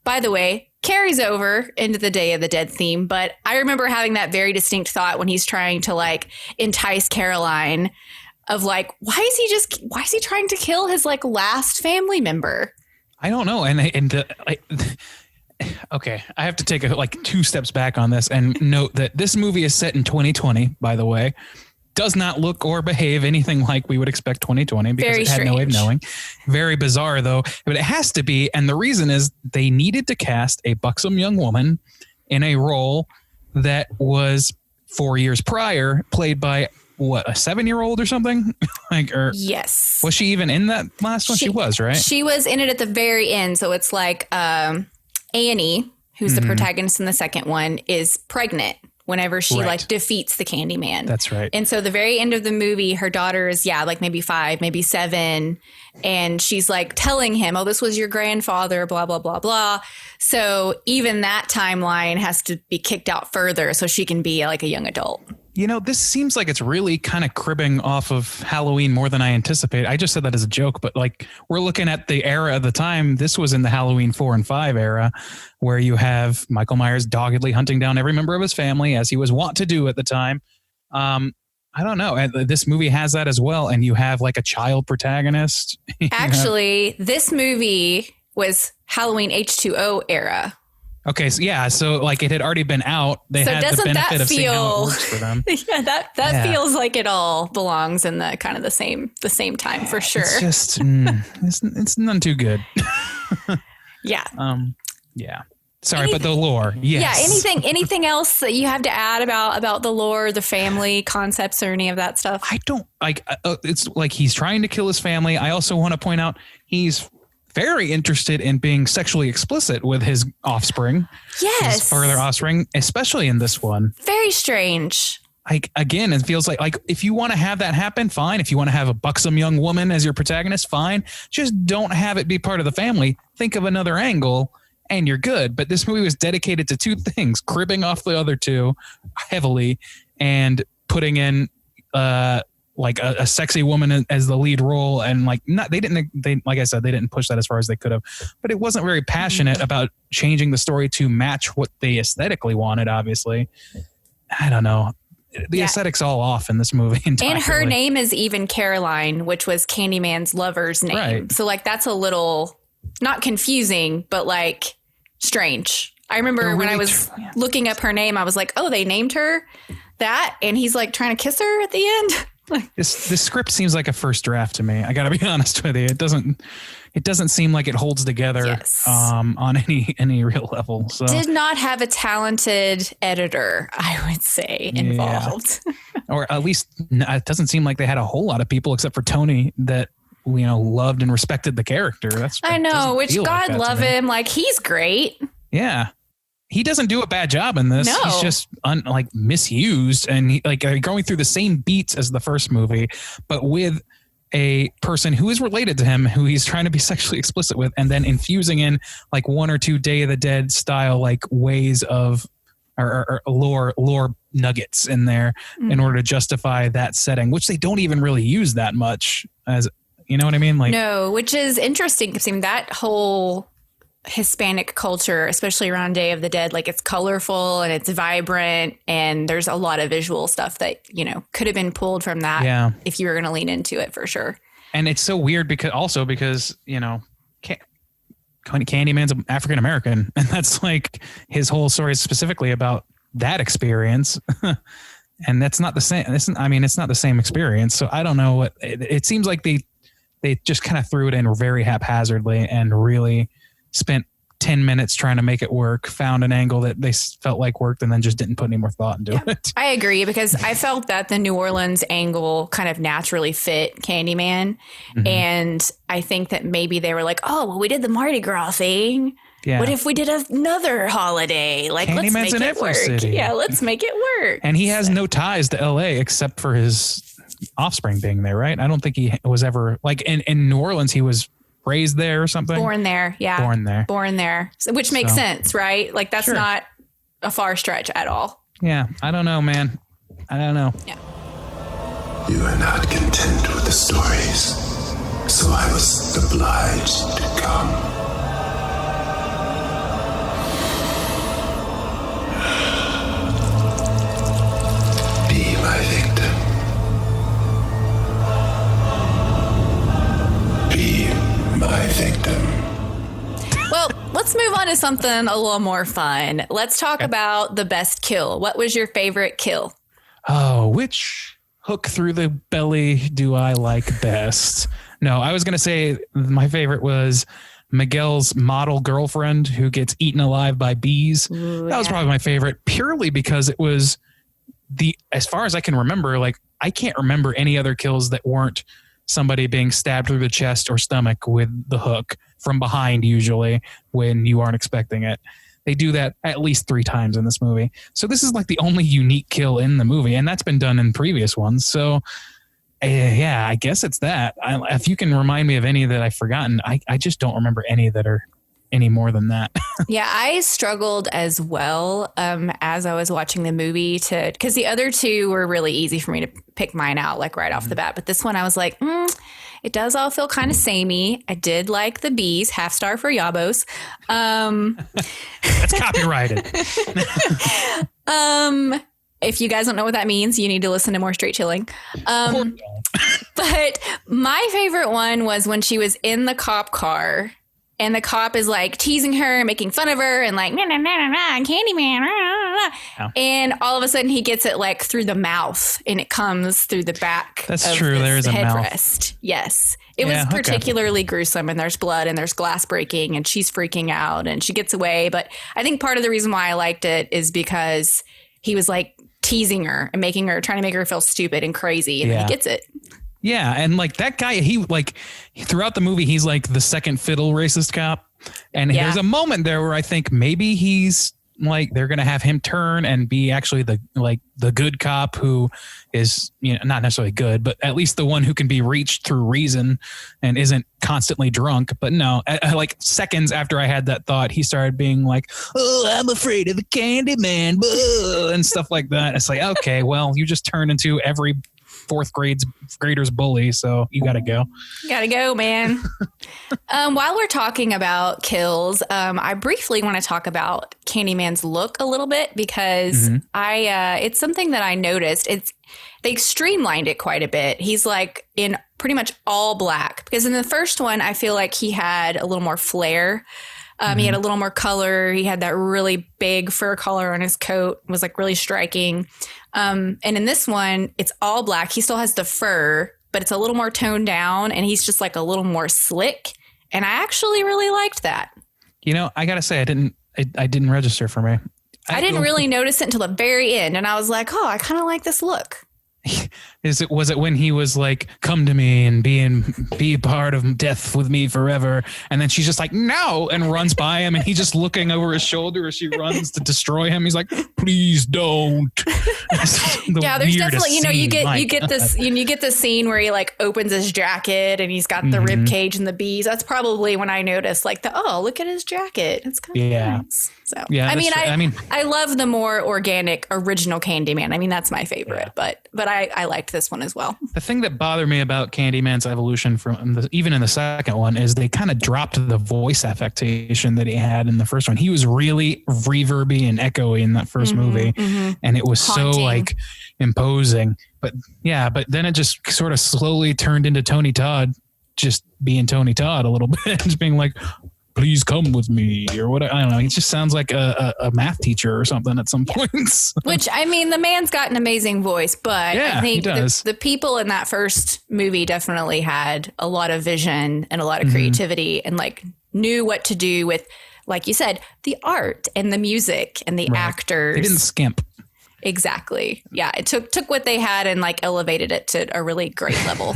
by the way, carries over into the Day of the Dead theme. But I remember having that very distinct thought when he's trying to like entice Caroline of like, why is he trying to kill his like last family member? I don't know. Okay, I have to take like 2 steps back on this and note that this movie is set in 2020, by the way. Does not look or behave anything like we would expect 2020 because it had no way of knowing. Very bizarre, though. But it has to be. And the reason is they needed to cast a buxom young woman in a role that was 4 years prior played by a 7-year-old or something? Yes. Was she even in that last one? She was, right? She was in it at the very end. So it's like Annie, who's the protagonist in the second one, is pregnant whenever she like defeats the Candyman. That's right. And so the very end of the movie, her daughter is, like maybe 5, maybe 7. And she's like telling him, this was your grandfather, blah, blah, blah, blah. So even that timeline has to be kicked out further so she can be like a young adult. This seems like it's really kind of cribbing off of Halloween more than I anticipate. I just said that as a joke, but like we're looking at the era of the time. This was in the Halloween 4 and 5 era where you have Michael Myers doggedly hunting down every member of his family as he was wont to do at the time. I don't know. This movie has that as well. And you have like a child protagonist. Actually, this movie was Halloween H2O era. Okay, so yeah, so like it had already been out. They So had the doesn't that benefit of seeing how it feel- works for them. Yeah, that feels like it all belongs in the kind of the same time for sure. It's just it's none too good. Yeah. Yeah. Sorry, but the lore. Yes. Yeah. Anything else that you have to add about the lore, the family concepts, or any of that stuff? I don't like. It's like he's trying to kill his family. I also want to point out he's very interested in being sexually explicit with his offspring. Yes. His further offspring, especially in this one. Very strange. Like, again, it feels like if you want to have that happen, fine. If you want to have a buxom young woman as your protagonist, fine. Just don't have it be part of the family. Think of another angle and you're good. But this movie was dedicated to two things: cribbing off the other two heavily and putting in like a sexy woman as the lead role. And like, like I said, they didn't push that as far as they could have, but it wasn't very passionate about changing the story to match what they aesthetically wanted. Obviously, I don't know. The aesthetics all off in this movie. Entirely. And her name is even Caroline, which was Candyman's lover's name. Right. So like, that's a little not confusing, but like strange. I remember when I was looking up her name, I was like, oh, they named her that. And he's like trying to kiss her at the end. This script seems like a first draft to me. I got to be honest with you. It doesn't seem like it holds together on any real level. So did not have a talented editor, I would say, involved. Yeah. Or at least it doesn't seem like they had a whole lot of people except for Tony that loved and respected the character. I know, which God love him. Like, he's great. Yeah. He doesn't do a bad job in this. No. He's just misused, and going through the same beats as the first movie, but with a person who is related to him, who he's trying to be sexually explicit with, and then infusing in like one or two Day of the Dead style like ways of or lore nuggets in there in order to justify that setting, which they don't even really use that much. As you know what I mean? Like, no, which is interesting because that whole Hispanic culture, especially around Day of the Dead, like it's colorful and it's vibrant, and there's a lot of visual stuff that could have been pulled from that if you were going to lean into it for sure. And it's so weird because Candyman's African American, and that's like his whole story is specifically about that experience. And that's not the same. It's not the same experience. So I don't know what it seems like. They just kind of threw it in very haphazardly and really spent 10 minutes trying to make it work, found an angle that they felt like worked, and then just didn't put any more thought into it. I agree, because I felt that the New Orleans angle kind of naturally fit Candyman. Mm-hmm. And I think that maybe they were like, oh, well, we did the Mardi Gras thing. Yeah. What if we did another holiday? Like, Candyman's let's make it work. City. Yeah, let's make it work. And he has no ties to LA except for his offspring being there, right? I don't think he was ever like in New Orleans. He was raised there or something? Born there. Yeah. Born there. So, which makes sense, right? Like, that's not a far stretch at all. Yeah. I don't know, man. I don't know. Yeah. You are not content with the stories, so I was obliged to come. Be my victim. My victim. Well, let's move on to something a little more fun. Let's talk about the best kill. What was your favorite kill? Oh, which hook through the belly do I like best? No, I was going to say my favorite was Miguel's model girlfriend who gets eaten alive by bees. Ooh, that was probably my favorite, purely because it was as far as I can remember, like I can't remember any other kills that weren't somebody being stabbed through the chest or stomach with the hook from behind, usually when you aren't expecting it. They do that at least 3 times in this movie. So this is like the only unique kill in the movie, and that's been done in previous ones. So yeah, I guess it's that. If you can remind me of any that I've forgotten, I just don't remember any that are any more than that. Yeah, I struggled as well as I was watching the movie because the other 2 were really easy for me to pick mine out like right off the bat. But this one I was like, it does all feel kind of samey. I did like the bees, half star for Yabos. That's copyrighted. If you guys don't know what that means, you need to listen to more Straight Chilling. But my favorite one was when she was in the cop car And the cop is like teasing her, making fun of her, and like, nah, nah, nah, nah, nah, Candyman. Nah, nah, nah. Yeah. And all of a sudden he gets it like through the mouth and it comes through the back. That's true. There is a headrest. Yes. It was particularly gruesome, and there's blood and there's glass breaking and she's freaking out and she gets away. But I think part of the reason why I liked it is because he was like teasing her and trying to make her feel stupid and crazy. And then he gets it. Yeah. And like that guy, throughout the movie, he's like the second fiddle racist cop. And there's a moment there where I think maybe he's like, they're going to have him turn and be actually the good cop who is, not necessarily good, but at least the one who can be reached through reason and isn't constantly drunk. But no, like seconds after I had that thought, he started being like, oh, I'm afraid of the Candyman and stuff like that. It's like, okay, well, you just turned into every fourth grader's bully, so you gotta go. Gotta go, man. While we're talking about kills, I briefly want to talk about Candyman's look a little bit because it's something that I noticed. They streamlined it quite a bit. He's like in pretty much all black, because in the first one I feel like he had a little more flair. He had a little more color. He had that really big fur collar on his coat. It was like really striking. And in this one, it's all black. He still has the fur, but it's a little more toned down, and he's just like a little more slick. And I actually really liked that. I gotta say, I didn't register for me. I didn't really notice it until the very end, and I was like, oh, I kind of like this look. Was it when he was like, come to me and be part of death with me forever, and then she's just like, no, and runs by him, and he's just looking over his shoulder as she runs to destroy him. He's like, please don't. There's definitely you get this scene where he like opens his jacket and he's got the rib cage and the bees. That's probably when I noticed like look at his jacket. It's kind of nice. So I love the more organic original Candyman. I mean, that's my favorite, but I liked this one as well. The thing that bothered me about Candyman's evolution from even in the second one is they kind of dropped the voice affectation that he had in the first one. He was really reverby and echoey in that first movie, and it was haunting. So like imposing. But then it just sort of slowly turned into Tony Todd just being Tony Todd a little bit, just being like, please come with me or whatever. I don't know. He just sounds like a math teacher or something at some points. Which, I mean, the man's got an amazing voice, but I think the people in that first movie definitely had a lot of vision and a lot of creativity and like knew what to do with, like you said, the art and the music and the actors. They didn't skimp. Exactly. Yeah. It took what they had and like elevated it to a really great level.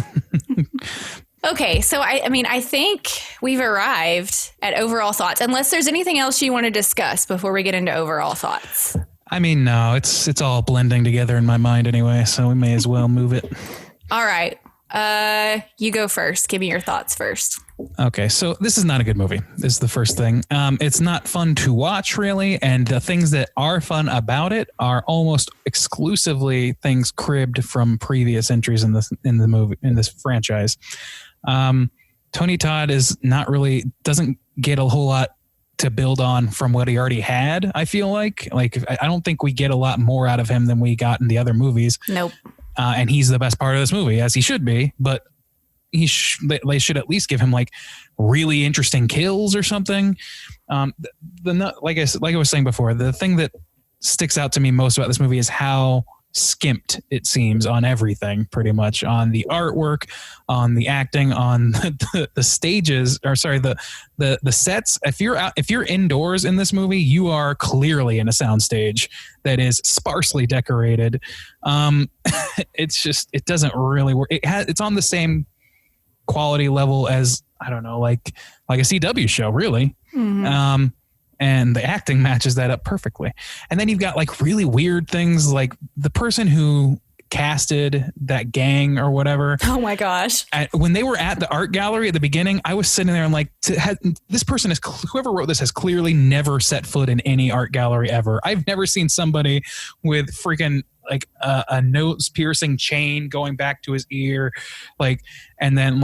Okay, so I think we've arrived at overall thoughts, unless there's anything else you want to discuss before we get into overall thoughts. I mean, no, it's all blending together in my mind anyway, so we may as well move it. All right. You go first. Give me your thoughts first. Okay, so this is not a good movie. This is the first thing. It's not fun to watch, really, and the things that are fun about it are almost exclusively things cribbed from previous entries in this franchise. Tony Todd doesn't get a whole lot to build on from what he already had. I feel like I don't think we get a lot more out of him than we got in the other movies. Nope. And he's the best part of this movie, as he should be, but they should at least give him like really interesting kills or something. Like I was saying before, the thing that sticks out to me most about this movie is how skimped it seems on everything, pretty much on the artwork, on the acting, on the stages, or sorry, the sets. If you're indoors in this movie, you are clearly in a soundstage that is sparsely decorated. It doesn't really work. It's on the same quality level as, I don't know, like a CW show, really. Mm-hmm. And the acting matches that up perfectly. And then you've got like really weird things, like the person who casted that gang or whatever. Oh my gosh. When they were at the art gallery at the beginning, I was sitting there and like, whoever wrote this has clearly never set foot in any art gallery ever. I've never seen somebody with freaking like a nose piercing chain going back to his ear, like, and then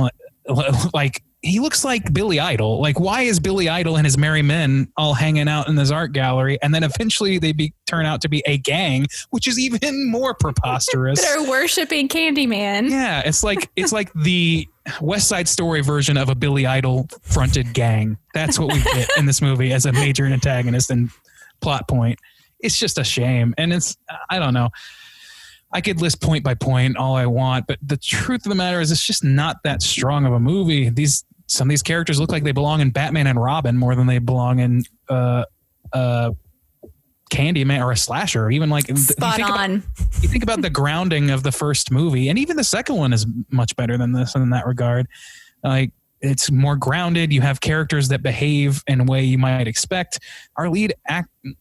like he looks like Billy Idol. Like, why is Billy Idol and his merry men all hanging out in this art gallery? And then eventually they turn out to be a gang, which is even more preposterous. They're worshiping Candyman. Yeah, it's like the West Side Story version of a Billy Idol fronted gang. That's what we get in this movie as a major antagonist and plot point. It's just a shame. And I don't know. I could list point by point all I want, but the truth of the matter is it's just not that strong of a movie. Some of these characters look like they belong in Batman and Robin more than they belong in Candyman or a slasher. Even like spot on. You think about the grounding of the first movie, and even the second one is much better than this in that regard. Like, it's more grounded. You have characters that behave in a way you might expect. Our lead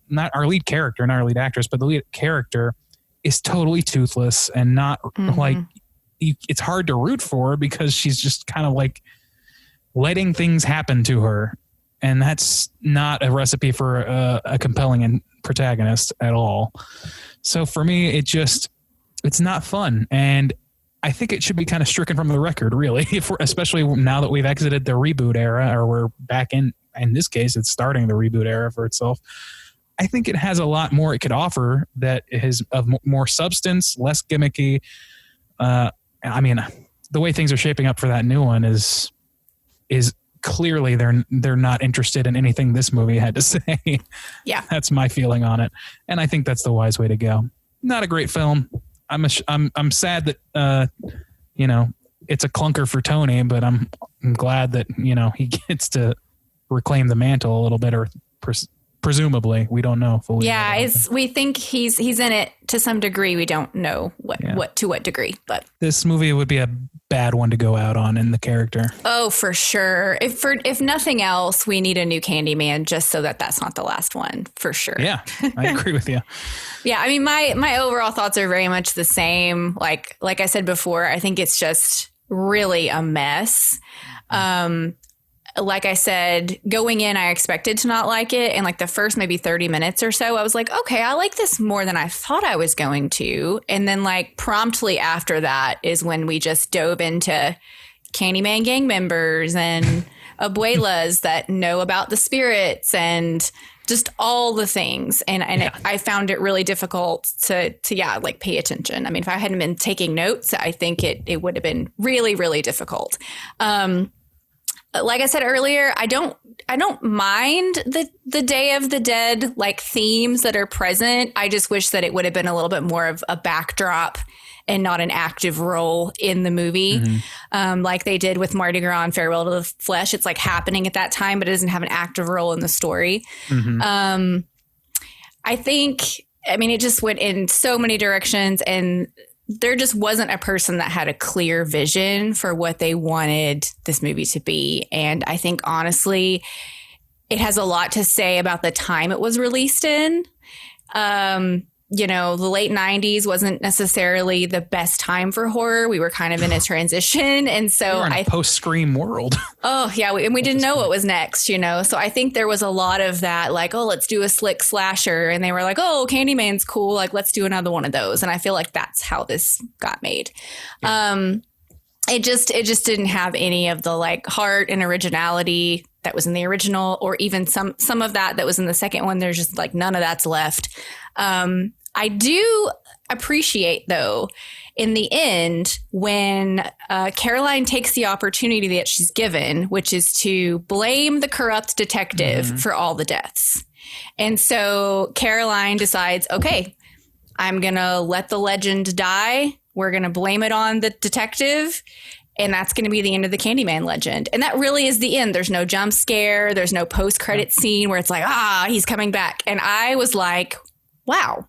not our lead character, not our lead actress, but the lead character is totally toothless and not like it's hard to root for because she's just kind of like letting things happen to her. And that's not a recipe for a compelling protagonist at all. So for me, it's not fun. And I think it should be kind of stricken from the record, really, especially now that we've exited the reboot era, or we're back in this case, it's starting the reboot era for itself. I think it has a lot more it could offer that is of more substance, less gimmicky. I mean, the way things are shaping up for that new one is clearly they're not interested in anything this movie had to say. Yeah. That's my feeling on it. And I think that's the wise way to go. Not a great film. I'm sad that, it's a clunker for Tony, but I'm glad that, he gets to reclaim the mantle a little bit, or presumably. We don't know fully. Yeah, we think he's in it to some degree. We don't know what degree, but this movie would be a bad one to go out on in the character. Oh, for sure. If nothing else, we need a new Candyman just so that's not the last one, for sure. Yeah, I agree with you. Yeah, I mean, my overall thoughts are very much the same. Like I said before, I think it's just really a mess. Like I said, going in, I expected to not like it. And like the first maybe 30 minutes or so, I was like, okay, I like this more than I thought I was going to. And then like promptly after that is when we just dove into Candyman gang members and abuelas that know about the spirits and just all the things. And I found it really difficult to pay attention. I mean, if I hadn't been taking notes, I think it would have been really, really difficult. Like I said earlier, I don't mind the Day of the Dead like themes that are present. I just wish that it would have been a little bit more of a backdrop and not an active role in the movie, like they did with Mardi Gras and Farewell to the Flesh. It's like happening at that time, but it doesn't have an active role in the story. I think, I mean, it just went in so many directions, and there just wasn't a person that had a clear vision for what they wanted this movie to be. And I think, honestly, it has a lot to say about the time it was released in. The late 90s wasn't necessarily the best time for horror. We were kind of in a transition. And so post-Scream world. Oh, yeah. We didn't know what was next, So I think there was a lot of that, like, oh, let's do a slick slasher. And they were like, oh, Candyman's cool. Like, let's do another one of those. And I feel like that's how this got made. Yeah. It just didn't have any of the like heart and originality that was in the original, or even some of that was in the second one. There's just like none of that's left. I do appreciate, though, in the end, when Caroline takes the opportunity that she's given, which is to blame the corrupt detective for all the deaths. And so Caroline decides, okay, I'm going to let the legend die. We're going to blame it on the detective. And that's going to be the end of the Candyman legend. And that really is the end. There's no jump scare. There's no post-credit scene where it's like, he's coming back. And I was like, wow.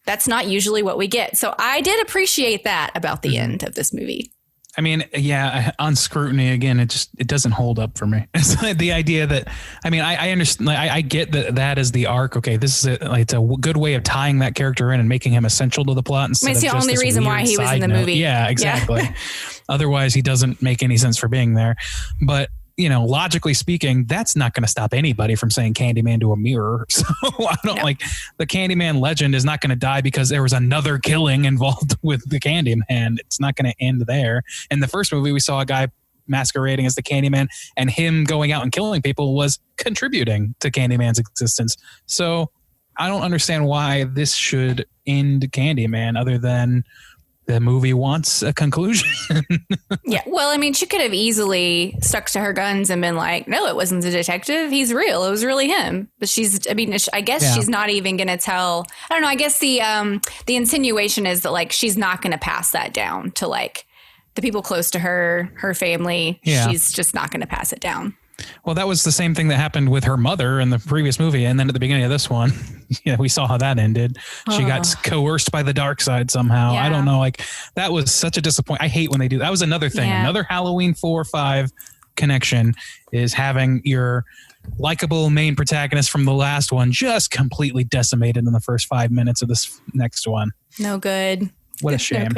That's not usually what we get. So I did appreciate that about the end of this movie. I mean, yeah, on scrutiny, again, it doesn't hold up for me. It's like the idea that, I mean, I understand, I get that is the arc. Okay, this is it's a good way of tying that character in and making him essential to the plot. I mean, it's the only reason why he was in the movie. Yeah, exactly. Yeah. Otherwise, he doesn't make any sense for being there. But logically speaking, that's not going to stop anybody from saying Candyman to a mirror. So I don't like the Candyman legend is not going to die because there was another killing involved with the Candyman. It's not going to end there. In the first movie, we saw a guy masquerading as the Candyman, and him going out and killing people was contributing to Candyman's existence. So I don't understand why this should end Candyman other than the movie wants a conclusion. Yeah. Well, I mean, she could have easily stuck to her guns and been like, no, it wasn't the detective. He's real. It was really him. But I guess she's not even going to tell. I don't know. I guess the insinuation is that like, she's not going to pass that down to like the people close to her family. Yeah. She's just not going to pass it down. Well, that was the same thing that happened with her mother in the previous movie. And then at the beginning of this one, we saw how that ended. She got coerced by the dark side somehow. Yeah. I don't know. Like, that was such a disappointment. I hate when they do that. Was another thing. Yeah. Another Halloween 4 or 5 connection is having your likable main protagonist from the last one just completely decimated in the first 5 minutes of this next one. No good. What a shame.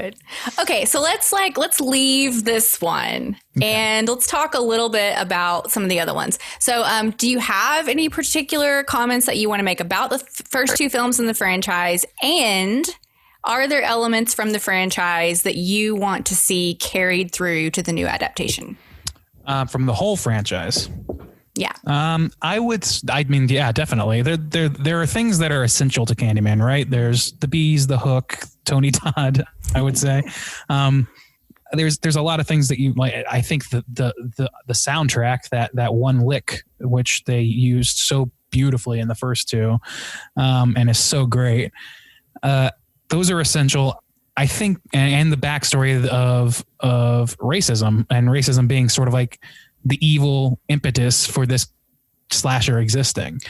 Okay, so let's leave this one and let's talk a little bit about some of the other ones. So do you have any particular comments that you want to make about the first 2 films in the franchise? And are there elements from the franchise that you want to see carried through to the new adaptation? From the whole franchise? Yeah. Yeah, definitely. There are things that are essential to Candyman, right? There's the bees, the hook, Tony Todd, I would say. There's a lot of things that you like. I think the soundtrack, that one lick, which they used so beautifully in the first 2, and is so great. Those are essential. I think, and the backstory of racism, and racism being sort of like the evil impetus for this slasher existing.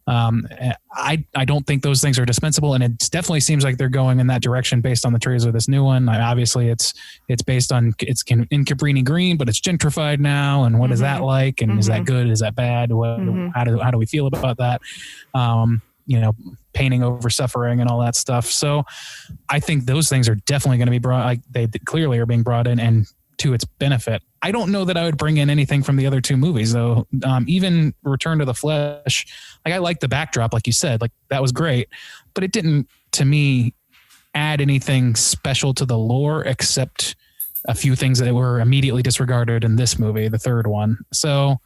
I don't think those things are dispensable, and it definitely seems like they're going in that direction based on the trailers of this new one. Obviously, it's based on in Cabrini Green, but it's gentrified now. And what is that like? And is that good? Is that bad? How do we feel about that? Painting over suffering and all that stuff. So I think those things are definitely going to be brought. Like, they clearly are being brought in, and to its benefit. I don't know that I would bring in anything from the other 2 movies, though. Even Return to the Flesh, like, I like the backdrop, like you said, like, that was great, but it didn't, to me, add anything special to the lore except a few things that were immediately disregarded in this movie, the third one. So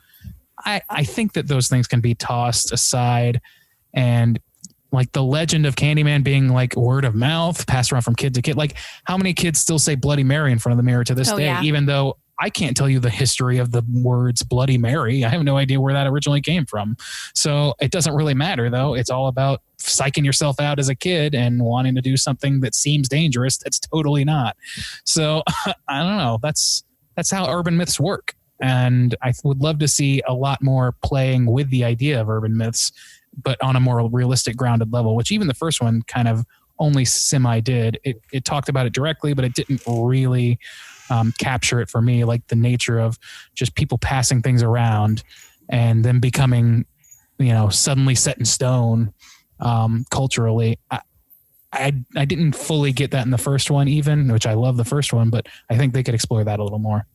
I think that those things can be tossed aside, and like the legend of Candyman being like word of mouth, passed around from kid to kid. Like, how many kids still say Bloody Mary in front of the mirror to this day, even though I can't tell you the history of the words Bloody Mary. I have no idea where that originally came from. So it doesn't really matter, though. It's all about psyching yourself out as a kid and wanting to do something that seems dangerous. That's totally not. So I don't know. That's how urban myths work. And I would love to see a lot more playing with the idea of urban myths, but on a more realistic, grounded level, which even the first one kind of only semi did. It talked about it directly, but it didn't really capture it for me, like the nature of just people passing things around and then becoming, suddenly set in stone culturally. I didn't fully get that in the first one even, which I love the first one, but I think they could explore that a little more.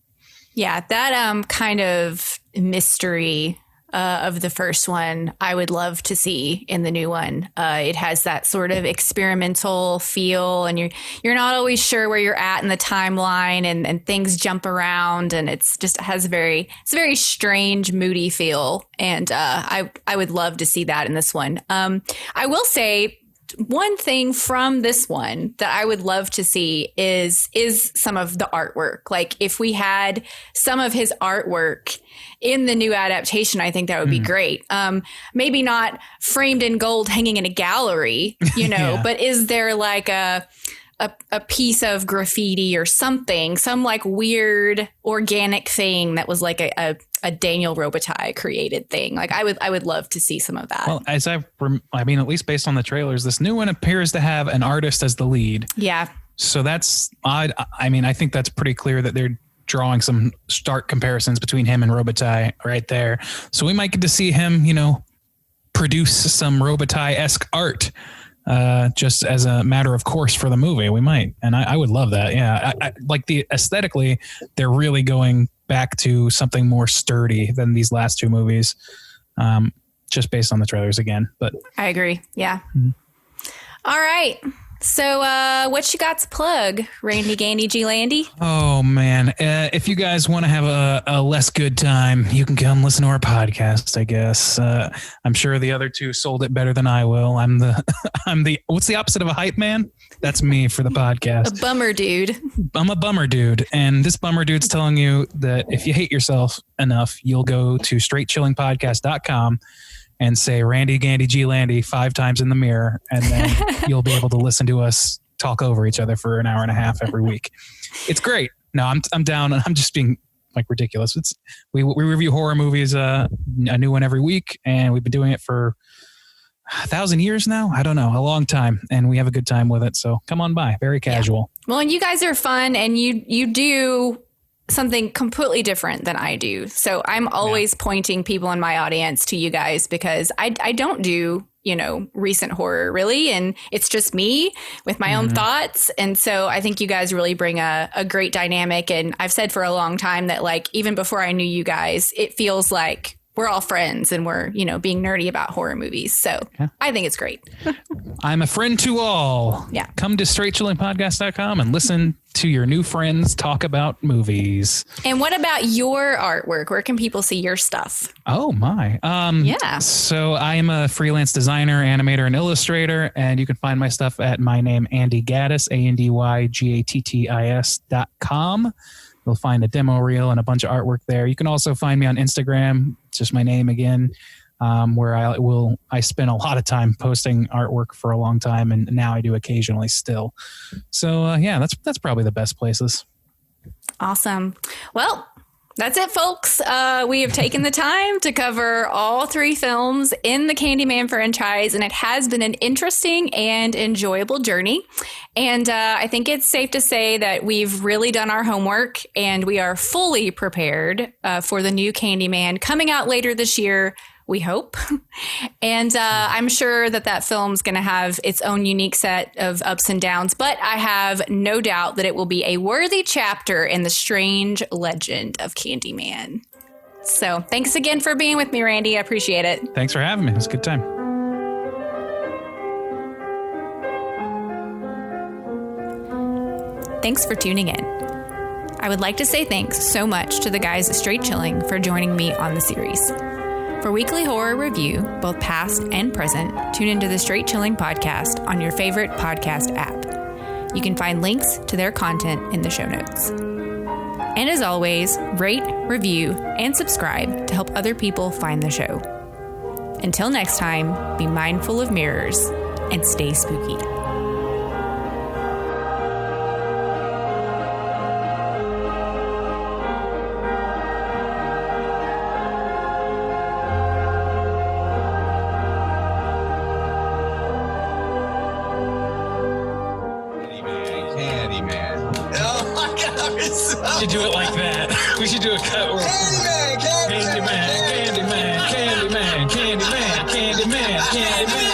Yeah, that kind of mystery of the first one, I would love to see in the new one. It has that sort of experimental feel, and you're not always sure where you're at in the timeline, and things jump around, and it's a very strange, moody feel. And I would love to see that in this one. I will say, one thing from this one that I would love to see is some of the artwork. Like, if we had some of his artwork in the new adaptation, I think that would be great. Maybe not framed in gold hanging in a gallery, yeah. But is there like a piece of graffiti or something, some like weird organic thing that was like a Daniel Robitaille created thing? Like, I would love to see some of that. Well, at least based on the trailers, this new one appears to have an artist as the lead. Yeah. So that's odd. I think that's pretty clear that they're drawing some stark comparisons between him and Robitaille right there. So we might get to see him, produce some Robitaille-esque art. Just as a matter of course for the movie, we might, and I would love that. Yeah, I like the aesthetically, they're really going back to something more sturdy than these last 2 movies, just based on the trailers again. But I agree. Yeah. Mm-hmm. All right. So, what you got to plug, Randy Gandy G Landy? Oh man, if you guys want to have a less good time, you can come listen to our podcast. I guess I'm sure the other two sold it better than I will. I'm the what's the opposite of a hype man? That's me for the podcast. A bummer dude. I'm a bummer dude, and this bummer dude's telling you that if you hate yourself enough, you'll go to straightchillingpodcast.com and say Randy Gandy G Landy 5 times in the mirror, and then you'll be able to listen to us talk over each other for an hour and a half every week. It's great. No, I'm down, and I'm just being like ridiculous. We review horror movies, a new one every week, and we've been doing it for 1,000 years now. I don't know, a long time, and we have a good time with it. So come on by. Very casual. Yeah. Well, and you guys are fun, and you do something completely different than I do. So I'm always pointing people in my audience to you guys because I don't do, recent horror really. And it's just me with my own thoughts. And so I think you guys really bring a great dynamic. And I've said for a long time that like, even before I knew you guys, it feels like we're all friends and we're, being nerdy about horror movies. So I think it's great. I'm a friend to all. Yeah. Come to straightchillingpodcast.com and listen to your new friends talk about movies. And what about your artwork? Where can people see your stuff? Oh my. Yeah. So I am a freelance designer, animator, and illustrator, and you can find my stuff at my name, Andy Gaddis, ANDYGATTIS.com. You'll find a demo reel and a bunch of artwork there. You can also find me on Instagram. It's just my name again, where I spent a lot of time posting artwork for a long time, and now I do occasionally still. So that's probably the best places. Awesome. Well, that's it, folks. We have taken the time to cover all 3 films in the Candyman franchise, and it has been an interesting and enjoyable journey. And I think it's safe to say that we've really done our homework, and we are fully prepared for the new Candyman coming out later this year, we hope. And I'm sure that film's going to have its own unique set of ups and downs, but I have no doubt that it will be a worthy chapter in the strange legend of Candyman. So thanks again for being with me, Randy. I appreciate it. Thanks for having me. It was a good time. Thanks for tuning in. I would like to say thanks so much to the guys at Straight Chilling for joining me on the series. For weekly horror review, both past and present, tune into the Straight Chilling podcast on your favorite podcast app. You can find links to their content in the show notes. And as always, rate, review, and subscribe to help other people find the show. Until next time, be mindful of mirrors and stay spooky. We should do it like that. We should do a cut. Candyman, Candyman, Candyman, Candyman, Candyman, Candyman, Candyman.